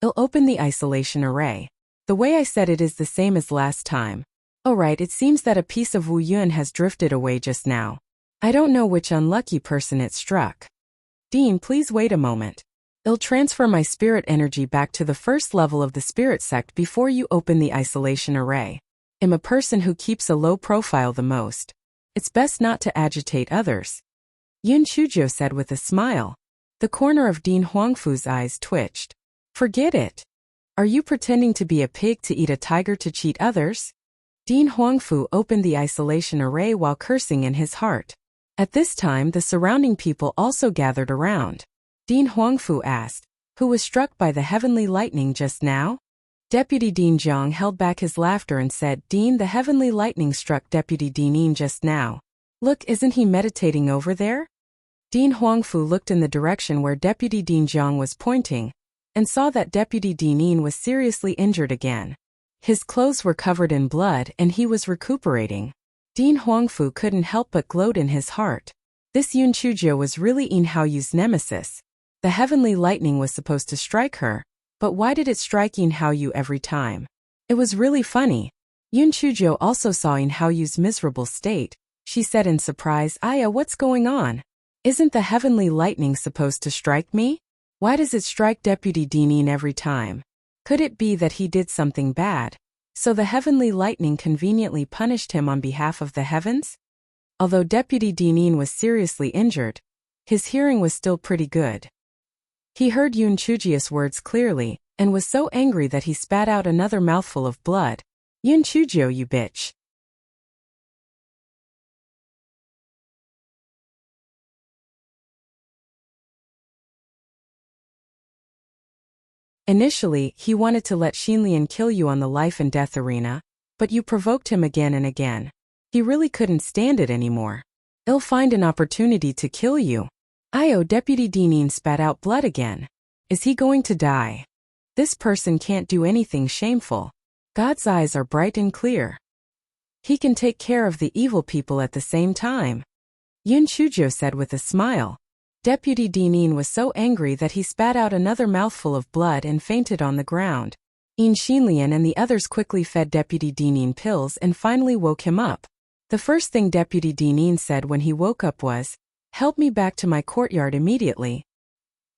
I'll open the isolation array. The way I said it is the same as last time. Alright, it seems that a piece of Wu Yun has drifted away just now. I don't know which unlucky person it struck. Dean, please wait a moment. I'll transfer my spirit energy back to the first level of the spirit sect before you open the isolation array. I'm a person who keeps a low profile the most. It's best not to agitate others. Yun Chujo said with a smile. The corner of Dean Huangfu's eyes twitched. Forget it. Are you pretending to be a pig to eat a tiger to cheat others? Dean Huangfu opened the isolation array while cursing in his heart. At this time, the surrounding people also gathered around. Dean Huangfu asked, who was struck by the heavenly lightning just now? Deputy Dean Zhang held back his laughter and said, Dean, the heavenly lightning struck Deputy Dean Yin just now. Look, isn't he meditating over there? Dean Huangfu looked in the direction where Deputy Dean Zhang was pointing, and saw that Deputy Dean Yin was seriously injured again. His clothes were covered in blood and he was recuperating. Dean Huangfu couldn't help but gloat in his heart. This Yun Chujo was really Yin Haoyu's nemesis. The heavenly lightning was supposed to strike her, but why did it strike Yin Haoyu every time? It was really funny. Yun Chujo also saw Yin Haoyu's miserable state. She said in surprise, Aya, what's going on? Isn't the heavenly lightning supposed to strike me? Why does it strike Deputy Dean Yin every time? Could it be that he did something bad, so the heavenly lightning conveniently punished him on behalf of the heavens? Although Deputy Dean Yin was seriously injured, his hearing was still pretty good. He heard Yun Chujia's words clearly, and was so angry that he spat out another mouthful of blood. Yun Chujio, you bitch. Initially, he wanted to let Xinlian kill you on the life and death arena, but you provoked him again and again. He really couldn't stand it anymore. He'll find an opportunity to kill you. Io, Deputy Deanin spat out blood again. Is he going to die? This person can't do anything shameful. God's eyes are bright and clear. He can take care of the evil people at the same time. Yun Chujo said with a smile. Deputy Deanin was so angry that he spat out another mouthful of blood and fainted on the ground. Yin Xinlian and the others quickly fed Deputy Deanin pills and finally woke him up. The first thing Deputy Deanin said when he woke up was, "Help me back to my courtyard immediately."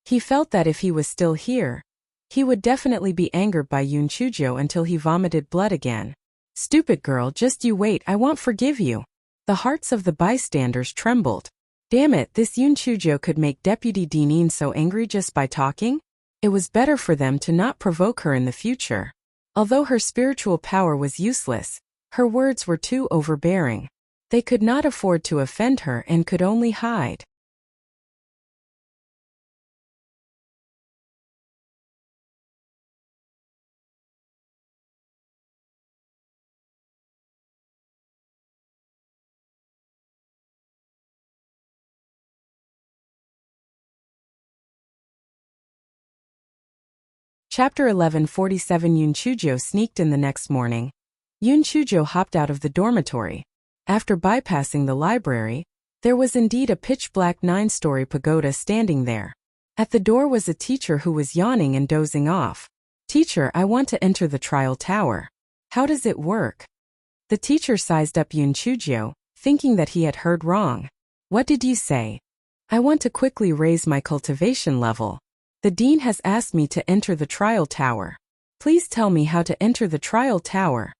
He felt that if he was still here, he would definitely be angered by Yun Chujo until he vomited blood again. Stupid girl, just you wait, I won't forgive you. The hearts of the bystanders trembled. Damn it, this Yun Chujo could make Deputy Deanin so angry just by talking? It was better for them to not provoke her in the future. Although her spiritual power was useless, her words were too overbearing. They could not afford to offend her and could only hide. Chapter 1147. Yun Chujo sneaked in the next morning. Yun Chujo hopped out of the dormitory. After bypassing the library, there was indeed a pitch-black 9-story pagoda standing there. At the door was a teacher who was yawning and dozing off. "Teacher, I want to enter the trial tower. How does it work?" The teacher sized up Yun Chujo, thinking that he had heard wrong. "What did you say?" "I want to quickly raise my cultivation level. The dean has asked me to enter the trial tower. Please tell me how to enter the trial tower."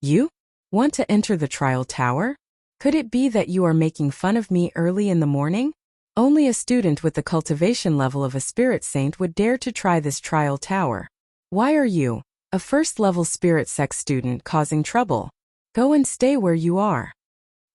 "You want to enter the trial tower? Could it be that you are making fun of me early in the morning? Only a student with the cultivation level of a spirit saint would dare to try this trial tower. Why are you, a first-level spirit sex student, causing trouble? Go and stay where you are,"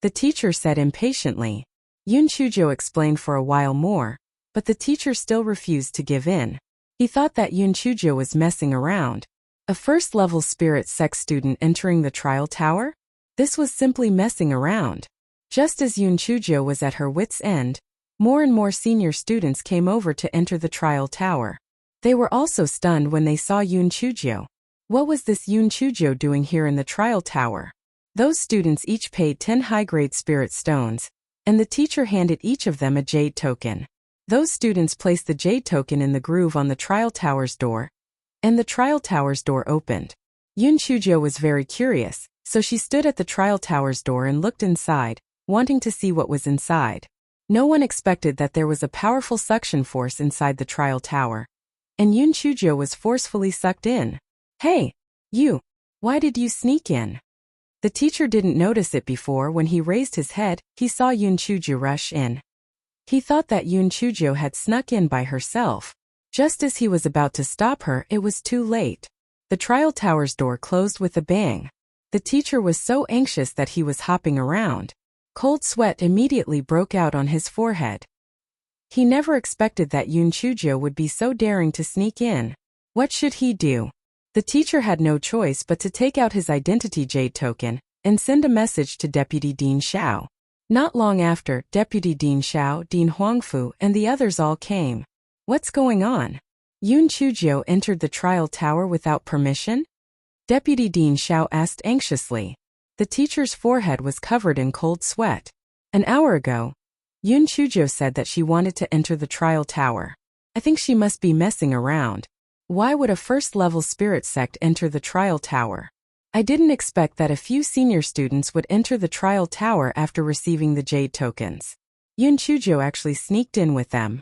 the teacher said impatiently. Yun Chujo explained for a while more, but the teacher still refused to give in. He thought that Yun Chujo was messing around. A first-level spirit sex student entering the trial tower? This was simply messing around. Just as Yun Chujo was at her wit's end, more and more senior students came over to enter the trial tower. They were also stunned when they saw Yun Chujo. What was this Yun Chujo doing here in the trial tower? Those students each paid 10 high-grade spirit stones, and the teacher handed each of them a jade token. Those students placed the jade token in the groove on the trial tower's door, and the trial tower's door opened. Yun Chujo was very curious, so she stood at the trial tower's door and looked inside, wanting to see what was inside. No one expected that there was a powerful suction force inside the trial tower, and Yun Chujo was forcefully sucked in. Hey, you! Why did you sneak in? The teacher didn't notice it before. When he raised his head, he saw Yun Chujo rush in. He thought that Yun Chujo had snuck in by herself. Just as he was about to stop her, it was too late. The trial tower's door closed with a bang. The teacher was so anxious that he was hopping around. Cold sweat immediately broke out on his forehead. He never expected that Yun Chujo would be so daring to sneak in. What should he do? The teacher had no choice but to take out his identity jade token and send a message to Deputy Dean Xiao. Not long after, Deputy Dean Xiao, Dean Huangfu, and the others all came. What's going on? Yun Chujo entered the trial tower without permission? Deputy Dean Xiao asked anxiously. The teacher's forehead was covered in cold sweat. An hour ago, Yun Chujo said that she wanted to enter the trial tower. I think she must be messing around. Why would a first-level spirit sect enter the trial tower? I didn't expect that a few senior students would enter the trial tower after receiving the jade tokens. Yun Chujo actually sneaked in with them.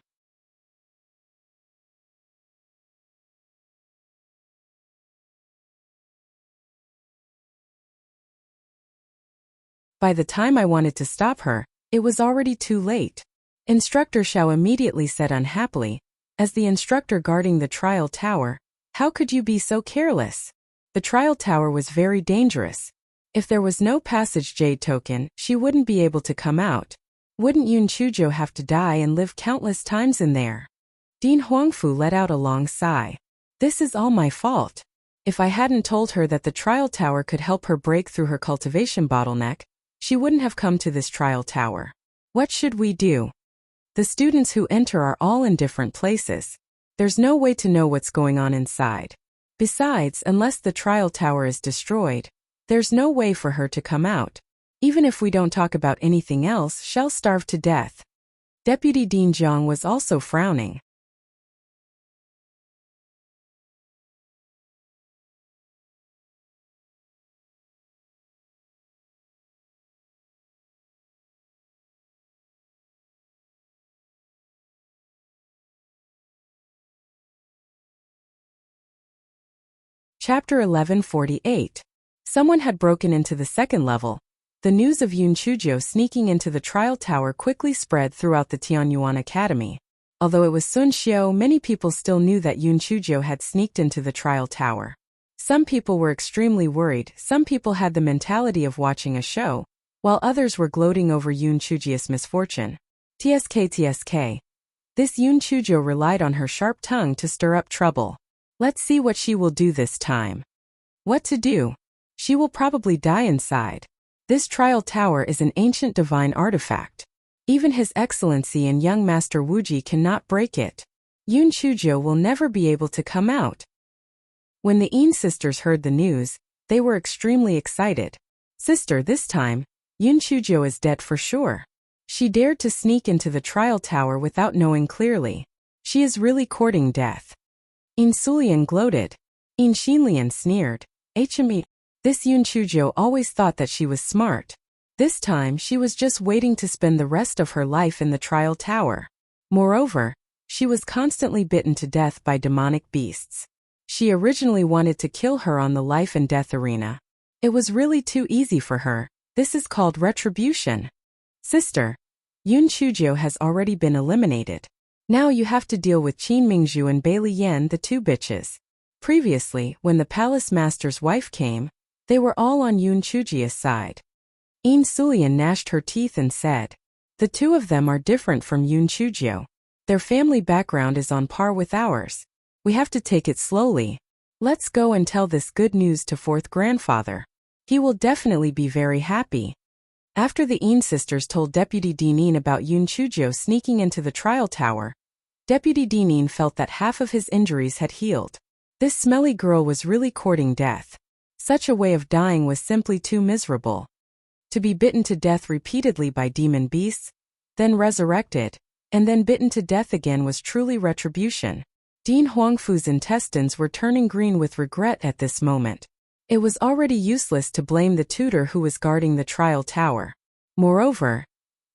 By the time I wanted to stop her, it was already too late. Instructor Xiao immediately said unhappily, as the instructor guarding the trial tower, how could you be so careless? The trial tower was very dangerous. If there was no passage jade token, she wouldn't be able to come out. Wouldn't Yun Chujo have to die and live countless times in there? Dean Huangfu let out a long sigh. This is all my fault. If I hadn't told her that the trial tower could help her break through her cultivation bottleneck, she wouldn't have come to this trial tower. What should we do? The students who enter are all in different places. There's no way to know what's going on inside. Besides, unless the trial tower is destroyed, there's no way for her to come out. Even if we don't talk about anything else, she'll starve to death. Deputy Dean Zhang was also frowning. Chapter 1148. Someone had broken into the second level. The news of Yun Chujo sneaking into the trial tower quickly spread throughout the Tianyuan Academy. Although it was Sun Xiao, many people still knew that Yun Chujo had sneaked into the trial tower. Some people were extremely worried, some people had the mentality of watching a show, while others were gloating over Yun Chujo's misfortune. TSK. This Yun Chujo relied on her sharp tongue to stir up trouble. Let's see what she will do this time. What to do? She will probably die inside. This trial tower is an ancient divine artifact. Even His Excellency and young Master Wuji cannot break it. Yun Chujo will never be able to come out. When the Yin sisters heard the news, they were extremely excited. Sister, this time, Yun Chujo is dead for sure. She dared to sneak into the trial tower without knowing clearly. She is really courting death. Yin Sulian gloated. Yin Xinlian sneered. HME. This Yun Chujo always thought that she was smart. This time she was just waiting to spend the rest of her life in the trial tower. Moreover, she was constantly bitten to death by demonic beasts. She originally wanted to kill her on the life and death arena. It was really too easy for her. This is called retribution. Sister, Yun Chujo has already been eliminated. Now you have to deal with Qin Mingzhu and Bailey Yan, the two bitches. Previously, when the palace master's wife came, they were all on Yun Chujo's side. Yin Sulian gnashed her teeth and said, the two of them are different from Yun Chujo. Their family background is on par with ours. We have to take it slowly. Let's go and tell this good news to fourth grandfather. He will definitely be very happy. After the Yin sisters told Deputy Dean Yin about Yun Chujo sneaking into the trial tower, Deputy Dean Yin felt that half of his injuries had healed. This smelly girl was really courting death. Such a way of dying was simply too miserable. To be bitten to death repeatedly by demon beasts, then resurrected, and then bitten to death again was truly retribution. Dean Huangfu's intestines were turning green with regret at this moment. It was already useless to blame the tutor who was guarding the trial tower. Moreover,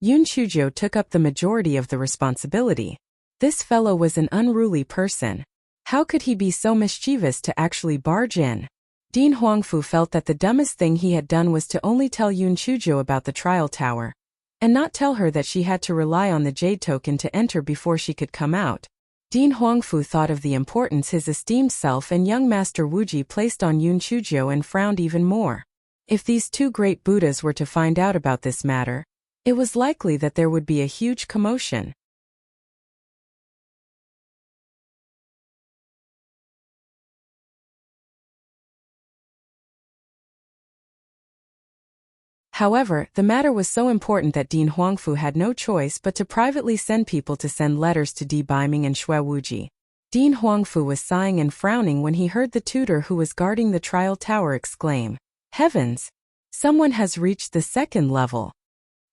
Yun Chuzhou took up the majority of the responsibility. This fellow was an unruly person. How could he be so mischievous to actually barge in? Dean Huangfu felt that the dumbest thing he had done was to only tell Yun Chuzhou about the trial tower, and not tell her that she had to rely on the jade token to enter before she could come out. Dean Huangfu thought of the importance his esteemed self and young Master Wuji placed on Yun Chuzhou and frowned even more. If these two great Buddhas were to find out about this matter, it was likely that there would be a huge commotion. However, the matter was so important that Dean Huangfu had no choice but to privately send people to send letters to Di Biming and Xue Wuji. Dean Huangfu was sighing and frowning when he heard the tutor who was guarding the trial tower exclaim, "Heavens! Someone has reached the second level."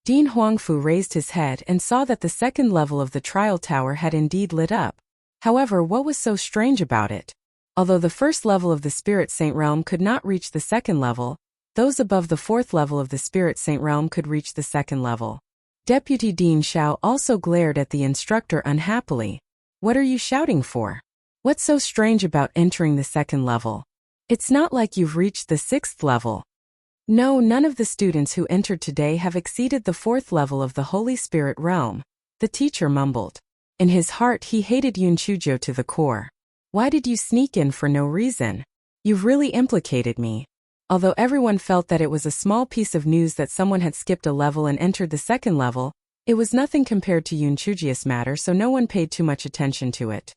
Dean Huangfu raised his head and saw that the second level of the trial tower had indeed lit up. However, what was so strange about it? Although the first level of the Spirit Saint Realm could not reach the second level, those above the fourth level of the Spirit Saint Realm could reach the second level. Deputy Dean Xiao also glared at the instructor unhappily. "What are you shouting for? What's so strange about entering the second level? It's not like you've reached the sixth level." "No, none of the students who entered today have exceeded the fourth level of the Holy Spirit Realm," the teacher mumbled. In his heart he hated Yun Chuzhou to the core. "Why did you sneak in for no reason? You've really implicated me." Although everyone felt that it was a small piece of news that someone had skipped a level and entered the second level, it was nothing compared to Yun Chuzhou's matter, so no one paid too much attention to it.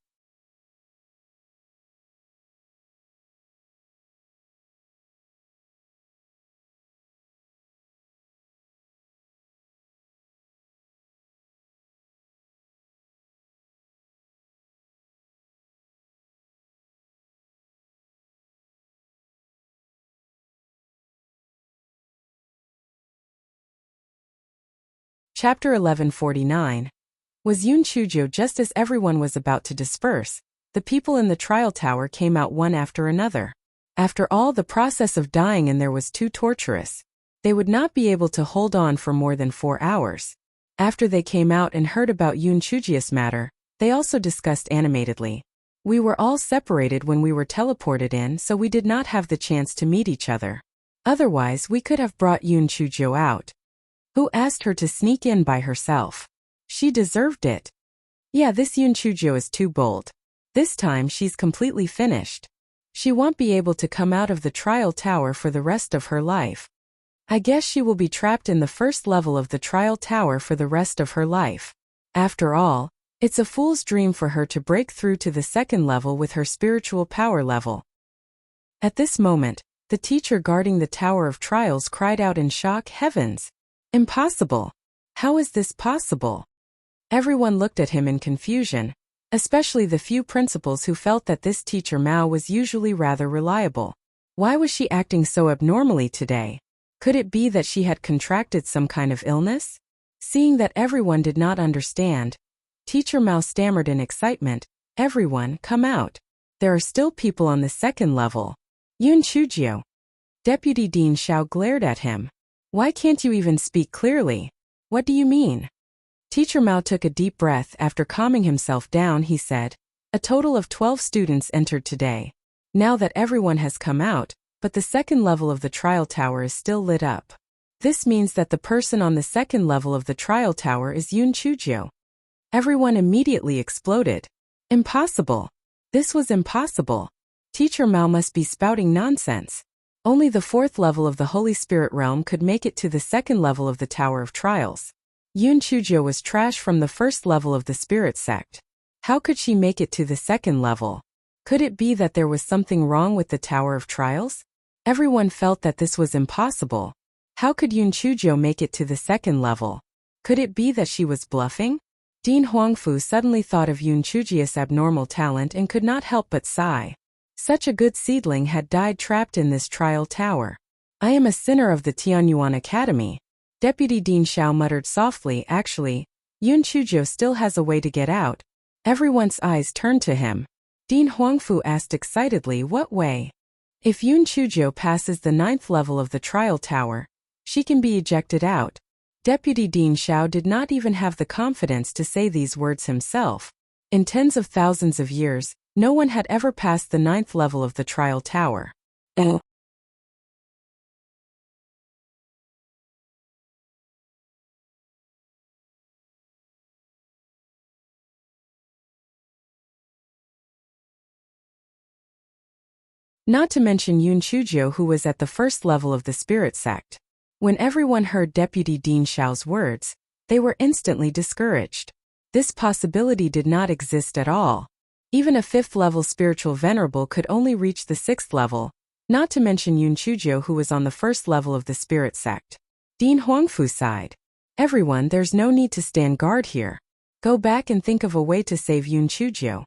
Chapter 1149. Was Yun Chuzhou just as everyone was about to disperse? The people in the trial tower came out one after another. After all, the process of dying in there was too torturous. They would not be able to hold on for more than 4 hours. After they came out and heard about Yun Chuzhou's matter, they also discussed animatedly. "We were all separated when we were teleported in, so we did not have the chance to meet each other. Otherwise, we could have brought Yun Chuzhou out. Who asked her to sneak in by herself? She deserved it. Yeah, this Yun Chuzhou is too bold. This time she's completely finished. She won't be able to come out of the trial tower for the rest of her life. I guess she will be trapped in the first level of the trial tower for the rest of her life. After all, it's a fool's dream for her to break through to the second level with her spiritual power level." At this moment, the teacher guarding the Tower of Trials cried out in shock, "Heavens! Impossible! How is this possible?" Everyone looked at him in confusion, especially the few principals who felt that this teacher Mao was usually rather reliable. Why was she acting so abnormally today? Could it be that she had contracted some kind of illness? Seeing that everyone did not understand, Teacher Mao stammered in excitement, "Everyone, come out. There are still people on the second level." "Yun Chuzhou." Deputy Dean Xiao glared at him. "Why can't you even speak clearly? What do you mean?" Teacher Mao took a deep breath. After calming himself down, he said, "A total of 12 students entered today. Now that everyone has come out, but the second level of the trial tower is still lit up. This means that the person on the second level of the trial tower is Yun Chuzhou." Everyone immediately exploded. Impossible. This was impossible. Teacher Mao must be spouting nonsense. Only the fourth level of the Holy Spirit Realm could make it to the second level of the Tower of Trials. Yun Chuzhou was trash from the first level of the Spirit Sect. How could she make it to the second level? Could it be that there was something wrong with the Tower of Trials? Everyone felt that this was impossible. How could Yun Chuzhou make it to the second level? Could it be that she was bluffing? Dean Huangfu suddenly thought of Yun Chuzhou's abnormal talent and could not help but sigh. Such a good seedling had died trapped in this trial tower. "I am a sinner of the Tianyuan Academy." Deputy Dean Xiao muttered softly, "Actually, Yun Chuzhou still has a way to get out." Everyone's eyes turned to him. Dean Huangfu asked excitedly, "What way?" "If Yun Chuzhou passes the 9th level of the trial tower, she can be ejected out." Deputy Dean Xiao did not even have the confidence to say these words himself. In tens of thousands of years, no one had ever passed the 9th level of the trial tower. Not to mention Yun Chuzhou, who was at the 1st level of the spirit sect. When everyone heard Deputy Dean Xiao's words, they were instantly discouraged. This possibility did not exist at all. Even a 5th level spiritual venerable could only reach the 6th level, not to mention Yun Chuzhou, who was on the 1st level of the spirit sect. Dean Huangfu sighed. Everyone, there's no need to stand guard here. Go back and think of a way to save Yun Chuzhou.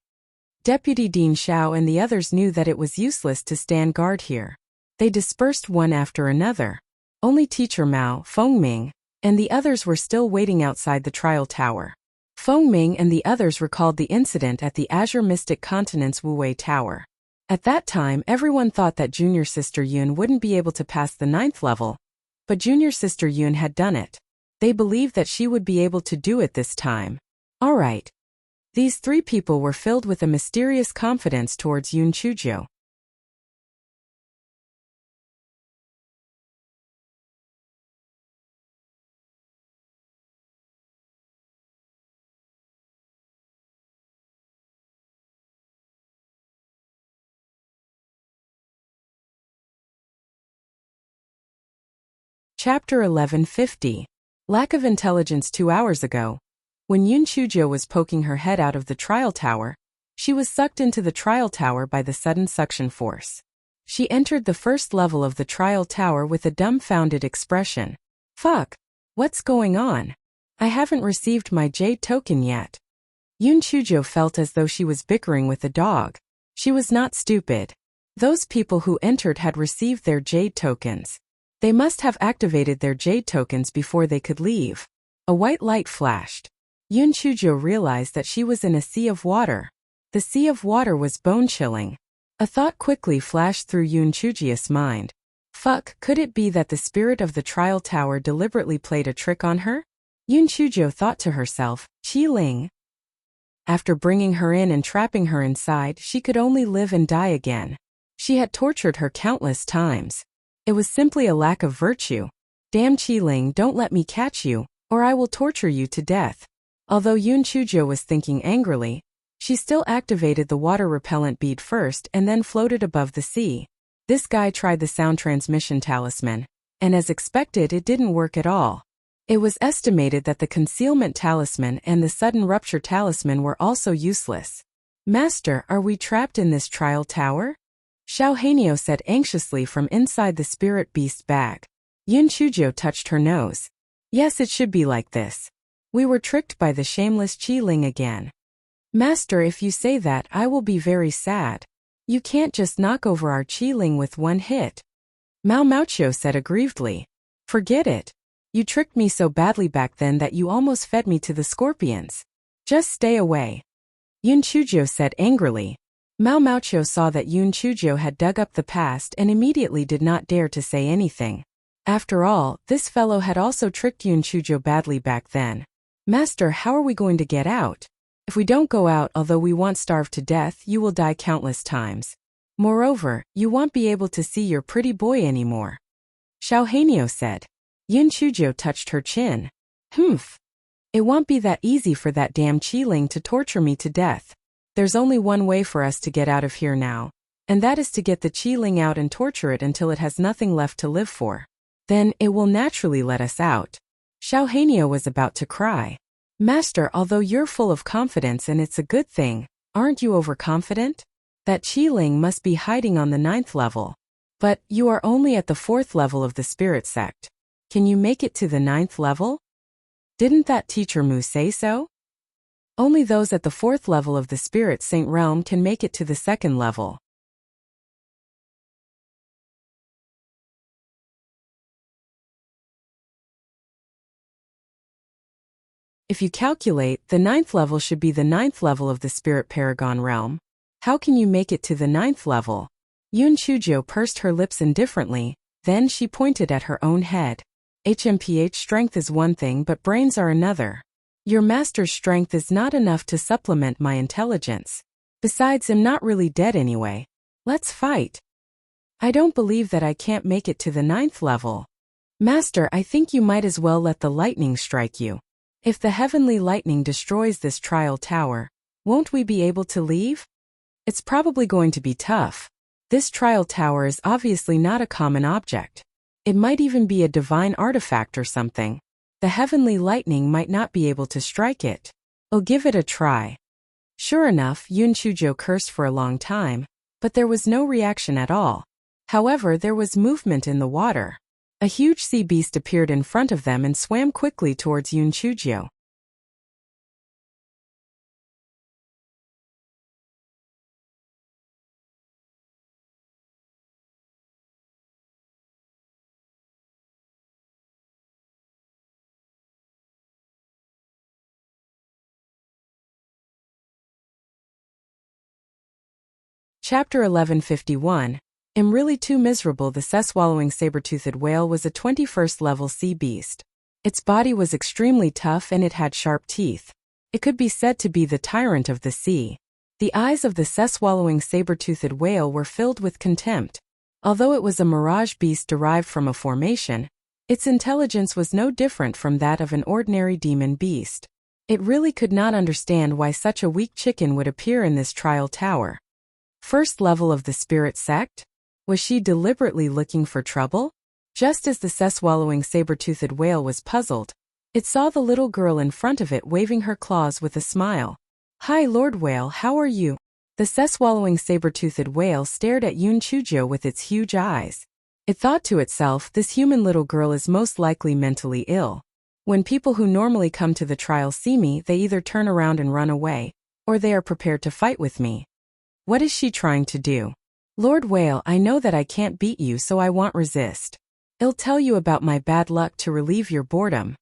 Deputy Dean Xiao and the others knew that it was useless to stand guard here. They dispersed one after another. Only Teacher Mao, Fengming, and the others were still waiting outside the trial tower. Fengming and the others recalled the incident at the Azure Mystic Continent's Wuwei Tower. At that time, everyone thought that Junior Sister Yun wouldn't be able to pass the 9th level, but Junior Sister Yun had done it. They believed that she would be able to do it this time. All right. These 3 people were filled with a mysterious confidence towards Yun Chuzhou. Chapter 1150. Lack of intelligence. 2 hours ago, when Yun Chuzhou was poking her head out of the trial tower, she was sucked into the trial tower by the sudden suction force. She entered the 1st level of the trial tower with a dumbfounded expression. Fuck! What's going on? I haven't received my jade token yet. Yun Chuzhou felt as though she was bickering with a dog. She was not stupid. Those people who entered had received their jade tokens. They must have activated their jade tokens before they could leave. A white light flashed. Yun Chuzhou realized that she was in a sea of water. The sea of water was bone-chilling. A thought quickly flashed through Yun Chuzhou's mind. Fuck, could it be that the spirit of the trial tower deliberately played a trick on her? Yun Chuzhou thought to herself, Qi Ling. After bringing her in and trapping her inside, she could only live and die again. She had tortured her countless times. It was simply a lack of virtue. Damn Qi Ling, don't let me catch you, or I will torture you to death. Although Yun Chuzhou was thinking angrily, she still activated the water repellent bead first and then floated above the sea. This guy tried the sound transmission talisman, and as expected, it didn't work at all. It was estimated that the concealment talisman and the sudden rupture talisman were also useless. Master, are we trapped in this trial tower? Xiao Hanyo said anxiously from inside the spirit beast bag. Yun Chuzhou touched her nose. Yes, it should be like this. We were tricked by the shameless Qi Ling again. Master, if you say that, I will be very sad. You can't just knock over our Qi Ling with one hit. Mao Maoqiu said aggrievedly. Forget it. You tricked me so badly back then that you almost fed me to the scorpions. Just stay away. Yun Chuzhou said angrily. Mao Maoqiu saw that Yun Chuzhou had dug up the past and immediately did not dare to say anything. After all, this fellow had also tricked Yun Chuzhou badly back then. Master, how are we going to get out? If we don't go out, although we won't starve to death, you will die countless times. Moreover, you won't be able to see your pretty boy anymore. Xiao Hanyo said. Yun Chuzhou touched her chin. Humph. It won't be that easy for that damn Qi Ling to torture me to death. There's only one way for us to get out of here now, and that is to get the Qi Ling out and torture it until it has nothing left to live for. Then, it will naturally let us out. Xiao Hanyo was about to cry. Master, although you're full of confidence and it's a good thing, aren't you overconfident? That Qi Ling must be hiding on the 9th level. But, you are only at the 4th level of the spirit sect. Can you make it to the 9th level? Didn't that teacher Mu say so? Only those at the 4th level of the spirit saint realm can make it to the 2nd level. If you calculate, the 9th level should be the 9th level of the spirit paragon realm. How can you make it to the 9th level? Yun Chuzhou pursed her lips indifferently, then she pointed at her own head. HMPH strength is one thing but brains are another. Your master's strength is not enough to supplement my intelligence. Besides, I'm not really dead anyway. Let's fight. I don't believe that I can't make it to the 9th level. Master, I think you might as well let the lightning strike you. If the heavenly lightning destroys this trial tower, won't we be able to leave? It's probably going to be tough. This trial tower is obviously not a common object. It might even be a divine artifact or something. The heavenly lightning might not be able to strike it. I'll give it a try. Sure enough, Yun Chujo cursed for a long time, but there was no reaction at all. However, there was movement in the water. A huge sea beast appeared in front of them and swam quickly towards Yun Chujo. Chapter 1151. I'm really too miserable. The sea-swallowing saber-toothed whale was a 21st level sea beast. Its body was extremely tough and it had sharp teeth. It could be said to be the tyrant of the sea. The eyes of the sea-swallowing saber-toothed whale were filled with contempt. Although it was a mirage beast derived from a formation, its intelligence was no different from that of an ordinary demon beast. It really could not understand why such a weak chicken would appear in this trial tower. First level of the spirit sect? Was she deliberately looking for trouble? Just as the sea-swallowing saber-toothed whale was puzzled, it saw the little girl in front of it waving her claws with a smile. Hi Lord Whale, how are you? The sea-swallowing saber-toothed whale stared at Yun Chujo with its huge eyes. It thought to itself, this human little girl is most likely mentally ill. When people who normally come to the trial see me, they either turn around and run away, or they are prepared to fight with me. What is she trying to do? Lord Whale, I know that I can't beat you, so I won't resist. I'll tell you about my bad luck to relieve your boredom.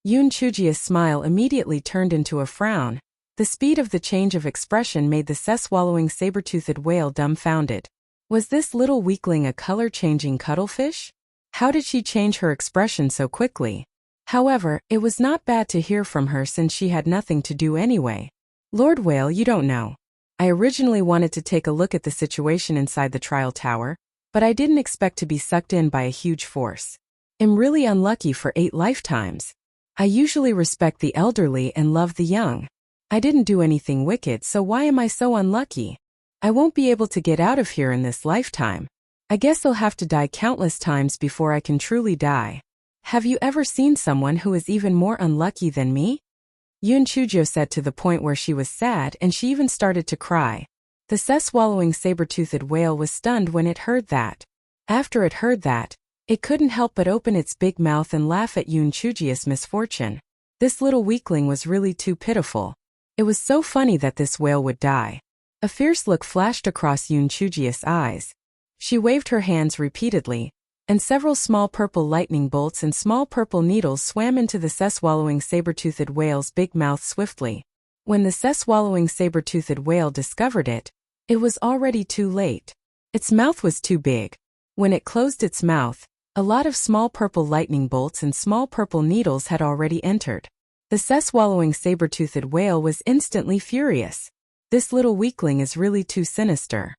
Yun Chujia's smile immediately turned into a frown. The speed of the change of expression made the sea-swallowing saber-toothed whale dumbfounded. Was this little weakling a color-changing cuttlefish? How did she change her expression so quickly? However, it was not bad to hear from her since she had nothing to do anyway. Lord Whale, you don't know. I originally wanted to take a look at the situation inside the trial tower, but I didn't expect to be sucked in by a huge force. I'm really unlucky for 8 lifetimes. I usually respect the elderly and love the young. I didn't do anything wicked, so why am I so unlucky? I won't be able to get out of here in this lifetime. I guess I'll have to die countless times before I can truly die. Have you ever seen someone who is even more unlucky than me? Yun Chujo said, to the point where she was sad and she even started to cry. The sea-swallowing saber-toothed whale was stunned when it heard that. After it heard that, it couldn't help but open its big mouth and laugh at Yun Chujia's misfortune. This little weakling was really too pitiful. It was so funny that this whale would die. A fierce look flashed across Yun Chujia's eyes. She waved her hands repeatedly, and several small purple lightning bolts and small purple needles swam into the sea-swallowing saber-toothed whale's big mouth swiftly. When the sea-swallowing saber-toothed whale discovered it, it was already too late. Its mouth was too big. When it closed its mouth, a lot of small purple lightning bolts and small purple needles had already entered. The sea-swallowing saber-toothed whale was instantly furious. This little weakling is really too sinister.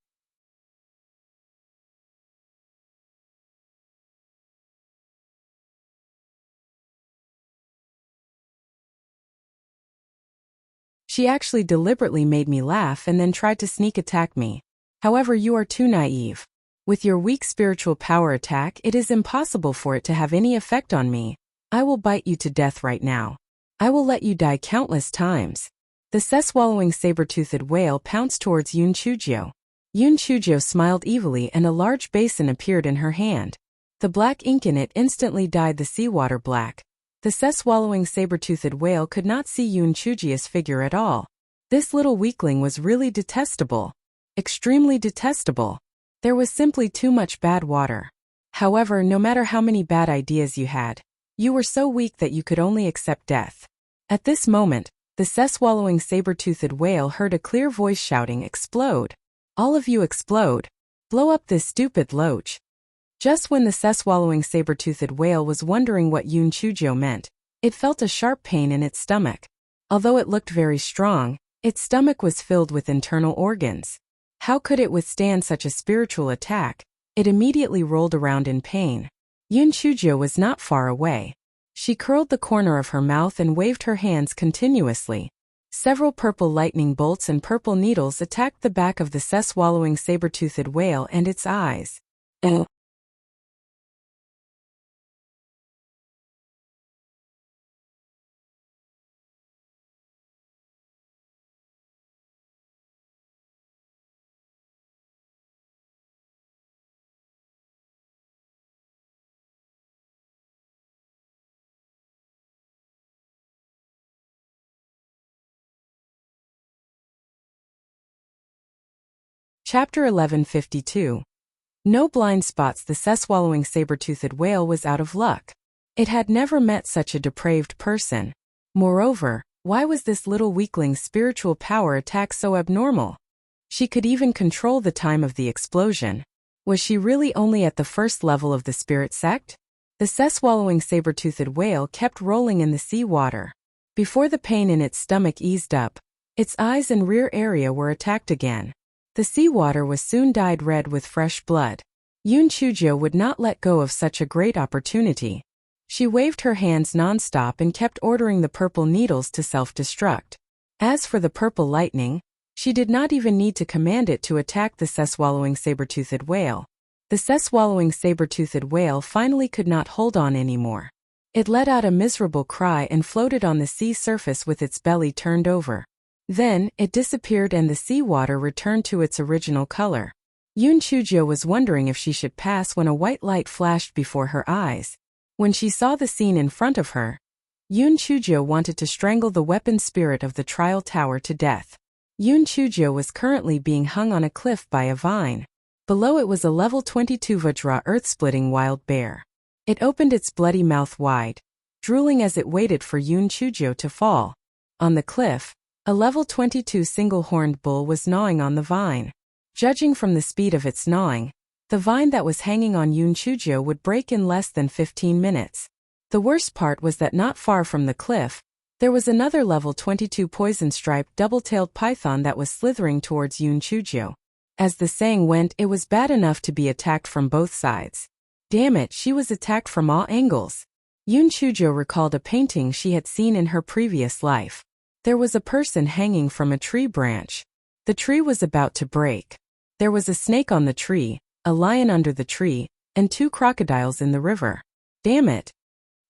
She actually deliberately made me laugh and then tried to sneak attack me. However, you are too naive. With your weak spiritual power attack, it is impossible for it to have any effect on me. I will bite you to death right now. I will let you die countless times. The sea-swallowing saber-toothed whale pounced towards Yun Chujo. Yun Chujo smiled evilly and a large basin appeared in her hand. The black ink in it instantly dyed the seawater black. The sea-swallowing saber-toothed whale could not see Yun Chujia's figure at all. This little weakling was really detestable. Extremely detestable. There was simply too much bad water. However, no matter how many bad ideas you had, you were so weak that you could only accept death. At this moment, the sea-swallowing saber-toothed whale heard a clear voice shouting, "Explode! All of you explode! Blow up this stupid loach!" Just when the swallowing saber-toothed whale was wondering what Yun Chujo meant, it felt a sharp pain in its stomach. Although it looked very strong, its stomach was filled with internal organs. How could it withstand such a spiritual attack? It immediately rolled around in pain. Yun Chujo was not far away. She curled the corner of her mouth and waved her hands continuously. Several purple lightning bolts and purple needles attacked the back of the swallowing saber-toothed whale and its eyes. Chapter 1152. No blind spots. The swallowing saber-toothed whale was out of luck. It had never met such a depraved person. Moreover, why was this little weakling's spiritual power attack so abnormal? She could even control the time of the explosion. Was she really only at the first level of the spirit sect? The swallowing saber-toothed whale kept rolling in the sea water. Before the pain in its stomach eased up, its eyes and rear area were attacked again. The seawater was soon dyed red with fresh blood. Yun Chujo would not let go of such a great opportunity. She waved her hands non-stop and kept ordering the purple needles to self-destruct. As for the purple lightning, she did not even need to command it to attack the swallowing saber-toothed whale. The swallowing saber-toothed whale finally could not hold on anymore. It let out a miserable cry and floated on the sea surface with its belly turned over. Then, it disappeared and the seawater returned to its original color. Yun Chujo was wondering if she should pass when a white light flashed before her eyes. When she saw the scene in front of her, Yun Chujo wanted to strangle the weapon spirit of the trial tower to death. Yun Chujo was currently being hung on a cliff by a vine. Below it was a level 22 Vajra earth-splitting wild bear. It opened its bloody mouth wide, drooling as it waited for Yun Chujo to fall. On the cliff, a level 22 single-horned bull was gnawing on the vine. Judging from the speed of its gnawing, the vine that was hanging on Yun Chujo would break in less than 15 minutes. The worst part was that not far from the cliff, there was another level 22 poison-striped double-tailed python that was slithering towards Yun Chujo. As the saying went, it was bad enough to be attacked from both sides. Damn it, she was attacked from all angles. Yun Chujo recalled a painting she had seen in her previous life. There was a person hanging from a tree branch. The tree was about to break. There was a snake on the tree, a lion under the tree, and 2 crocodiles in the river. Damn it.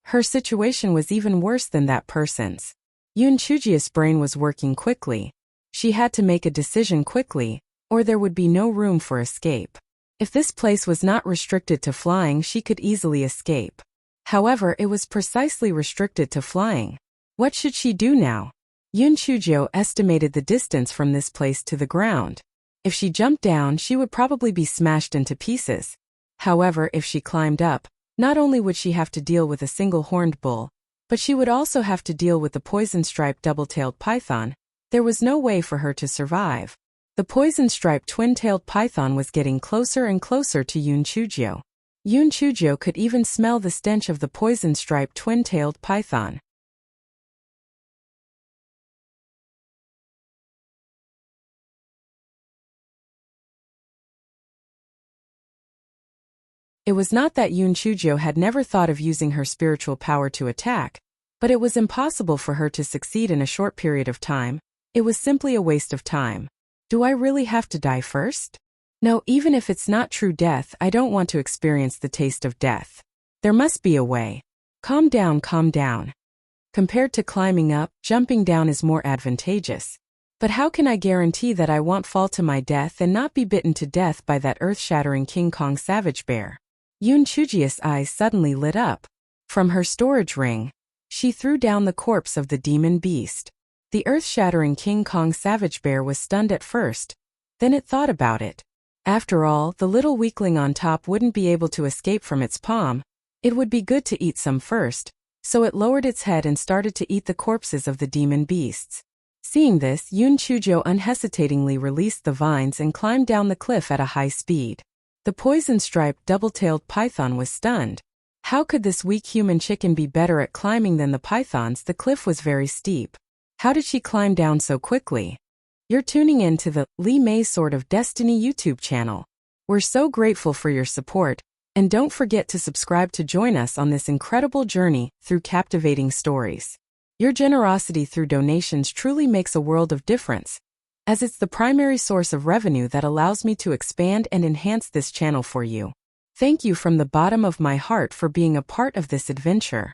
Her situation was even worse than that person's. Yun Chujo's brain was working quickly. She had to make a decision quickly, or there would be no room for escape. If this place was not restricted to flying, she could easily escape. However, it was precisely restricted to flying. What should she do now? Yun Chujo estimated the distance from this place to the ground. If she jumped down, she would probably be smashed into pieces. However, if she climbed up, not only would she have to deal with a single-horned bull, but she would also have to deal with the poison-striped double-tailed python. There was no way for her to survive. The poison-striped twin-tailed python was getting closer and closer to Yun Chujo. Yun Chujo could even smell the stench of the poison-striped twin-tailed python. It was not that Yun Chujo had never thought of using her spiritual power to attack, but it was impossible for her to succeed in a short period of time. It was simply a waste of time. Do I really have to die first? No, even if it's not true death, I don't want to experience the taste of death. There must be a way. Calm down, calm down. Compared to climbing up, jumping down is more advantageous. But how can I guarantee that I won't fall to my death and not be bitten to death by that earth-shattering King Kong savage bear? Yun Chujo's eyes suddenly lit up. From her storage ring, she threw down the corpse of the demon beast. The earth-shattering King Kong savage bear was stunned at first. Then it thought about it. After all, the little weakling on top wouldn't be able to escape from its palm. It would be good to eat some first. So it lowered its head and started to eat the corpses of the demon beasts. Seeing this, Yun Chujo unhesitatingly released the vines and climbed down the cliff at a high speed. The poison-striped double-tailed python was stunned. How could this weak human chicken be better at climbing than the pythons? The cliff was very steep. How did she climb down so quickly? You're tuning in to the Lee May's Sword of Destiny YouTube channel. We're so grateful for your support, and don't forget to subscribe to join us on this incredible journey through captivating stories. Your generosity through donations truly makes a world of difference, as it's the primary source of revenue that allows me to expand and enhance this channel for you. Thank you from the bottom of my heart for being a part of this adventure.